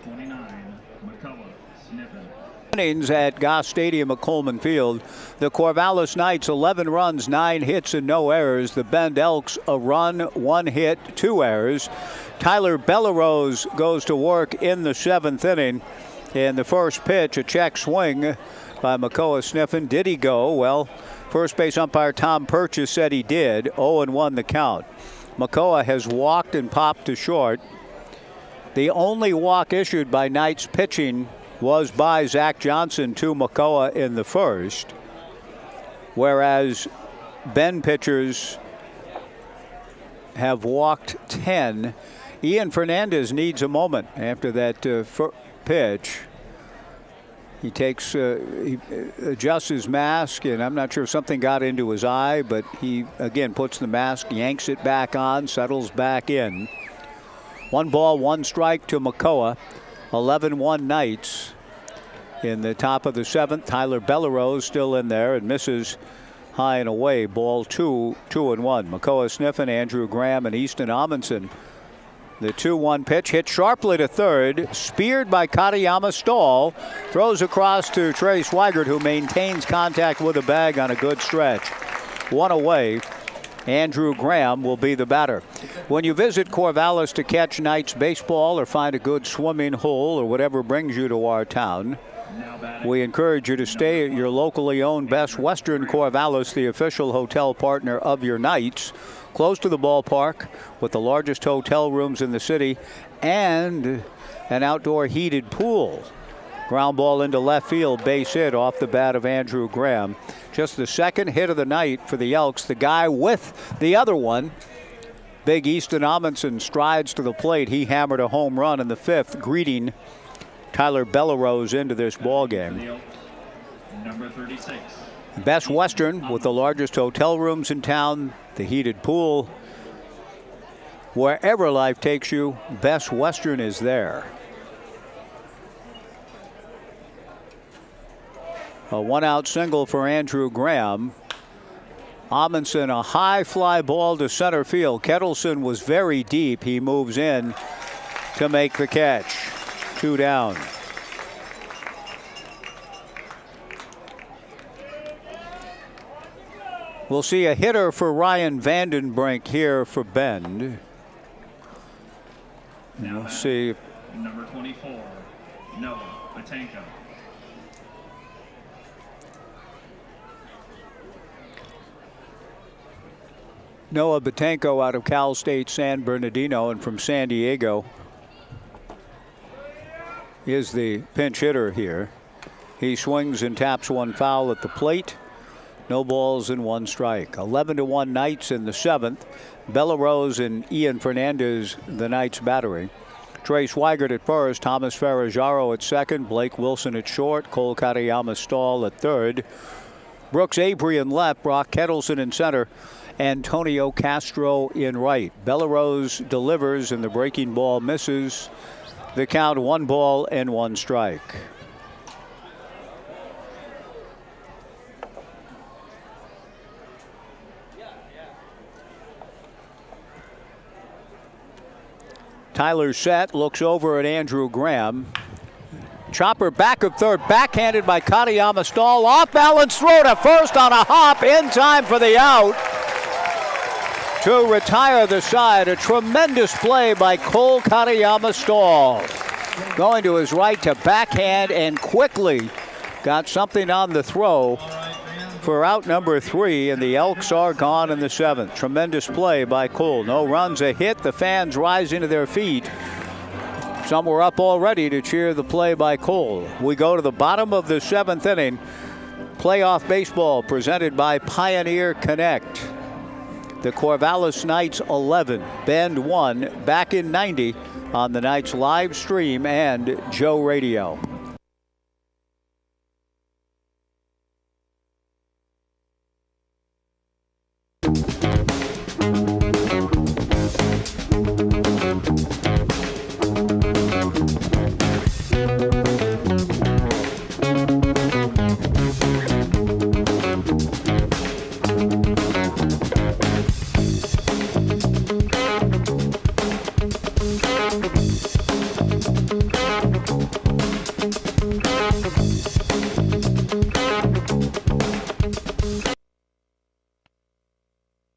29, McCullough Sniffen. Innings at Goss Stadium at Coleman Field. The Corvallis Knights 11 runs, 9 hits and no errors. The Bend Elks a run, 1 hit, 2 errors. Tyler Bellerose goes to work in the 7th inning. In the first pitch, a check swing by McCullough Sniffen. Did he go? Well, first base umpire Tom Purchase said he did. 0-1 the count. McCullough has walked and popped to short. The only walk issued by Knights pitching was by Zach Johnson to McCullough in the first, whereas Bend pitchers have walked 10. Ian Fernandez needs a moment after that pitch. He takes, he adjusts his mask, and I'm not sure if something got into his eye, but he again puts the mask, yanks it back on, settles back in. 1 ball, 1 strike to McCullough. 11-1 Knights. In the top of the 7th, Tyler Bellerose still in there and misses high and away. Ball 2, 2-1. McCullough Sniffen, Andrew Graham, and Easton Amundsen. The 2-1 pitch hit sharply to third, speared by Katayama Stahl. Throws across to Trey Swigert, who maintains contact with the bag on a good stretch. 1 away. Andrew Graham will be the batter. When you visit Corvallis to catch Knights baseball or find a good swimming hole or whatever brings you to our town, we encourage you to stay at your locally owned Best Western Corvallis, the official hotel partner of your Knights, close to the ballpark with the largest hotel rooms in the city and an outdoor heated pool. Ground ball into left field, base hit off the bat of Andrew Graham. Just the second hit of the night for the Elks. The guy with the other one, big Easton Amundsen, strides to the plate. He hammered a home run in the 5th, greeting Tyler Bellerose into this ball game. Number 36. Best Western with the largest hotel rooms in town, the heated pool. Wherever life takes you, Best Western is there. A 1-out single for Andrew Graham. Amundsen, a high fly ball to center field. Kettleson was very deep. He moves in to make the catch. 2 down. We'll see a hitter for Ryan Vandenbrink here for Bend. Now We'll see. Number 24, Noah Batenko. Noah Batenko out of Cal State San Bernardino and from San Diego is the pinch hitter here. He swings and taps 1 foul at the plate. No balls and 1 strike. 11-1 Knights in the 7th. Bellerose and Ian Fernandez, the Knights battery. Trey Swigert at first, Thomas Ferrajaro at second, Blake Wilson at short, Cole Katayama Stahl at third, Brooks Avery in left, Brock Kettleson in center, Antonio Castro in right. Bellerose delivers and the breaking ball misses. The count 1 ball and 1 strike. Tyler set, looks over at Andrew Graham. Chopper back of third, backhanded by Katayama Stahl. Off balance throw to first on a hop, in time for the out to retire the side. A tremendous play by Cole Katayama Stahl. Going to his right to backhand and quickly got something on the throw for out number 3, and the Elks are gone in the 7th. Tremendous play by Cole. No runs, a hit. The fans rise into their feet. Some were up already to cheer the play by Cole. We go to the bottom of the 7th inning. Playoff baseball presented by Pioneer Connect. The Corvallis Knights 11, Bend 1, back in 90 on the Knights live stream and Joe Radio.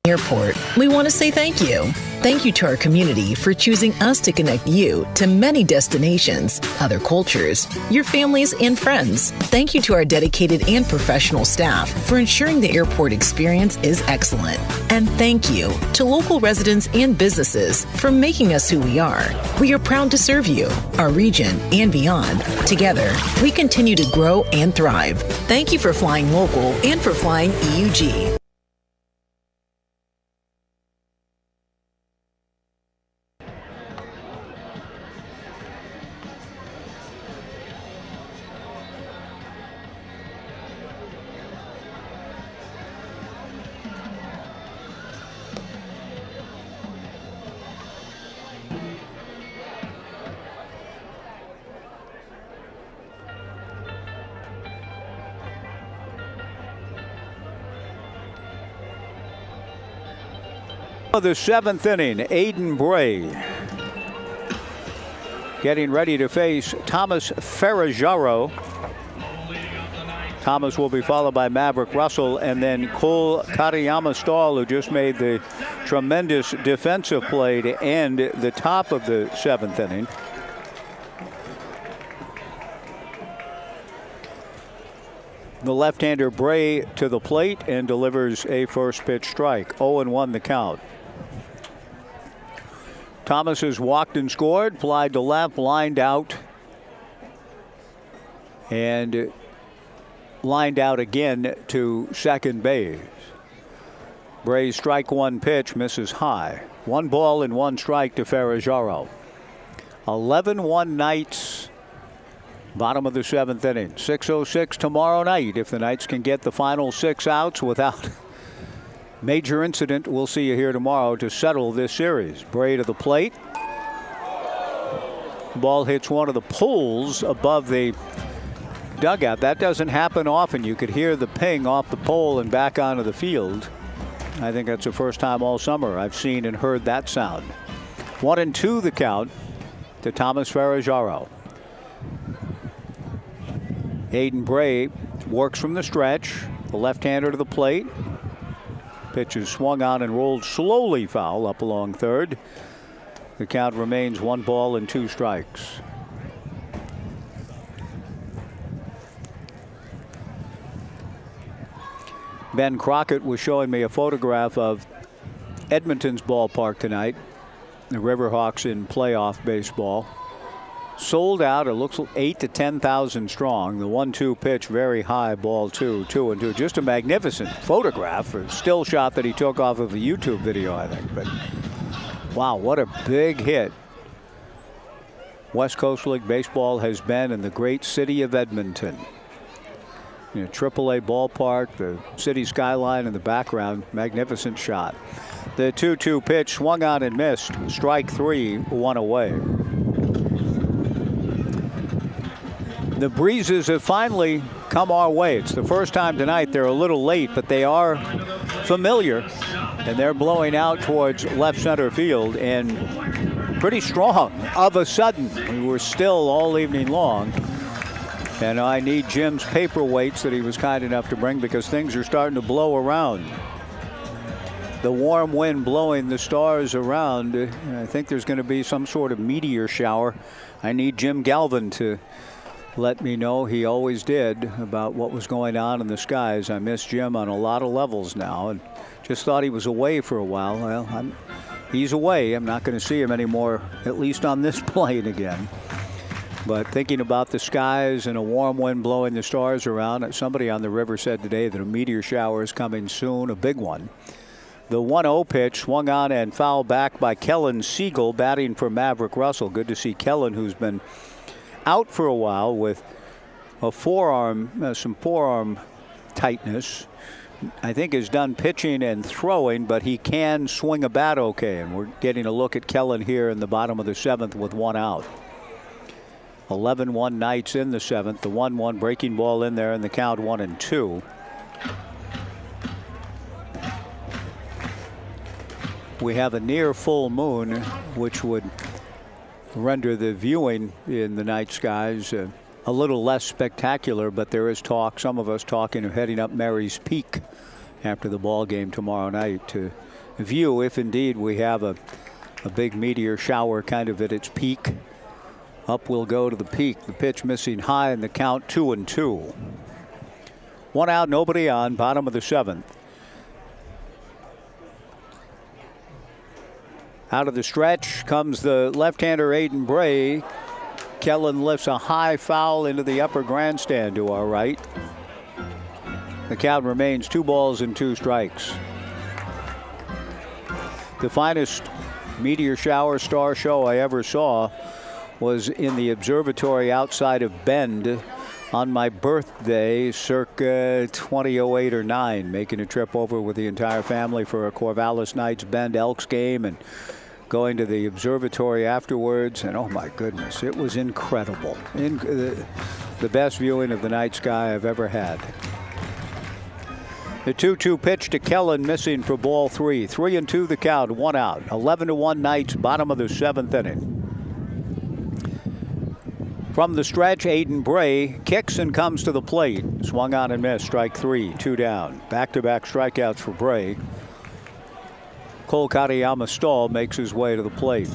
Airport, we want to say thank you. Thank you to our community for choosing us to connect you to many destinations, other cultures, your families, and friends. Thank you to our dedicated and professional staff for ensuring the airport experience is excellent. And thank you to local residents and businesses for making us who we are. We are proud to serve you, our region, and beyond. Together, we continue to grow and thrive. Thank you for flying local and for flying EUG. The seventh inning, Aiden Bray getting ready to face Thomas Ferrajaro. Thomas will be followed by Maverick Russell and then Cole Katayama-Stahl, who just made the tremendous defensive play to end the top of the seventh inning. The left-hander Bray to the plate and delivers a first pitch strike. 0-1 the count. Thomas has walked and scored, flied to left, lined out, and lined out again to second base. Bray's strike one pitch misses high. 1 ball and 1 strike to Ferrajaro. 11-1 Knights, bottom of the seventh inning. 6:06 tomorrow night. If the Knights can get the final 6 outs without major incident, we'll see you here tomorrow to settle this series. Bray to the plate. Ball hits one of the poles above the dugout. That doesn't happen often. You could hear the ping off the pole and back onto the field. I think that's the first time all summer I've seen and heard that sound. 1-2 the count to Thomas Ferrajaro. Aiden Bray works from the stretch. The left-hander to the plate. Pitch is swung on and rolled slowly foul up along third. The count remains 1 ball and 2 strikes. Ben Crockett was showing me a photograph of Edmonton's ballpark tonight. The Riverhawks in playoff baseball. Sold out. It looks 8,000 to 10,000 strong. The 1-2 pitch, very high, ball 2, 2-2. Just a magnificent photograph, a still shot that he took off of a YouTube video, I think. But wow, what a big hit West Coast League baseball has been in the great city of Edmonton. You know, AAA ballpark, the city skyline in the background, magnificent shot. The 2-2 pitch swung on and missed. Strike 3, 1 away. The breezes have finally come our way. It's the first time tonight. They're a little late, but they are familiar, and they're blowing out towards left center field and pretty strong. Of a sudden, we were still all evening long, and I need Jim's paperweights that he was kind enough to bring because things are starting to blow around. The warm wind blowing the stars around. I think there's going to be some sort of meteor shower. I need Jim Galvin to let me know. He always did, about what was going on in the skies. I miss Jim on a lot of levels now, and just thought he was away for a while. Well, he's away. I'm not going to see him anymore, at least on this plane again. But thinking about the skies and a warm wind blowing the stars around, somebody on the river said today that a meteor shower is coming soon, a big one. The 1-0 pitch swung on and fouled back by Kellen Siegel, batting for Maverick Russell. Good to see Kellen, who's been out for a while with a forearm, some forearm tightness. I think is done pitching and throwing, but he can swing a bat okay. And we're getting a look at Kellen here in the bottom of the 7th with 1 out. 11-1 Knights in the 7th. The 1-1 breaking ball in there, and the count 1-2. We have a near full moon, which would render the viewing in the night skies a little less spectacular, but there is talk, some of us talking of heading up Mary's Peak after the ball game tomorrow night to view if indeed we have a big meteor shower kind of at its peak. Up we'll go to the peak. The pitch missing high in the count, 2-2. 1 out, nobody on, bottom of the 7th. Out of the stretch comes the left-hander Aiden Bray. Kellen lifts a high foul into the upper grandstand to our right. The count remains 2 balls and 2 strikes. The finest meteor shower star show I ever saw was in the observatory outside of Bend on my birthday circa 2008 or 9, making a trip over with the entire family for a Corvallis Knights Bend Elks game and going to the observatory afterwards, and oh my goodness, it was incredible. The best viewing of the night sky I've ever had. The 2-2 pitch to Kellen, missing for ball 3. 3-2 the count, 1 out. 11-1 Knights, bottom of the 7th inning. From the stretch, Aiden Bray kicks and comes to the plate. Swung on and missed, strike 3, 2 down. Back-to-back strikeouts for Bray. Cole Katayama Stahl makes his way to the plate.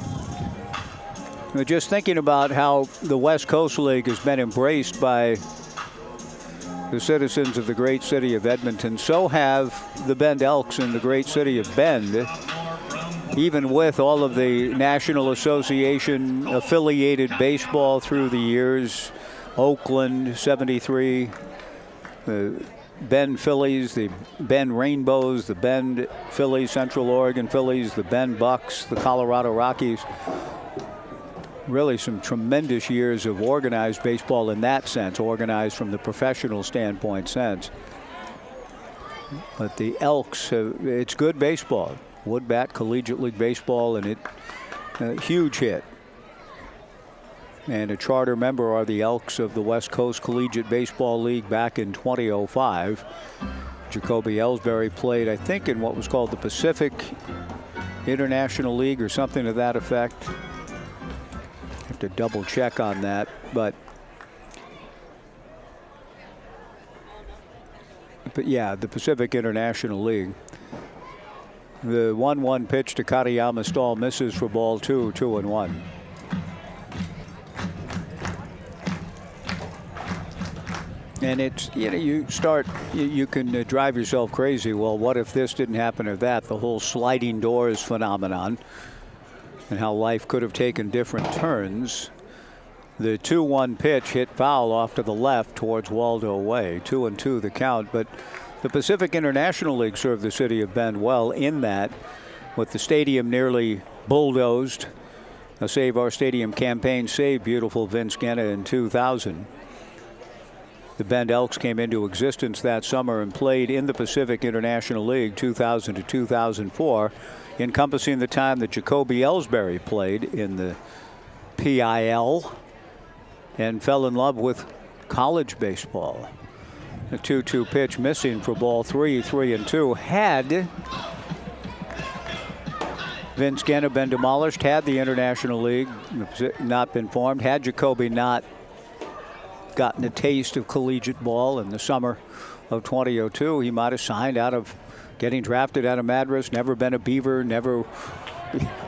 We're just thinking about how the West Coast League has been embraced by the citizens of the great city of Edmonton. So have the Bend Elks in the great city of Bend. Even with all of the National Association affiliated baseball through the years, Oakland, 73, the Bend Phillies, the Bend Rainbows, the Bend Phillies, Central Oregon Phillies, the Bend Bucks, the Colorado Rockies. Really some tremendous years of organized baseball in that sense, organized from the professional standpoint sense. But the Elks, it's good baseball. Wood bat collegiate league baseball, and a huge hit. And a charter member are the Elks of the West Coast Collegiate Baseball League back in 2005. Jacoby Ellsbury played, I think, in what was called the Pacific International League or something to that effect. Have to double check on that, but yeah, the Pacific International League. The 1-1 pitch to Katayama Stahl misses for ball 2, 2-1. And it's, you can drive yourself crazy. Well, what if this didn't happen or that? The whole sliding doors phenomenon and how life could have taken different turns. The 2-1 pitch hit foul off to the left towards Waldo Way. 2-2 the count, but the Pacific International League served the city of Bend well in that, with the stadium nearly bulldozed. A Save Our Stadium campaign saved beautiful Vince Guenna in 2000. The Bend Elks came into existence that summer and played in the Pacific International League 2000 to 2004, encompassing the time that Jacoby Ellsbury played in the PIL and fell in love with college baseball. A 2-2 pitch missing for ball 3, 3-2. Had Vince Guenna been demolished, had the International League not been formed, had Jacoby not gotten a taste of collegiate ball in the summer of 2002, he might have signed out of getting drafted out of Madras, never been a Beaver,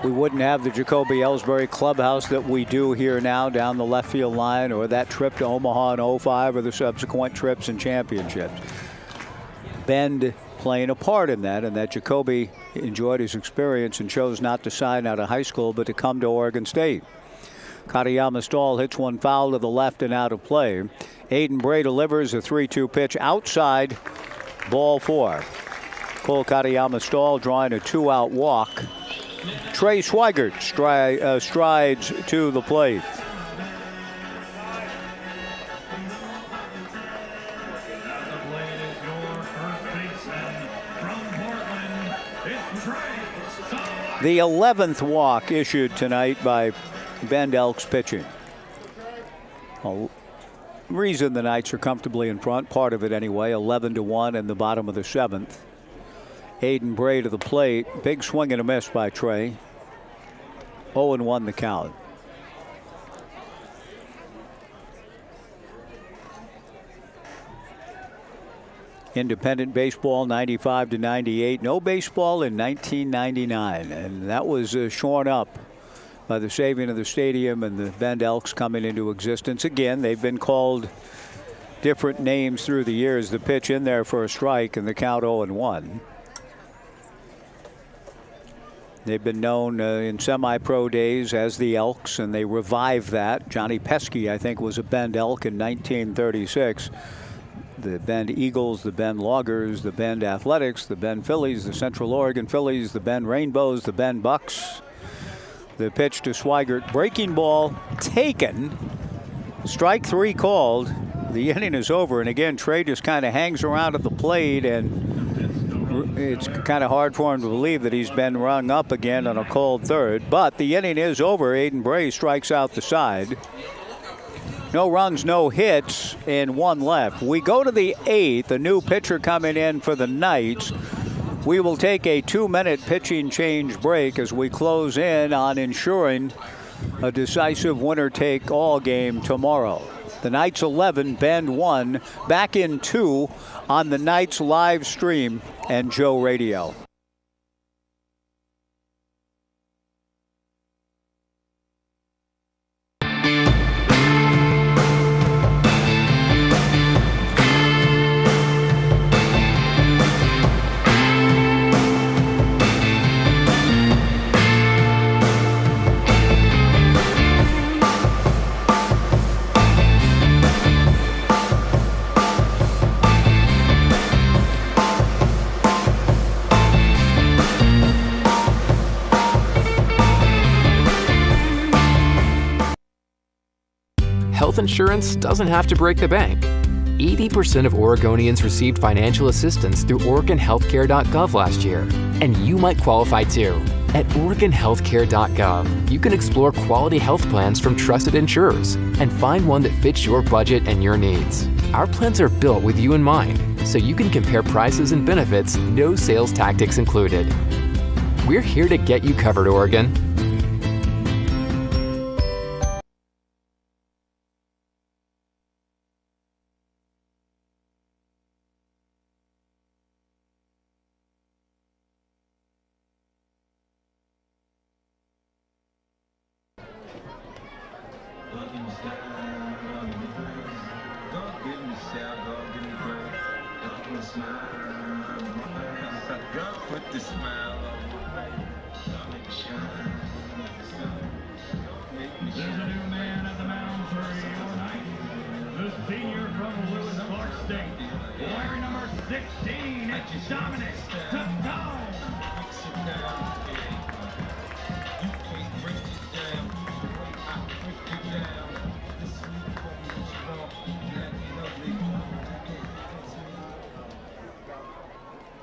we wouldn't have the Jacoby Ellsbury clubhouse that we do here now down the left field line, or that trip to Omaha in 05, or the subsequent trips and championships. Bend playing a part in that, and that Jacoby enjoyed his experience and chose not to sign out of high school but to come to Oregon State. Katayama Stahl hits one foul to the left and out of play. Aiden Bray delivers a 3-2 pitch outside, ball 4. Cole Katayama Stahl drawing a 2-out walk. Trey Swigert strides to the plate. The 11th walk issued tonight by Bend Elks pitching. A reason the Knights are comfortably in front, part of it anyway, 11-1 in the bottom of the 7th. Aiden Bray to the plate. Big swing and a miss by Trey. 0-1 the count. Independent baseball 95 to 98. No baseball in 1999, and that was shorn up by the saving of the stadium and the Bend Elks coming into existence. Again, they've been called different names through the years. The pitch in there for a strike and the count 0-1. They've been known in semi-pro days as the Elks, and they revived that. Johnny Pesky, I think, was a Bend Elk in 1936. The Bend Eagles, the Bend Loggers, the Bend Athletics, the Bend Phillies, the Central Oregon Phillies, the Bend Rainbows, the Bend Bucks. The pitch to Swigert. Breaking ball taken. Strike 3 called. The inning is over. And again, Trey just kind of hangs around at the plate, and it's kind of hard for him to believe that he's been rung up again on a cold third. But the inning is over. Aiden Bray strikes out the side. No runs, no hits, and 1 left. We go to the 8th. A new pitcher coming in for the Knights. We will take a 2-minute pitching change break as we close in on ensuring a decisive winner-take-all game tomorrow. The Knights 11, Bend 1, back in 2 on the Knights live stream and Joe Radio. Health insurance doesn't have to break the bank. 80% of Oregonians received financial assistance through OregonHealthcare.gov last year, and you might qualify too. At OregonHealthcare.gov, you can explore quality health plans from trusted insurers and find one that fits your budget and your needs. Our plans are built with you in mind, so you can compare prices and benefits, no sales tactics included. We're here to get you covered, Oregon.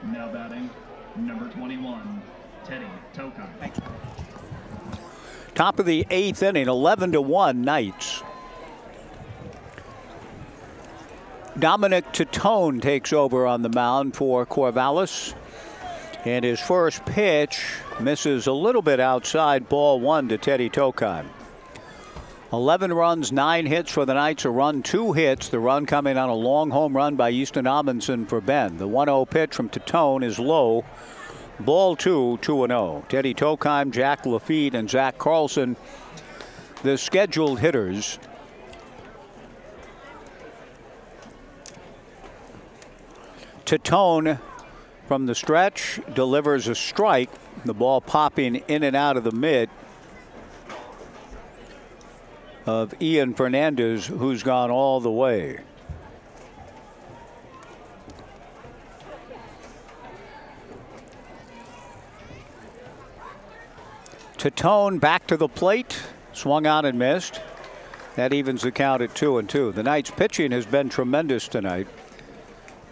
Now batting, number 21, Teddy Tokai. Top of the 8th inning, 11-1 Knights. Dominic Titone takes over on the mound for Corvallis. And his first pitch misses a little bit outside, ball 1 to Teddy Tokai. 11 runs, 9 hits for the Knights, a run, 2 hits. The run coming on a long home run by Easton Amundsen for Bend. The 1-0 pitch from Titone is low. Ball 2, 2-0. Teddy Tokheim, Jack Lafitte, and Zach Carlson, the scheduled hitters. Titone from the stretch delivers a strike. The ball popping in and out of the mid of Ian Fernandez, who's gone all the way. Titone back to the plate, swung out and missed. That evens the count at 2-2. The Knights pitching has been tremendous tonight.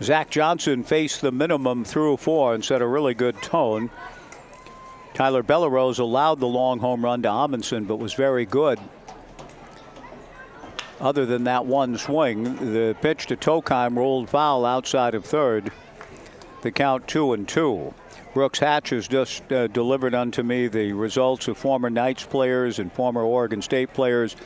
Zach Johnson faced the minimum through 4 and set a really good tone. Tyler Bellarose allowed the long home run to Amundsen, but was very good. Other than that one swing, the pitch to Tokheim rolled foul outside of third. The count 2-2. Brooks Hatch has just delivered unto me the results of former Knights players and former Oregon State players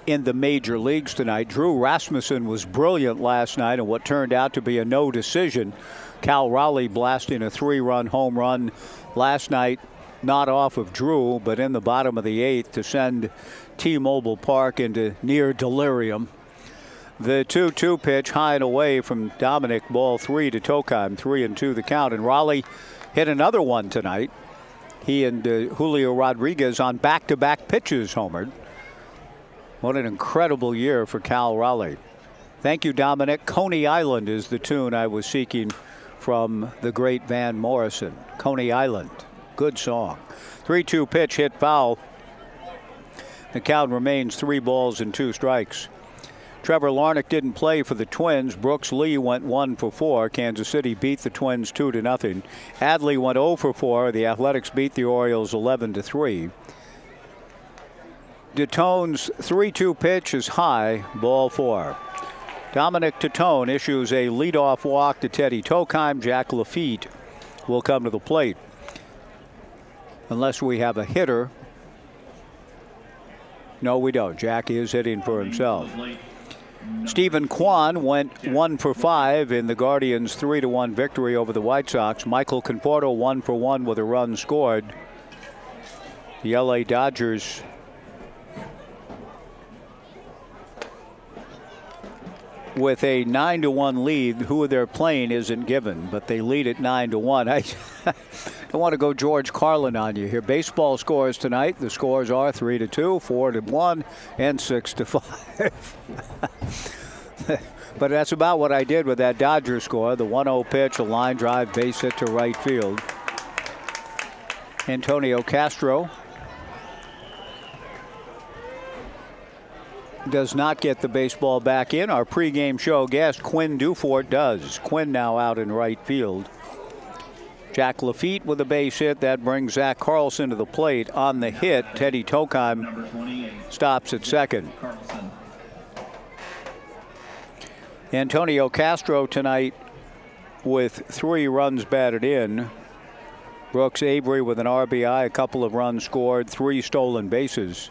in the major leagues tonight. Drew Rasmussen was brilliant last night in what turned out to be a no decision. Cal Raleigh blasting a 3-run home run last night, not off of Drew, but in the bottom of the 8th to send T-Mobile Park into near delirium. The 2-2 pitch high and away from Dominic, ball 3 to Tokheim, 3-2 the count. And Raleigh hit another one tonight. He and Julio Rodriguez on back-to-back pitches homered. What an incredible year for Cal Raleigh. Thank you, Dominic. Coney Island is the tune I was seeking from the great Van Morrison. Coney Island. Good song. 3-2 pitch hit foul. The count remains 3 balls and 2 strikes. Trevor Larnach didn't play for the Twins. Brooks Lee went 1 for 4. Kansas City beat the Twins 2-0. Adley went 0 for 4. The Athletics beat the Orioles 11-3. DeTone's 3-2 pitch is high, ball 4. Dominic DeTone issues a leadoff walk to Teddy Tokheim. Jack Lafitte will come to the plate. Unless we have a hitter. No, we don't. Jack is hitting for himself. Stephen Kwan went 1 for 5 in the Guardians' 3-1 victory over the White Sox. Michael Conforto 1 for 1 with a run scored. The LA Dodgers with a 9-1 lead. Who they're playing isn't given, but they lead at 9-1. I don't want to go George Carlin on you here. Baseball scores tonight. The scores are 3-2, 4-1, and 6-5. But that's about what I did with that Dodgers score. The 1-0 pitch, a line drive, base hit to right field. Antonio Castro does not get the baseball back in. Our pregame show guest, Quinn Dufort, does. Quinn now out in right field. Jack Lafitte with a base hit. That brings Zach Carlson to the plate. On the hit, Teddy Tokheim stops at second. Antonio Castro tonight with 3 runs batted in. Brooks Avery with an RBI, a couple of runs scored, 3 stolen bases.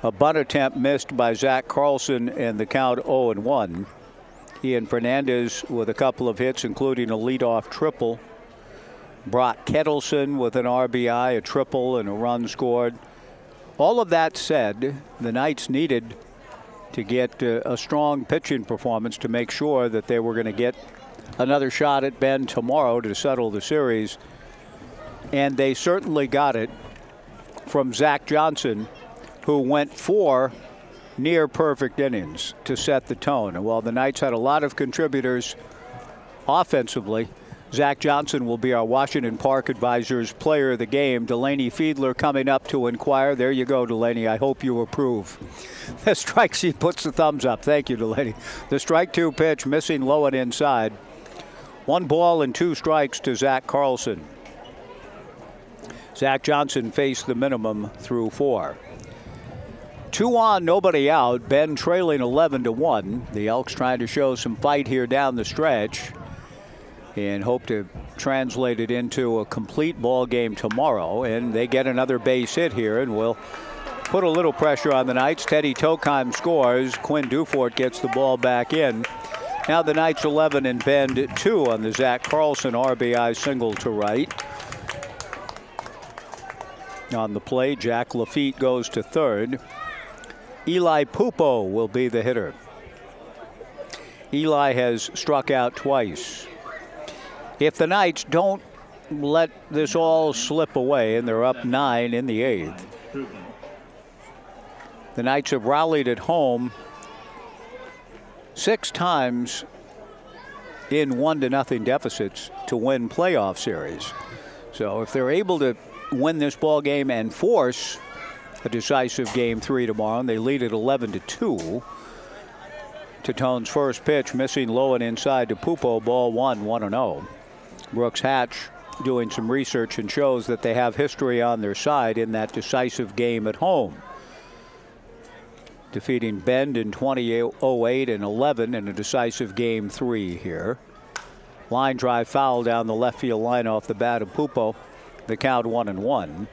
A bunt attempt missed by Zach Carlson, and the count 0-1. Ian Fernandez with a couple of hits, including a leadoff triple. Brock Kettleson with an RBI, a triple, and a run scored. All of that said, the Knights needed to get a strong pitching performance to make sure that they were going to get another shot at Bend tomorrow to settle the series. And they certainly got it from Zach Johnson, who went 4 near perfect innings to set the tone. And while the Knights had a lot of contributors offensively, Zach Johnson will be our Washington Park Advisors player of the game. Delaney Fiedler coming up to inquire. There you go, Delaney. I hope you approve. The strike, she puts the thumbs up. Thank you, Delaney. The strike 2 pitch missing low and inside. 1 ball and 2 strikes to Zach Carlson. Zach Johnson faced the minimum through 4. 2 on, nobody out. Ben trailing 11-1. The Elks trying to show some fight here down the stretch and hope to translate it into a complete ball game tomorrow. And they get another base hit here, and will put a little pressure on the Knights. Teddy Tokheim scores. Quinn Dufort gets the ball back in. Now the Knights 11 and Bend 2 on the Zach Carlson RBI single to right. On the play, Jack Lafitte goes to third. Eli Pupo will be the hitter. Eli has struck out twice. If the Knights don't let this all slip away, and they're up 9 in the 8th, the Knights have rallied at home 6 times in 1-0 deficits to win playoff series. So if they're able to win this ball game and force a decisive game 3 tomorrow, and they lead at 11-2. Titone's first pitch missing low and inside to Pupo, ball 1, 1-0. Brooks Hatch doing some research and shows that they have history on their side in that decisive game at home. Defeating Bend in 2008 and 11 in a decisive game 3 here. Line drive foul down the left field line off the bat of Pupo. The count 1-1.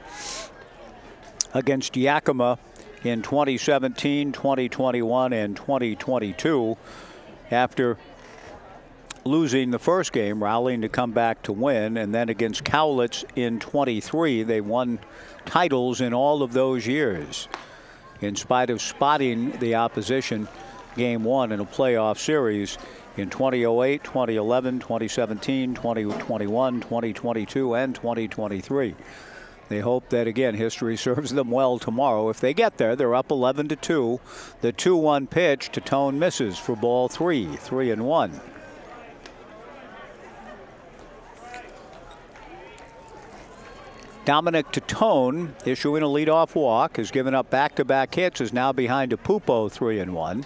Against Yakima in 2017, 2021, and 2022 after losing the first game, rallying to come back to win, and then against Cowlitz in 23, they won titles in all of those years. In spite of spotting the opposition game one in a playoff series in 2008, 2011, 2017, 2021, 2022, and 2023. They hope that, again, history serves them well tomorrow. If they get there, they're up 11-2. The 2-1 pitch to Tone misses for ball 3-1. Dominic Tone, issuing a leadoff walk, has given up back-to-back hits, is now behind a Pupo 3-1.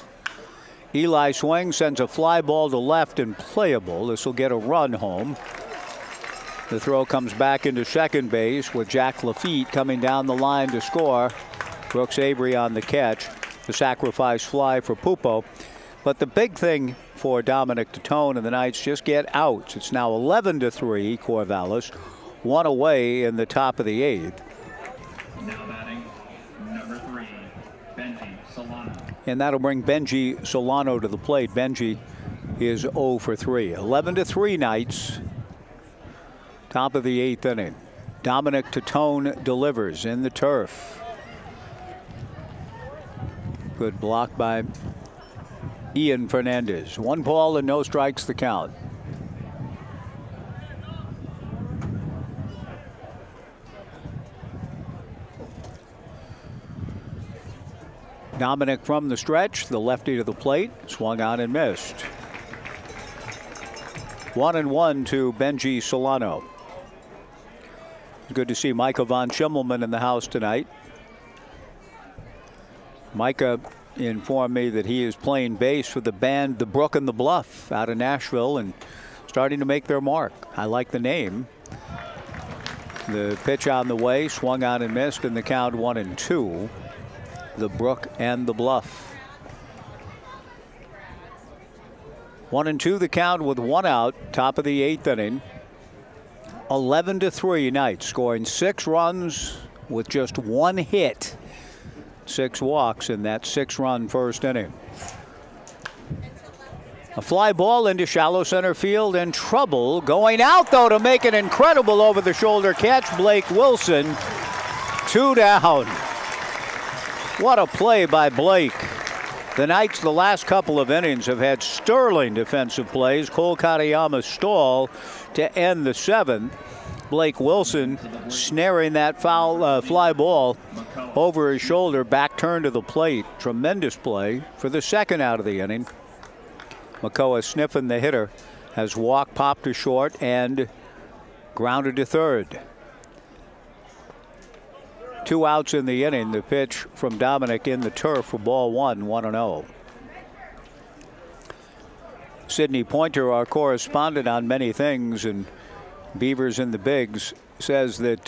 Eli swings, sends a fly ball to left and playable. This will get a run home. The throw comes back into second base with Jack Lafitte coming down the line to score. Brooks Avery on the catch. The sacrifice fly for Pupo. But the big thing for Dominic Tone and the Knights, just get outs. It's now 11-3, Corvallis. One away in the top of the eighth. Now batting, number 3, Benji Solano. And that'll bring Benji Solano to the plate. Benji is 0 for 3. 11-3 Knights. Top of the eighth inning. Dominic Tone delivers in the turf. Good block by Ian Fernandez. 1 ball and no strikes the count. Dominic from the stretch, the lefty to the plate, swung on and missed. 1-1 to Benji Solano. Good to see Micah von Schimmelman in the house tonight. Micah informed me that he is playing bass for the band The Brook and the Bluff out of Nashville and starting to make their mark. I like the name. The pitch on the way, swung on and missed, and the count 1-2. The Brook and the Bluff. 1-2 the count with 1 out, top of the eighth inning. 11-3 Knights, scoring 6 runs with just 1 hit. 6 walks in that 6-run first inning. A fly ball into shallow center field and trouble. Going out, though, to make an incredible over-the-shoulder catch. Blake Wilson, 2 down. What a play by Blake. The Knights, the last couple of innings, have had sterling defensive plays. Cole Katayama's stall to end the 7th. Blake Wilson snaring that foul fly ball over his shoulder, back turn to the plate. Tremendous play for the 2nd out of the inning. Makoa Sniffen, the hitter, has walked, popped to short, and grounded to third. 2 outs in the inning. The pitch from Dominic in the turf for ball 1, 1-0. Sidney Pointer, our correspondent on many things, and Beavers in the Bigs, says that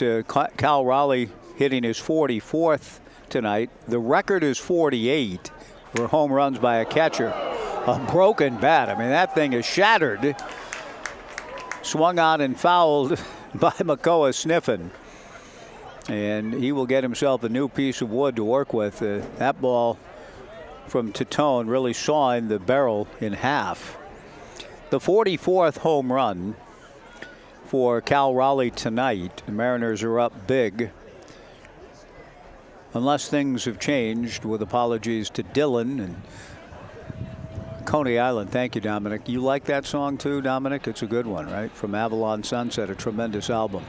Cal Raleigh hitting his 44th tonight. The record is 48 for home runs by a catcher. A broken bat. I mean, that thing is shattered. Swung on and fouled by Makoa Sniffen. And he will get himself a new piece of wood to work with. That ball from Tone really sawing the barrel in half. The 44th home run for Cal Raleigh tonight. The Mariners are up big. Unless things have changed, with apologies to Dylan and Coney Island. Thank you, Dominic. You like that song too, Dominic? It's a good one, right? From Avalon Sunset, a tremendous album.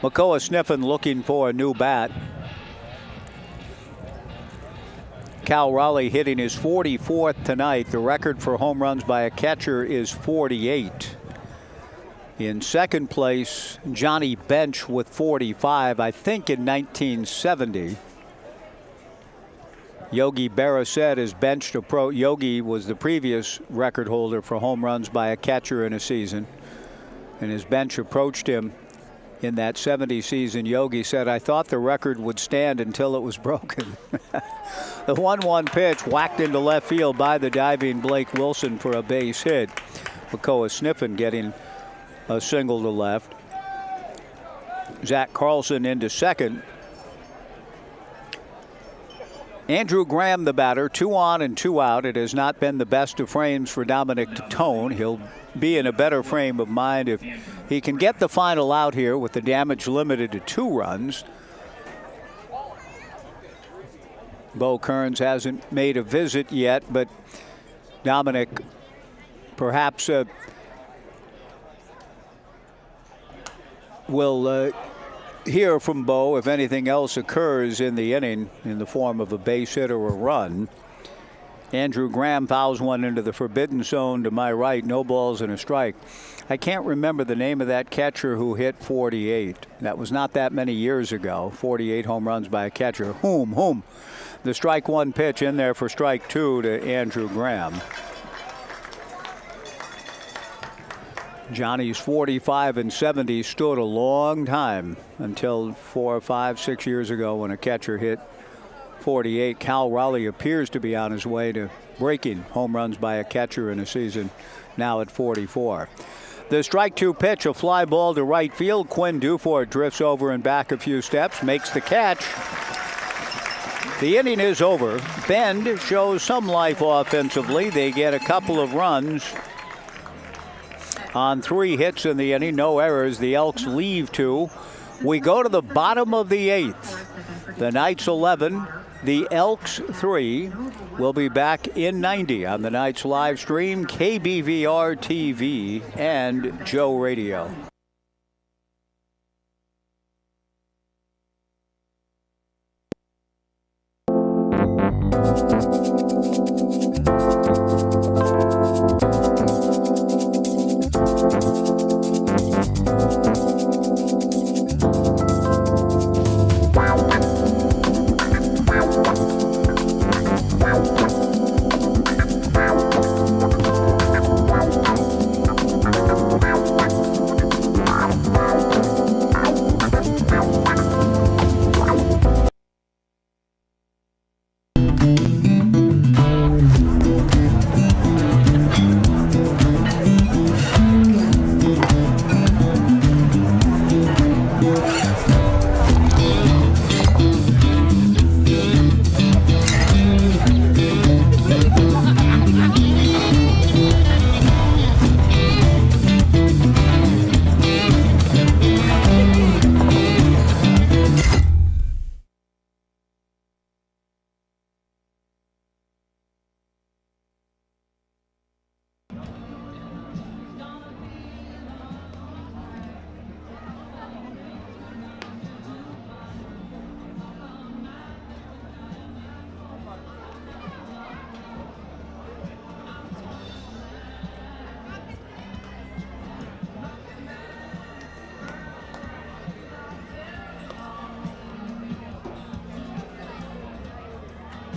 Makoa Sniffen looking for a new bat. Cal Raleigh hitting his 44th tonight. The record for home runs by a catcher is 48. In second place, Johnny Bench with 45, I think in 1970. Yogi Berra said as Bench Yogi was the previous record holder for home runs by a catcher in a season. And as Bench approached him in that 70 season, Yogi said, "I thought the record would stand until it was broken." The 1-1 pitch whacked into left field by the diving Blake Wilson for a base hit. Makoa Sniffen getting a single to left. Zach Carlson into second. Andrew Graham, the batter, 2 on and 2 out. It has not been the best of frames for Dominic Tatone. He'll be in a better frame of mind if he can get the final out here with the damage limited to 2 runs. Bo Kearns hasn't made a visit yet, but Dominic perhaps will hear from Bo if anything else occurs in the inning in the form of a base hit or a run. Andrew Graham fouls one into the forbidden zone to my right. No balls and a strike. I can't remember the name of that catcher who hit 48. That was not that many years ago. 48 home runs by a catcher. Whom. The strike 1 pitch in there for strike 2 to Andrew Graham. Johnny's 45 and 70 stood a long time until 4, 5, 6 years ago when a catcher hit 48. Cal Raleigh appears to be on his way to breaking home runs by a catcher in a season, now at 44. The strike 2 pitch, a fly ball to right field. Quinn Dufort drifts over and back a few steps, makes the catch. The inning is over. Bend shows some life offensively. They get a couple of runs on 3 hits in the inning, no errors. The Elks leave 2. We go to the bottom of the 8th. The Knights 11, the Elks 3. We'll be back in 90 on the Knights live stream, KBVR TV, and Joe Radio.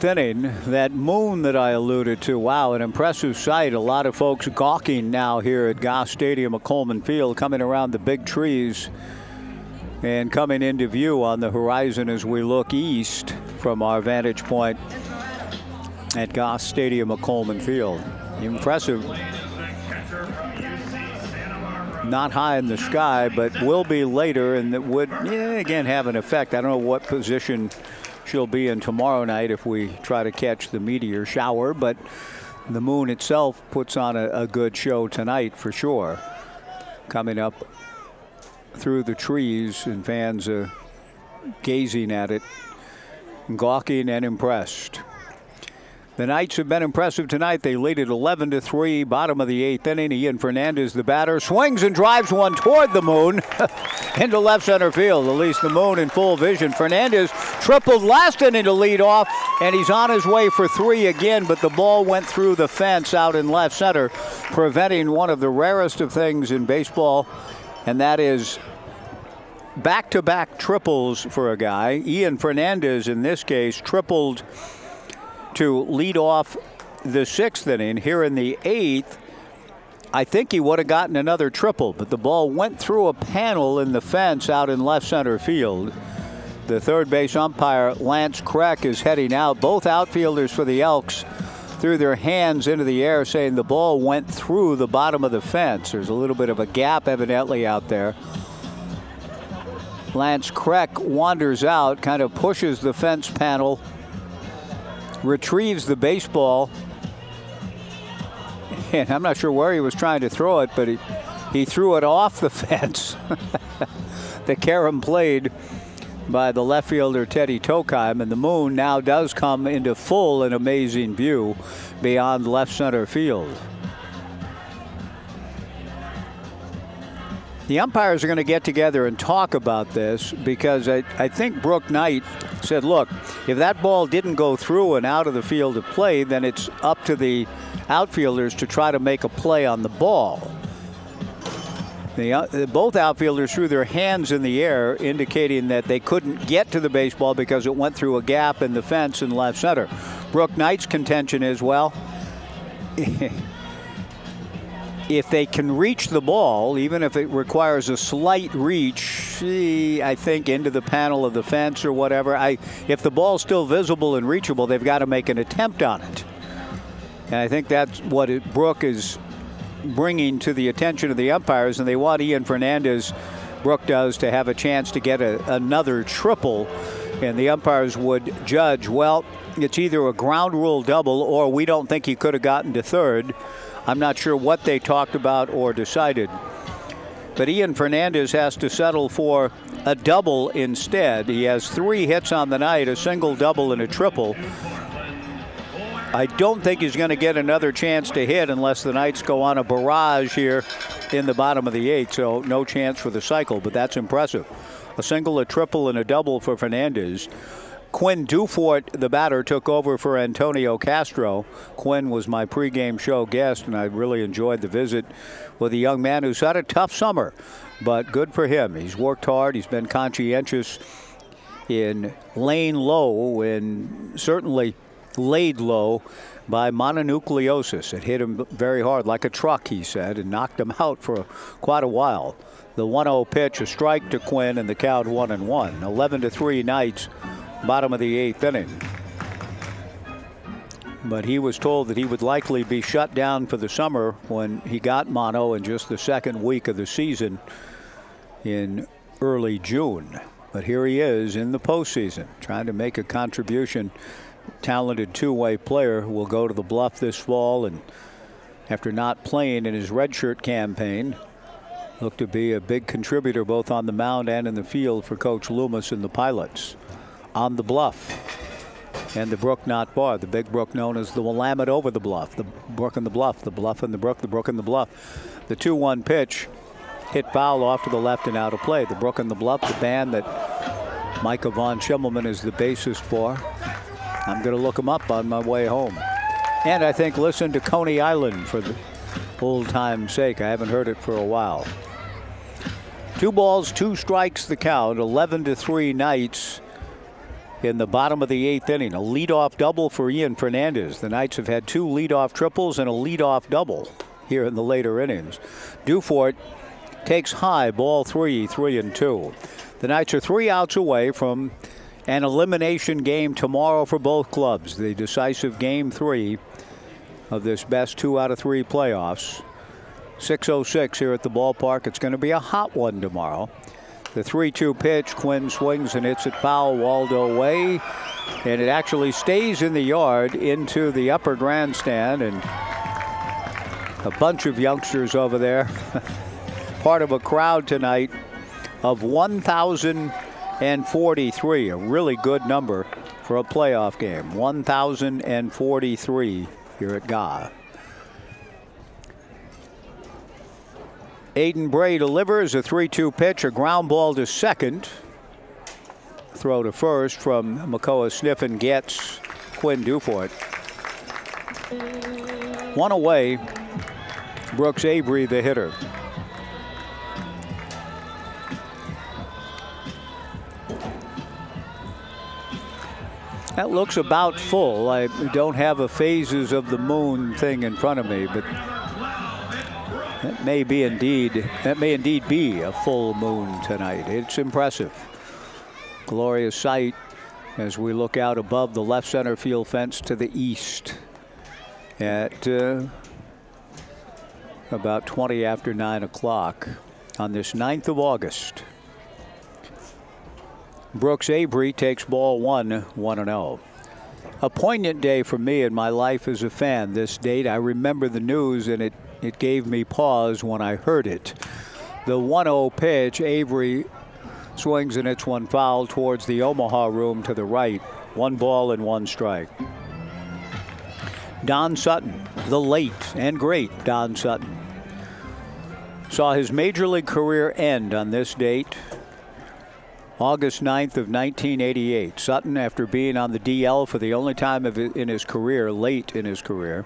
Inning, that moon that I alluded to. Wow, an impressive sight. A lot of folks gawking now here at Goss Stadium at Coleman Field, coming around the big trees and coming into view on the horizon as we look east from our vantage point at Goss Stadium at Coleman Field. Impressive. Not high in the sky, but will be later, and that would again have an effect. I don't know what position she'll be in tomorrow night if we try to catch the meteor shower, but the moon itself puts on a good show tonight for sure. Coming up through the trees, and fans gazing at it, gawking and impressed. The Knights have been impressive tonight. They lead at 11-3, bottom of the 8th inning. Ian Fernandez, the batter, swings and drives one toward the moon into left center field. At least the moon in full vision. Fernandez tripled last inning to lead off, and he's on his way for 3 again, but the ball went through the fence out in left center, preventing one of the rarest of things in baseball, and that is back-to-back triples for a guy. Ian Fernandez, in this case, tripled to lead off the 6th inning. Here in the 8th, I think he would have gotten another triple, but the ball went through a panel in the fence out in left center field. The third base umpire, Lance Kreck, is heading out. Both outfielders for the Elks threw their hands into the air, saying the ball went through the bottom of the fence. There's a little bit of a gap evidently out there. Lance Kreck wanders out, kind of pushes the fence panel retrieves the baseball. And I'm not sure where he was trying to throw it, but he threw it off the fence. The carom played by the left fielder Teddy Tokheim, and the moon now does come into full and amazing view beyond left center field. The umpires are going to get together and talk about this, because I think Brooke Knight said, look, if that ball didn't go through and out of the field of play, then it's up to the outfielders to try to make a play on the ball. Both outfielders threw their hands in the air, indicating that they couldn't get to the baseball because it went through a gap in the fence in left center. Brooke Knight's contention is, well, if they can reach the ball, even if it requires a slight reach, I think into the panel of the fence or whatever, if the ball's still visible and reachable, they've got to make an attempt on it. And I think that's what Brooke is bringing to the attention of the umpires, and they want Ian Fernandez, Brooke does, to have a chance to get another triple, and the umpires would judge, well, it's either a ground rule double or we don't think he could have gotten to third. I'm not sure what they talked about or decided. But Ian Fernandez has to settle for a double instead. He has 3 hits on the night, a single, double, and a triple. I don't think he's going to get another chance to hit unless the Knights go on a barrage here in the bottom of the 8th, so no chance for the cycle, but that's impressive. A single, a triple, and a double for Fernandez. Quinn Dufort, the batter, took over for Antonio Castro. Quinn was my pregame show guest, and I really enjoyed the visit with a young man who's had a tough summer, but good for him. He's worked hard. He's been conscientious in laying low, and certainly laid low by mononucleosis. It hit him very hard, like a truck, he said, and knocked him out for quite a while. The 1-0 pitch, a strike to Quinn, and the count 1-1. 11-3 Knights, bottom of the 8th inning. But he was told that he would likely be shut down for the summer when he got mono in just the second week of the season in early June. But here he is in the postseason, trying to make a contribution. Talented two-way player who will go to the Bluff this fall, and after not playing in his redshirt campaign, looked to be a big contributor both on the mound and in the field for Coach Loomis and the Pilots. On the Bluff and the brook not far, the big brook known as the Willamette over the Bluff, the brook and the Bluff, the Bluff and the brook, the brook and the Bluff. The 2-1 pitch hit foul off to the left and out of play. The brook and the Bluff, the band that Micah Von Schimmelman is the bassist for. I'm going to look him up on my way home. And I think listen to Coney Island for the old time's sake. I haven't heard it for a while. 2 balls, 2 strikes the count. 11-3 Knights in the bottom of the 8th inning. A leadoff double for Ian Fernandez. The Knights have had 2 leadoff triples and a leadoff double here in the later innings. Dufort takes high, ball 3, 3-2. The Knights are 3 outs away from an elimination game tomorrow for both clubs. The decisive game 3 of this best 2 out of 3 playoffs. 6:06 here at the ballpark. It's going to be a hot one tomorrow. The 3-2 pitch, Quinn swings and hits it foul, Waldo way, and it actually stays in the yard into the upper grandstand, and a bunch of youngsters over there, part of a crowd tonight of 1,043, a really good number for a playoff game. 1,043 here at GA. Aiden Bray delivers a 3-2 pitch, a ground ball to second. Throw to first from Makoa Sniffen gets Quinn Dufort. 1 away, Brooks Avery, the hitter. That looks about full. I don't have a phases of the moon thing in front of me, but that may indeed be a full moon tonight. It's impressive. Glorious sight as we look out above the left center field fence to the east at about 20 after 9 o'clock on this 9th of August. Brooks Avery takes ball 1, 1-0. a poignant day for me in my life as a fan, this date. I remember the news, and it gave me pause when I heard it. The 1-0 pitch, Avery swings and it's one foul towards the Omaha room to the right. 1 ball and 1 strike. Don Sutton, the late and great Don Sutton, saw his major league career end on this date, August 9th of 1988. Sutton, after being on the DL for the only time in his career, late in his career.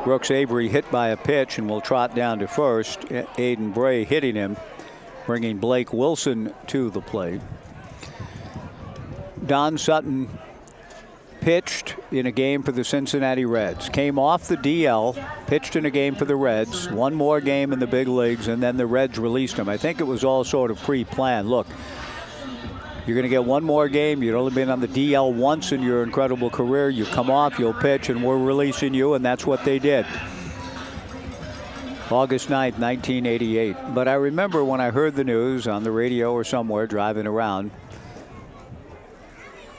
Brooks Avery hit by a pitch and will trot down to first. Aiden Bray hitting him, bringing Blake Wilson to the plate. Don Sutton pitched in a game for the Cincinnati Reds. Came off the DL, pitched in a game for the Reds, one more game in the big leagues, and then the Reds released him. I think it was all sort of pre-planned. Look, you're going to get one more game. You'd only been on the DL once in your incredible career. You come off, you'll pitch, and we're releasing you, and that's what they did. August 9th, 1988. But I remember when I heard the news on the radio or somewhere driving around,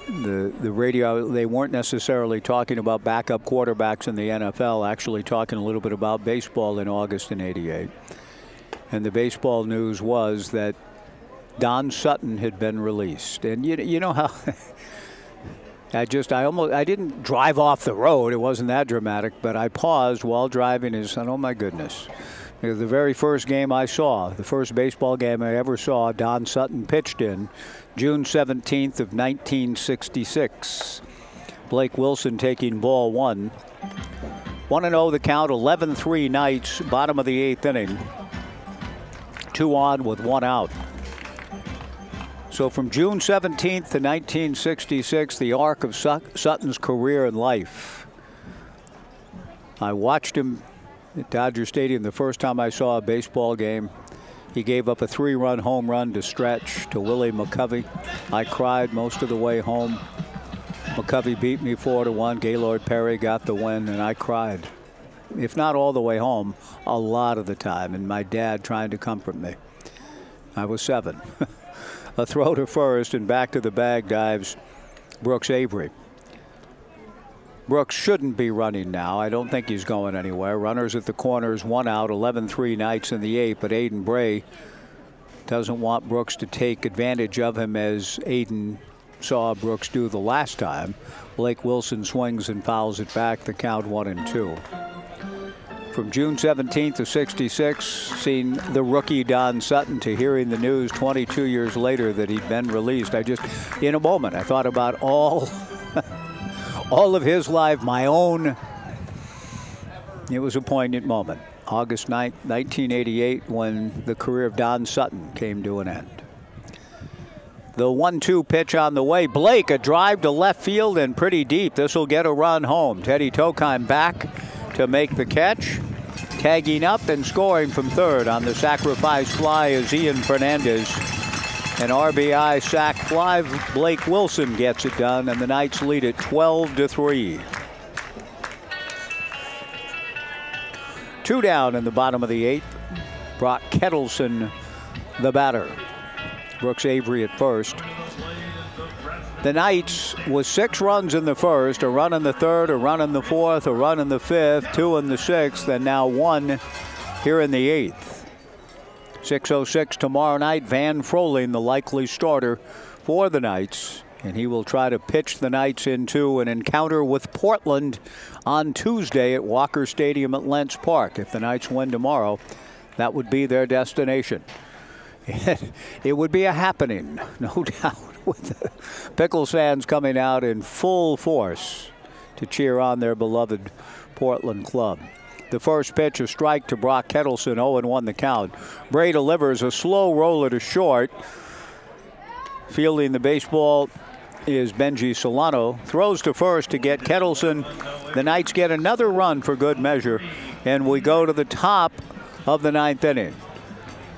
the radio, they weren't necessarily talking about backup quarterbacks in the NFL, actually talking a little bit about baseball in August in '88. And the baseball news was that Don Sutton had been released. And you know how I didn't drive off the road. It wasn't that dramatic, but I paused while driving and said, oh my goodness. Because the very first game I saw, the first baseball game I ever saw, Don Sutton pitched in, June 17th of 1966. Blake Wilson taking ball 1. 1-0 the count, 11-3 Knights, bottom of the 8th inning. 2 on with 1 out. So from June 17th to 1966, the arc of Sutton's career and life. I watched him at Dodger Stadium the first time I saw a baseball game. He gave up a 3-run home run to stretch to Willie McCovey. I cried most of the way home. McCovey beat me 4-1. Gaylord Perry got the win, and I cried. If not all the way home, a lot of the time, and my dad trying to comfort me. I was 7. A throw to first, and back to the bag dives Brooks Avery. Brooks shouldn't be running now. I don't think he's going anywhere. Runners at the corners, 1 out, 11-3 Knights in the 8th, but Aiden Bray doesn't want Brooks to take advantage of him as Aiden saw Brooks do the last time. Blake Wilson swings and fouls it back, the count 1-2. From June 17th of 66, seeing the rookie Don Sutton, to hearing the news 22 years later that he'd been released. In a moment, I thought about all of his life, my own. It was a poignant moment. August 9th, 1988, when the career of Don Sutton came to an end. The 1-2 pitch on the way. Blake, a drive to left field and pretty deep. This will get a run home. Teddy Tokheim back to make the catch. Tagging up and scoring from third on the sacrifice fly is Ian Fernandez. An RBI sac fly. Blake Wilson gets it done, and the Knights lead it 12-3. 2 down in the bottom of the 8th. Brock Kettleson, the batter. Brooks Avery at first. The Knights with 6 runs in the first, a run in the third, a run in the fourth, a run in the fifth, 2 in the sixth, and now 1 here in the 8th. 6:06 tomorrow night. Van Froling, the likely starter for the Knights, and he will try to pitch the Knights into an encounter with Portland on Tuesday at Walker Stadium at Lentz Park. If the Knights win tomorrow, that would be their destination. It would be a happening, no doubt, with the Pickles fans coming out in full force to cheer on their beloved Portland club. The first pitch, a strike to Brock Kettleson, 0-1 the count. Bray delivers a slow roller to short. Fielding the baseball is Benji Solano. Throws to first to get Kettleson. The Knights get another run for good measure, and we go to the top of the 9th inning.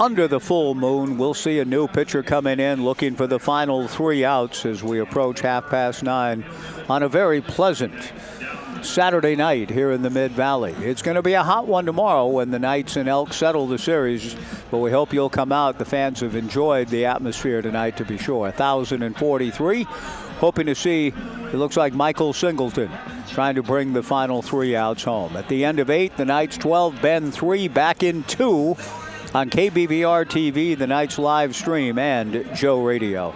Under the full moon, we'll see a new pitcher coming in looking for the final 3 outs as we approach 9:30 on a very pleasant Saturday night here in the Mid-Valley. It's going to be a hot one tomorrow when the Knights and Elks settle the series, but we hope you'll come out. The fans have enjoyed the atmosphere tonight, to be sure. 1,043. Hoping to see It looks like Michael Singleton trying to bring the final 3 outs home. At the end of 8, the Knights 12, Bend 3, back in 2 on KBVR TV, the Knights live stream, and Joe Radio.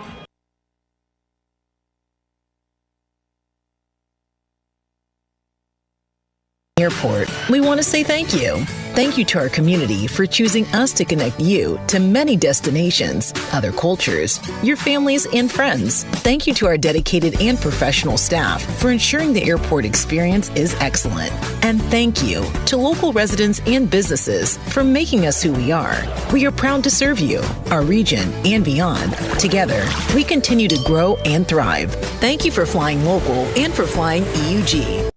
Airport, we want to say thank you. Thank you to our community for choosing us to connect you to many destinations, other cultures, your families, and friends. Thank you to our dedicated and professional staff for ensuring the airport experience is excellent. And thank you to local residents and businesses for making us who we are. We are proud to serve you, our region, and beyond. Together, we continue to grow and thrive. Thank you for flying local and for flying EUG.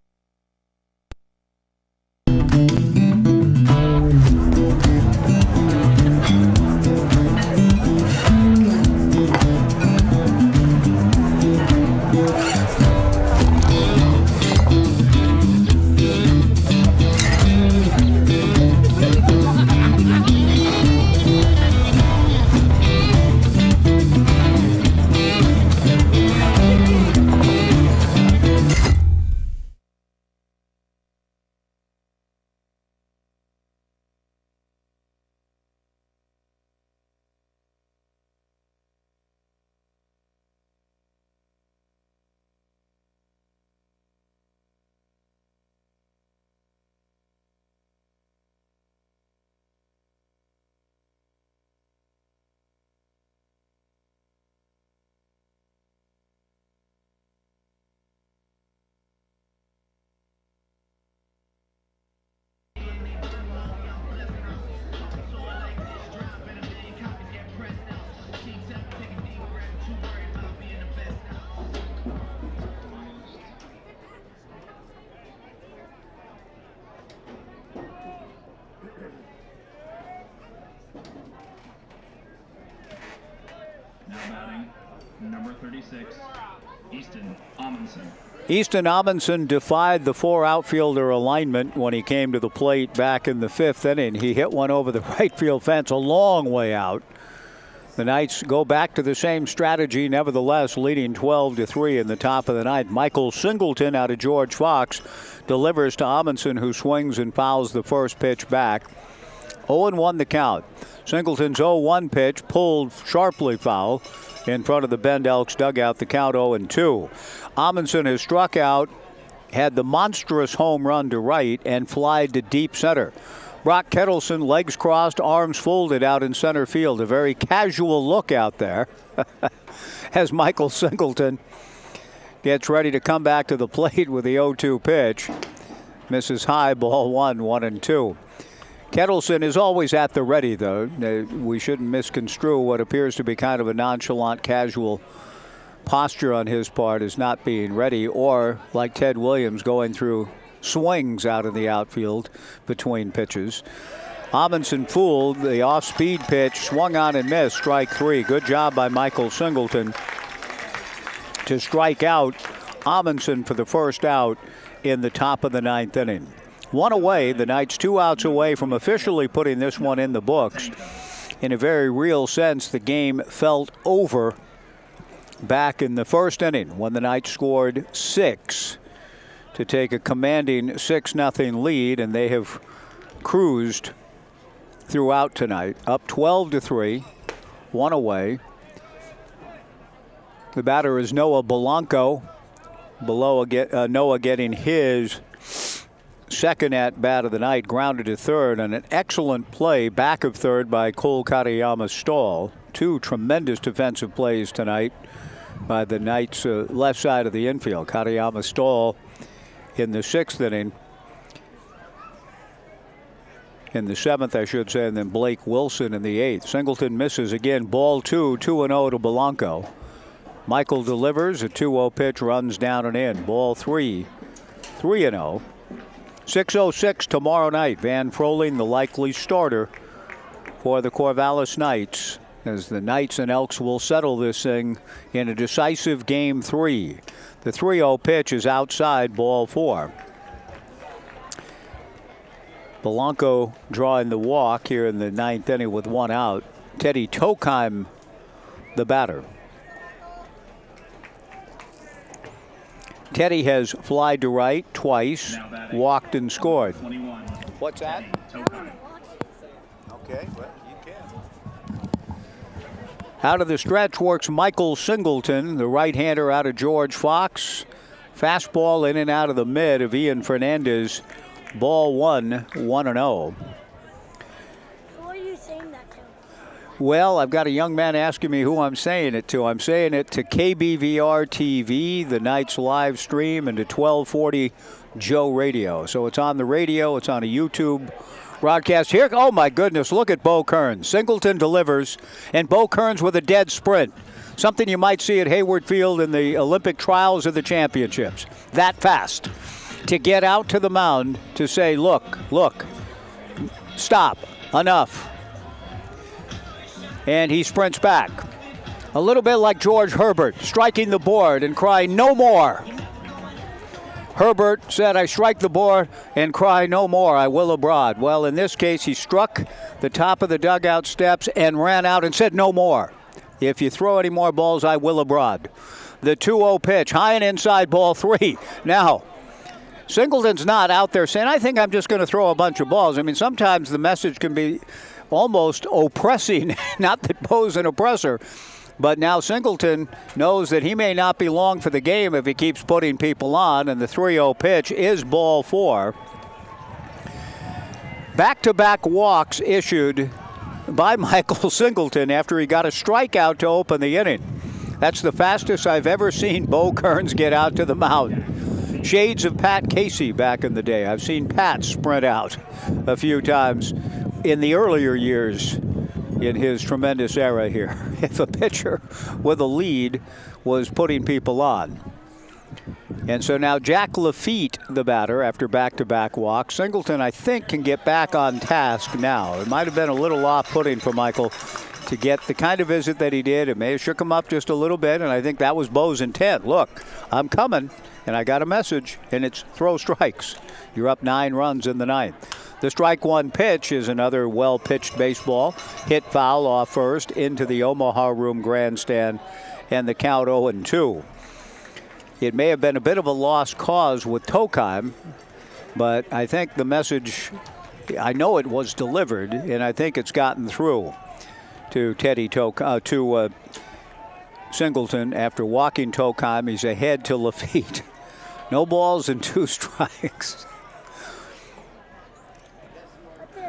Number 36, Easton Amundsen. Easton Amundsen defied the 4 outfielder alignment when he came to the plate back in the 5th inning. He hit one over the right field fence a long way out. The Knights go back to the same strategy, nevertheless, leading 12-3 in the top of the 9th. Michael Singleton out of George Fox delivers to Amundsen, who swings and fouls the first pitch back. 0-1 the count. Singleton's 0-1 pitch pulled sharply foul in front of the Bend Elks dugout. The count 0-2. Amundsen has struck out, had the monstrous home run to right, and flied to deep center. Brock Kettleson, legs crossed, arms folded out in center field. A very casual look out there as Michael Singleton gets ready to come back to the plate with the 0-2 pitch. Misses high, ball 1-2. Kettleson is always at the ready, though. We shouldn't misconstrue what appears to be kind of a nonchalant, casual posture on his part as not being ready, or like Ted Williams going through swings out in the outfield between pitches. Amundsen fooled the off-speed pitch, swung on and missed, strike 3. Good job by Michael Singleton to strike out Amundsen for the first out in the top of the 9th inning. 1 away, the Knights 2 outs away from officially putting this one in the books. In a very real sense, the game felt over back in the first inning when the Knights scored 6 to take a commanding 6-0 lead, and they have cruised throughout tonight. Up 12-3, 1 away. The batter is Noah Belanco. Noah getting his second at bat of the night, grounded to third, and an excellent play back of third by Cole Katayama-Stahl. 2 tremendous defensive plays tonight by the Knights' left side of the infield. Katayama-Stahl in the 6th inning. In the 7th, I should say, and then Blake Wilson in the 8th. Singleton misses again. Ball 2, 2-0 to Belanco. Michael delivers a 2-0 pitch, runs down and in. Ball 3, 3-0. 6:06 tomorrow night. Van Froling, the likely starter for the Corvallis Knights, as the Knights and Elks will settle this thing in a decisive Game 3. The 3-0 pitch is outside, ball 4. Belanco drawing the walk here in the 9th inning with 1 out. Teddy Tokheim, the batter. Teddy has flied to right twice, walked and scored. 21. What's that? Tokine. Okay, well, you can. Out of the stretch works Michael Singleton, the right-hander out of George Fox. Fastball in and out of the mid of Ian Fernandez. Ball 1, 1-0. Who are you saying that to? Well, I've got a young man asking me who I'm saying it to. I'm saying it to KBVR TV, the night's live stream, and to 1240 Joe Radio. So it's on the radio, it's on a YouTube broadcast. Here, oh my goodness, look at Bo Kearns. Singleton delivers, and Bo Kearns with a dead sprint. Something you might see at Hayward Field in the Olympic trials or the championships. That fast. To get out to the mound to say, look, stop, enough. And he sprints back. A little bit like George Herbert, striking the board and crying, no more. Herbert said, I strike the board and cry, no more, I will abroad. Well, in this case, he struck the top of the dugout steps and ran out and said, no more. If you throw any more balls, I will abroad. The 2-0 pitch, high and inside, ball 3. Now, Singleton's not out there saying, I think I'm just going to throw a bunch of balls. I mean, sometimes the message can be almost oppressing, not that Bo's an oppressor, but now Singleton knows that he may not be long for the game if he keeps putting people on, and the 3-0 pitch is ball 4. Back-to-back walks issued by Michael Singleton after he got a strikeout to open the inning. That's the fastest I've ever seen Bo Kearns get out to the mound. Shades of Pat Casey back in the day. I've seen Pat sprint out a few times in the earlier years in his tremendous era here. If a pitcher with a lead was putting people on. And so now Jack Lafitte, the batter, after back-to-back walks. Singleton, I think, can get back on task now. It might have been a little off-putting for Michael to get the kind of visit that he did. It may have shook him up just a little bit, and I think that was Bo's intent. Look, I'm coming, and I got a message, and it's throw strikes. You're up 9 runs in the 9th. The strike 1 pitch is another well-pitched baseball. Hit foul off first into the Omaha Room grandstand, and the count 0-2. It may have been a bit of a lost cause with Tokine, but I think the message, I know it was delivered, and I think it's gotten through to Singleton after walking Tokine. He's ahead to Lafitte. No balls and 2 strikes.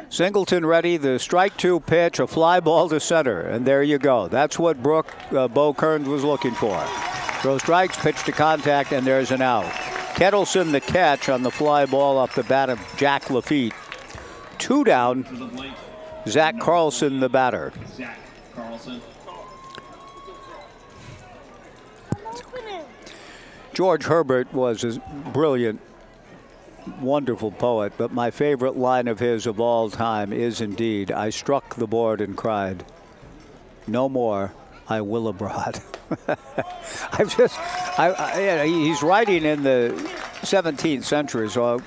Singleton ready, the strike 2 pitch, a fly ball to center, and there you go. That's what Bo Kearns was looking for. Throw strikes, pitch to contact, and there's an out. Kettleson the catch on the fly ball off the bat of Jack Lafitte. 2 down, Zach Carlson the batter. Zach Carlson. George Herbert was a brilliant, wonderful poet, but my favorite line of his of all time is indeed, I struck the board and cried, no more, I will abroad. He's writing in the 17th century, so,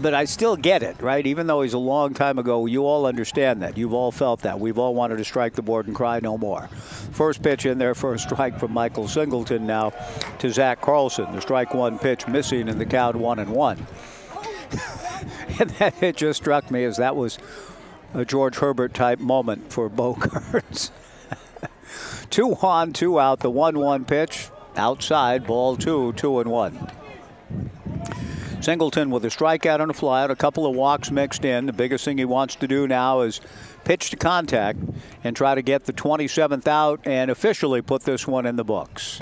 but I still get it, right? Even though he's a long time ago, you all understand that. You've all felt that. We've all wanted to strike the board and cry no more. First pitch in there for a strike from Michael Singleton now to Zach Carlson. The strike 1 pitch missing in the count 1-1. And that it just struck me as that was a George Herbert type moment for Bo Kearns. 2 on, 2 out, the 1-1 pitch outside, ball 2, 2-1. Singleton with a strikeout and a flyout, a couple of walks mixed in. The biggest thing he wants to do now is pitch to contact and try to get the 27th out and officially put this one in the books.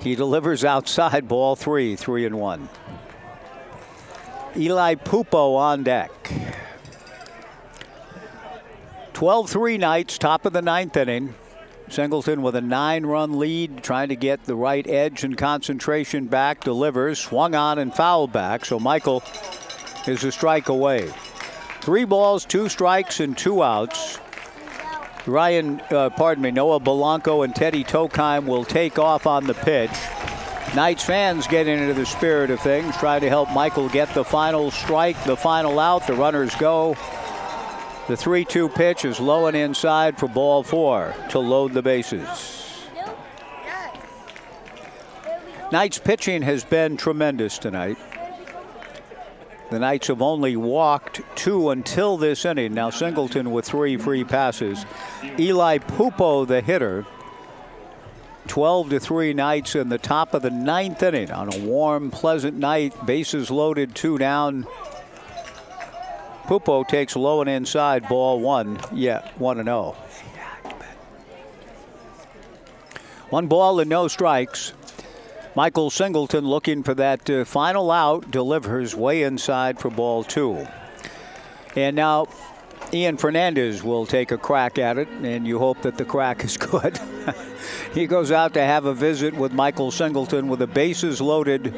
He delivers outside, ball 3, 3-1. Eli Pupo on deck. 12-3 Knights, top of the 9th inning. Singleton with a 9-run lead, trying to get the right edge and concentration back. Delivers, swung on and fouled back, so Michael is a strike away. 3 balls, 2 strikes, and 2 outs. Noah Belanco and Teddy Tokine will take off on the pitch. Knights fans getting into the spirit of things, try to help Michael get the final strike, the final out. The runners go. The 3-2 pitch is low and inside for ball 4 to load the bases. Knights pitching has been tremendous tonight. The Knights have only walked 2 until this inning. Now Singleton with 3 free passes. Eli Pupo, the hitter. 12-3 Knights in the top of the 9th inning on a warm, pleasant night. Bases loaded, 2 down. Pupo takes low and inside, ball 1. Yeah, 1-0. 1 ball and no strikes. Michael Singleton looking for that final out, delivers way inside for ball 2. And now Ian Fernandez will take a crack at it, and you hope that the crack is good. He goes out to have a visit with Michael Singleton with the bases loaded.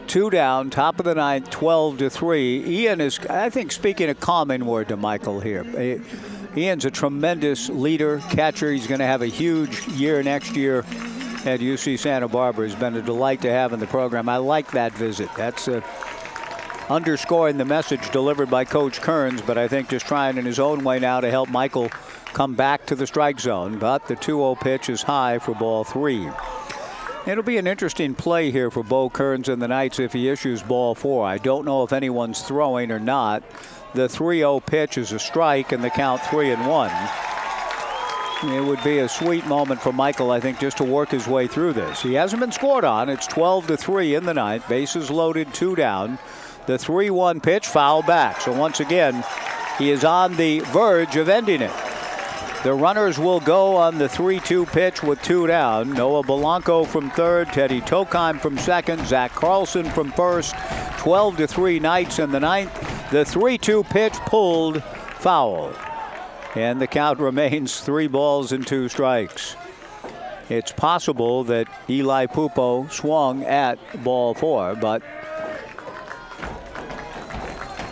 2 down, top of the 9th, 12-3. Ian is, I think, speaking a calming word to Michael here. Ian's a tremendous leader, catcher. He's going to have a huge year next year at UC Santa Barbara. It's been a delight to have in the program. I like that visit. That's underscoring the message delivered by Coach Kearns, but I think just trying in his own way now to help Michael come back to the strike zone. But the 2-0 pitch is high for ball 3. It'll be an interesting play here for Bo Kearns and the Knights if he issues ball 4. I don't know if anyone's throwing or not. The 3-0 pitch is a strike and the count 3-1. It would be a sweet moment for Michael, I think, just to work his way through this. He hasn't been scored on. It's 12-3 in the 9th. Bases loaded, 2 down. The 3-1 pitch, foul back. So once again, he is on the verge of ending it. The runners will go on the 3-2 pitch with 2 down. Noah Belanco from third, Teddy Tokheim from second, Zach Carlson from first. 12-3 Knights in the 9th. The 3-2 pitch pulled, foul. And the count remains 3 balls and 2 strikes. It's possible that Eli Pupo swung at ball 4, but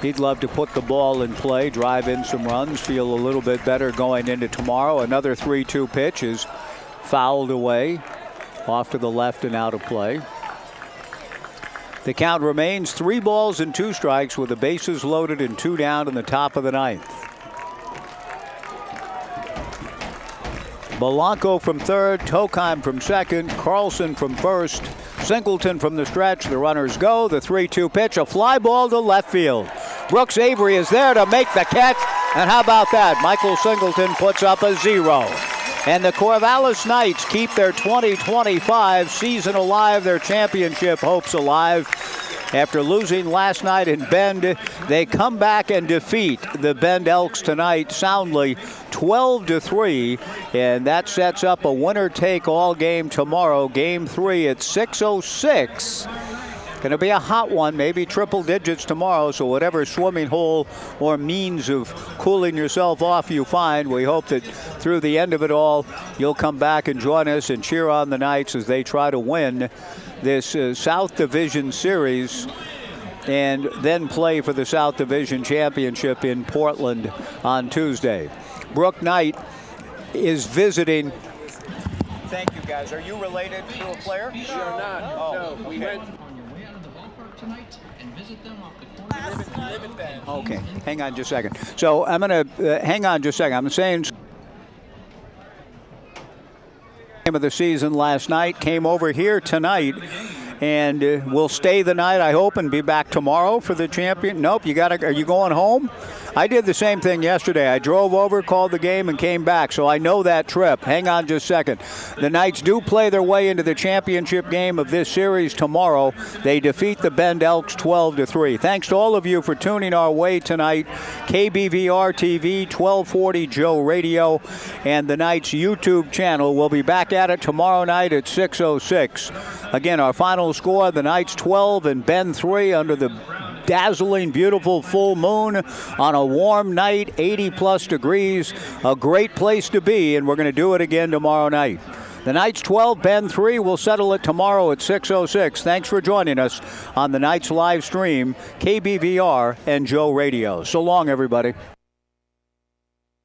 he'd love to put the ball in play, drive in some runs, feel a little bit better going into tomorrow. Another 3-2 pitch is fouled away, off to the left and out of play. The count remains 3 balls and 2 strikes with the bases loaded and 2 down in the top of the 9th. Belanco from third, Tokheim from second, Carlson from first, Singleton from the stretch. The runners go. The 3-2 pitch, a fly ball to left field. Brooks Avery is there to make the catch. And how about that? Michael Singleton puts up a 0. And the Corvallis Knights keep their 2025 season alive, their championship hopes alive. After losing last night in Bend, they come back and defeat the Bend Elks tonight soundly, 12-3, and that sets up a winner-take-all game tomorrow. Game 3 at 6:06. Going to be a hot one, maybe triple digits tomorrow, so whatever swimming hole or means of cooling yourself off you find, we hope that through the end of it all, you'll come back and join us and cheer on the Knights as they try to win this South Division Series and then play for the South Division Championship in Portland on Tuesday. Brooke Knight is visiting. Thank you, guys. Are you related to a player? We are not. Oh, no, we okay. went tonight and visit them off the corner. Okay, hang on just a second. So I'm going to hang on just a second. I'm saying game of the season last night, came over here tonight, and will stay the night, I hope, and be back tomorrow for the champion. Nope, are you going home? I did the same thing yesterday. I drove over, called the game, and came back, so I know that trip. Hang on just a second. The Knights do play their way into the championship game of this series tomorrow. They defeat the Bend Elks 12-3. Thanks to all of you for tuning our way tonight. KBVR TV, 1240 Joe Radio, and the Knights YouTube channel. We'll be back at it tomorrow night at 6:06. Again, our final score, the Knights 12 and Bend 3 under the dazzling, beautiful full moon on a warm night, 80-plus degrees. A great place to be, and we're going to do it again tomorrow night. The Knights 12, Bend 3. We'll settle it tomorrow at 6:06. Thanks for joining us on the Knights live stream, KBVR and Joe Radio. So long, everybody.